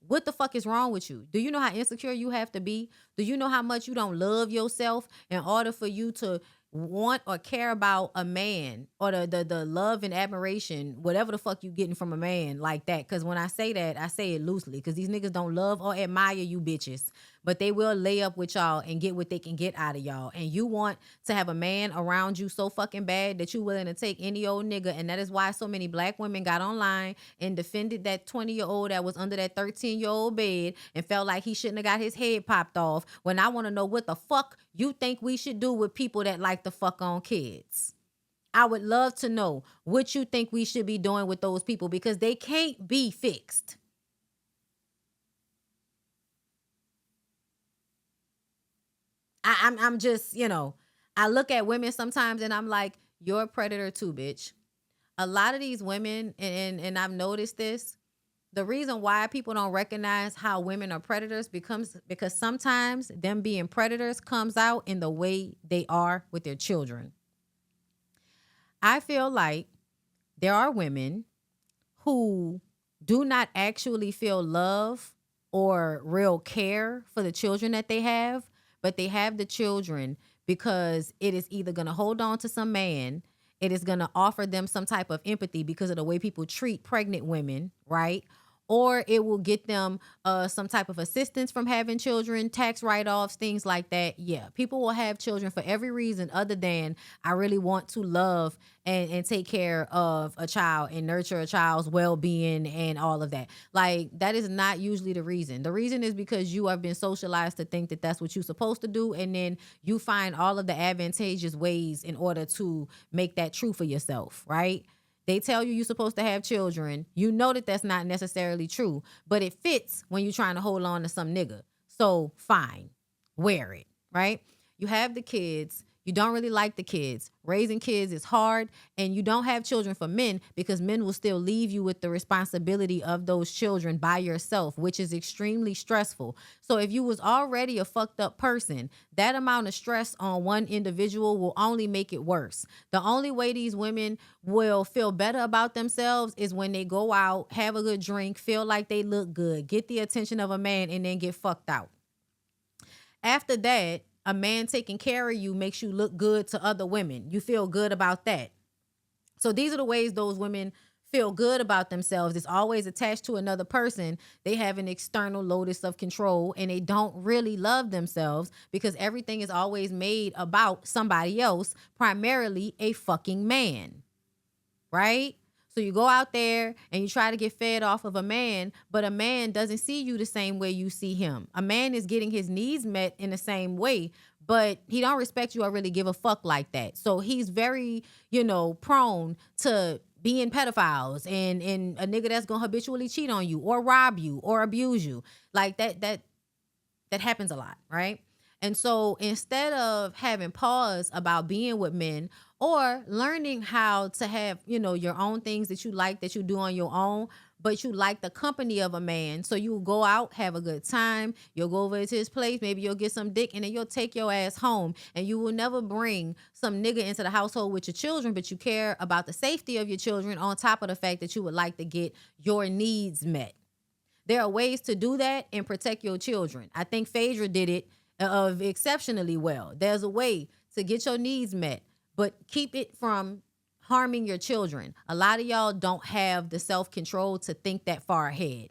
What the fuck is wrong with you? Do you know how insecure you have to be? Do you know how much you don't love yourself in order for you to want or care about a man or the love and admiration, whatever the fuck you getting from a man like that? Because when I say that, I say it loosely, because these niggas don't love or admire you bitches, but they will lay up with y'all and get what they can get out of y'all. And you want to have a man around you so fucking bad that you willing to take any old nigga. And that is why so many black women got online and defended that 20-year-old that was under that 13-year-old bed and felt like he shouldn't have got his head popped off. When I want to know what the fuck you think we should do with people that like to fuck on kids. I would love to know what you think we should be doing with those people, because they can't be fixed. I'm just, I look at women sometimes and I'm like, you're a predator too, bitch. A lot of these women, and I've noticed this, the reason why people don't recognize how women are predators because sometimes them being predators comes out in the way they are with their children. I feel like there are women who do not actually feel love or real care for the children that they have, but they have the children because it is either going to hold on to some man, it is going to offer them some type of empathy because of the way people treat pregnant women, right? Or it will get them some type of assistance from having children, tax write-offs, things like that. Yeah, people will have children for every reason other than I really want to love and take care of a child and nurture a child's well-being and all of that. Like, that is not usually the reason. The reason is because you have been socialized to think that that's what you're supposed to do, and then you find all of the advantageous ways in order to make that true for yourself, right? They tell you you're supposed to have children. You know that that's not necessarily true, but it fits when you're trying to hold on to some nigga. So fine, wear it, right? You have the kids. You don't really like the kids. Raising kids is hard, and you don't have children for men because men will still leave you with the responsibility of those children by yourself, which is extremely stressful. So if you was already a fucked up person, that amount of stress on one individual will only make it worse. The only way these women will feel better about themselves is when they go out, have a good drink, feel like they look good, get the attention of a man, and then get fucked out. After that, a man taking care of you makes you look good to other women. You feel good about that. So these are the ways those women feel good about themselves. It's always attached to another person. They have an external locus of control, and they don't really love themselves because everything is always made about somebody else, primarily a fucking man, right? So you go out there and you try to get fed off of a man, but a man doesn't see you the same way you see him. A man is getting his needs met in the same way, but he don't respect you or really give a fuck like that. So he's very, prone to being pedophiles and a nigga that's gonna habitually cheat on you or rob you or abuse you. Like that happens a lot, right? And so instead of having pause about being with men or learning how to have, your own things that you like, that you do on your own, but you like the company of a man. So you will go out, have a good time. You'll go over to his place. Maybe you'll get some dick and then you'll take your ass home, and you will never bring some nigga into the household with your children, but you care about the safety of your children on top of the fact that you would like to get your needs met. There are ways to do that and protect your children. I think Phaedra did it exceptionally well. There's a way to get your needs met, but keep it from harming your children. A lot of y'all don't have the self-control to think that far ahead.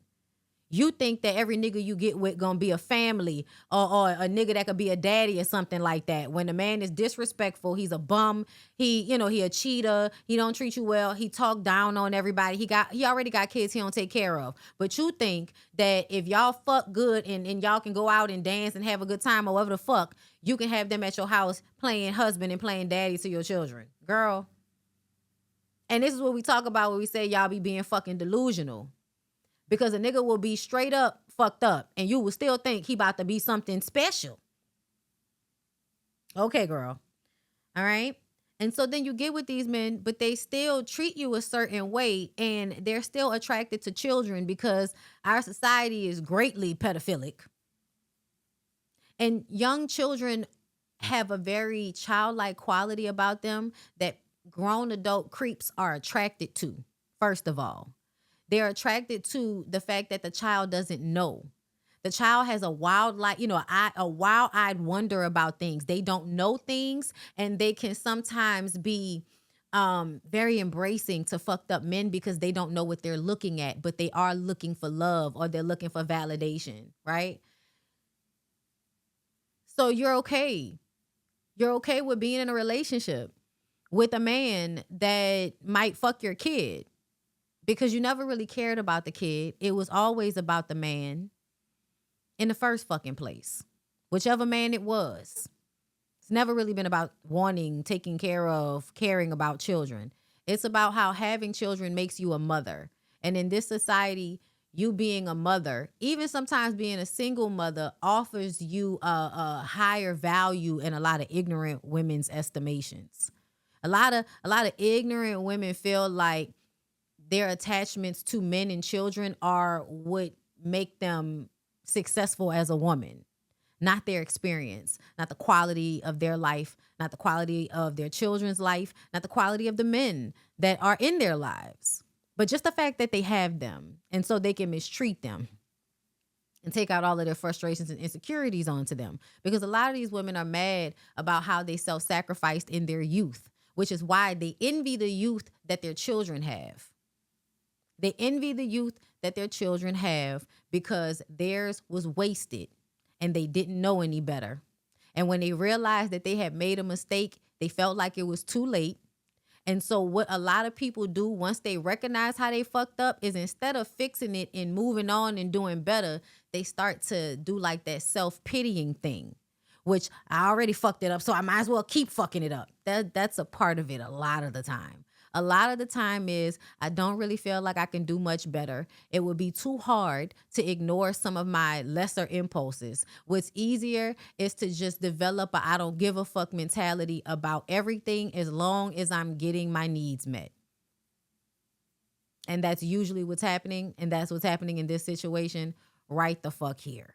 You think that every nigga you get with gonna be a family or a nigga that could be a daddy or something like that. When the man is disrespectful, he's a bum, he a cheater, he don't treat you well, he talk down on everybody, he already got kids he don't take care of. But you think that if y'all fuck good and y'all can go out and dance and have a good time or whatever the fuck, you can have them at your house playing husband and playing daddy to your children. Girl. And this is what we talk about when we say y'all be being fucking delusional. Because a nigga will be straight up fucked up and you will still think he about to be something special. Okay, girl. All right. And so then you get with these men, but they still treat you a certain way and they're still attracted to children because our society is greatly pedophilic. And young children have a very childlike quality about them that grown adult creeps are attracted to. First of all, they're attracted to the fact that the child doesn't know. The child has a wild-eyed wonder about things. They don't know things, and they can sometimes be very embracing to fucked up men because they don't know what they're looking at, but they are looking for love or they're looking for validation, right? So you're okay. You're okay with being in a relationship with a man that might fuck your kid because you never really cared about the kid. It was always about the man in the first fucking place, whichever man it was. It's never really been about wanting, taking care of, caring about children. It's about how having children makes you a mother. And in this society, you being a mother, even sometimes being a single mother, offers you a higher value in a lot of ignorant women's estimations. A lot of ignorant women feel like their attachments to men and children are what make them successful as a woman, not their experience, not the quality of their life, not the quality of their children's life, not the quality of the men that are in their lives, but just the fact that they have them. And so they can mistreat them and take out all of their frustrations and insecurities onto them, because a lot of these women are mad about how they self-sacrificed in their youth, which is why they envy the youth that their children have. They envy the youth that their children have because theirs was wasted and they didn't know any better. And when they realized that they had made a mistake, they felt like it was too late. And so what a lot of people do once they recognize how they fucked up is, instead of fixing it and moving on and doing better, they start to do like that self-pitying thing, which I already fucked it up, so I might as well keep fucking it up. That's a part of it a lot of the time. A lot of the time is, I don't really feel like I can do much better. It would be too hard to ignore some of my lesser impulses. What's easier is to just develop a I don't give a fuck mentality about everything as long as I'm getting my needs met. And that's usually what's happening. And that's what's happening in this situation right the fuck here.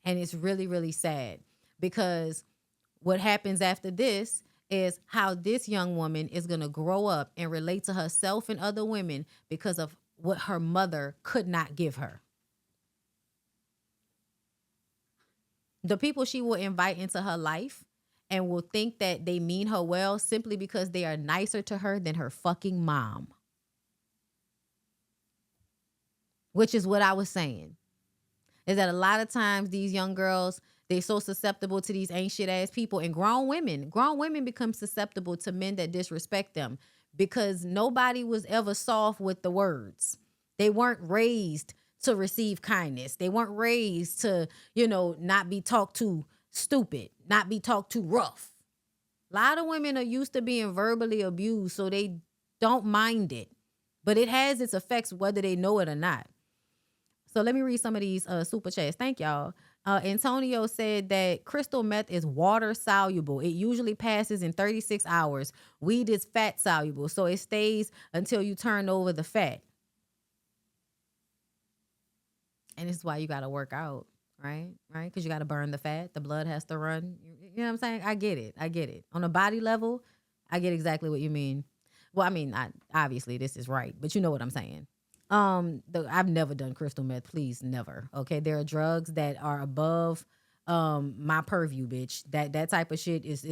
And it's really, really sad, because what happens after this is how this young woman is going to grow up and relate to herself and other women because of what her mother could not give her. The people she will invite into her life and will think that they mean her well simply because they are nicer to her than her fucking mom. Which is what I was saying. Is that a lot of times these young girls, they're so susceptible to these ain't shit ass people, and grown women become susceptible to men that disrespect them because nobody was ever soft with the words. They weren't raised to receive kindness. They weren't raised to, not be talked to stupid, not be talked to rough. A lot of women are used to being verbally abused, so they don't mind it, but it has its effects whether they know it or not. So let me read some of these super chats. Thank y'all. Antonio said that crystal meth is water soluble. It usually passes in 36 hours. Weed is fat soluble, so it stays until you turn over the fat. And this is why you got to work out, right? Because you got to burn the fat. The blood has to run. You know what I'm saying? I get it. On a body level, I get exactly what you mean. Well, I mean, obviously this is right, but you know what I'm saying. I've never done crystal meth. Please, never. Okay, there are drugs that are above my purview, bitch. That type of shit is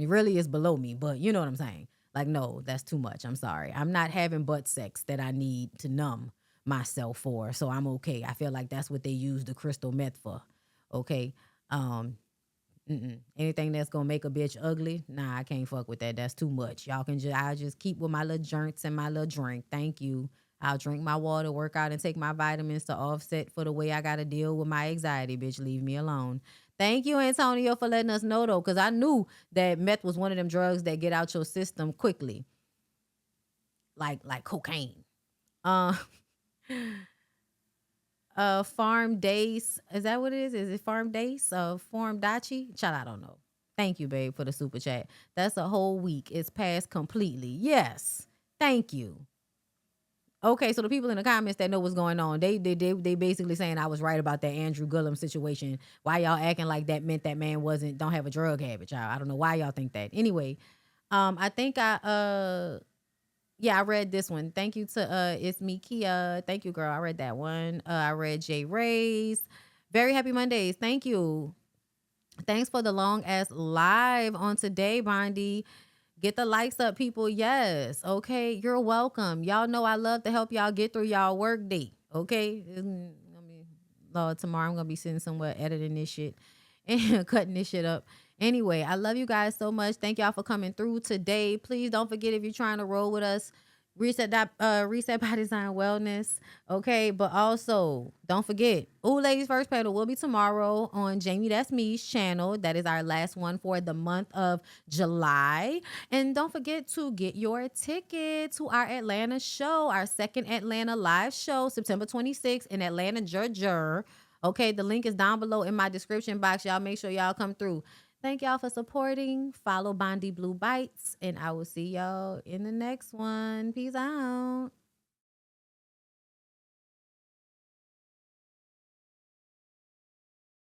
really is below me. But you know what I'm saying? Like, no, that's too much. I'm sorry. I'm not having butt sex that I need to numb myself for. So I'm okay. I feel like that's what they use the crystal meth for. Okay. Anything that's gonna make a bitch ugly, nah, I can't fuck with that. That's too much. Y'all can I'll just keep with my little joints and my little drink. Thank you. I'll drink my water, work out, and take my vitamins to offset for the way I gotta deal with my anxiety, bitch. Leave me alone. Thank you, Antonio, for letting us know, though, because I knew that meth was one of them drugs that get out your system quickly. Like cocaine. Farm Days. Is that what it is? Is it Farm Days? Farm Dachi? Child, I don't know. Thank you, babe, for the super chat. That's a whole week. It's passed completely. Yes. Thank you. Okay, so the people in the comments that know what's going on, they basically saying I was right about that Andrew Gullum situation. Why y'all acting like that meant that man don't have a drug habit, y'all? I don't know why y'all think that. Anyway, I think I read this one. Thank you to it's me, Kia. Thank you, girl. I read that one. I read Jay Ray's. Very happy Mondays. Thank you. Thanks for the long ass live on today, Bondy. Get the likes up, people. Yes. Okay. You're welcome. Y'all know I love to help y'all get through y'all work day. Okay. Tomorrow I'm going to be sitting somewhere editing this shit and cutting this shit up. Anyway, I love you guys so much. Thank y'all for coming through today. Please don't forget, if you're trying to roll with us, Reset by Design Wellness. Okay. But also don't forget, Ladies First panel will be tomorrow on Jamie That's Me's channel. That is our last one for the month of July. And don't forget to get your ticket to our Atlanta show, our second Atlanta live show, September 26th in Atlanta, Georgia. Okay. The link is down below in my description box. Y'all make sure y'all come through. Thank y'all for supporting. Follow Bondy Blue Bites, and I will see y'all in the next one. Peace out.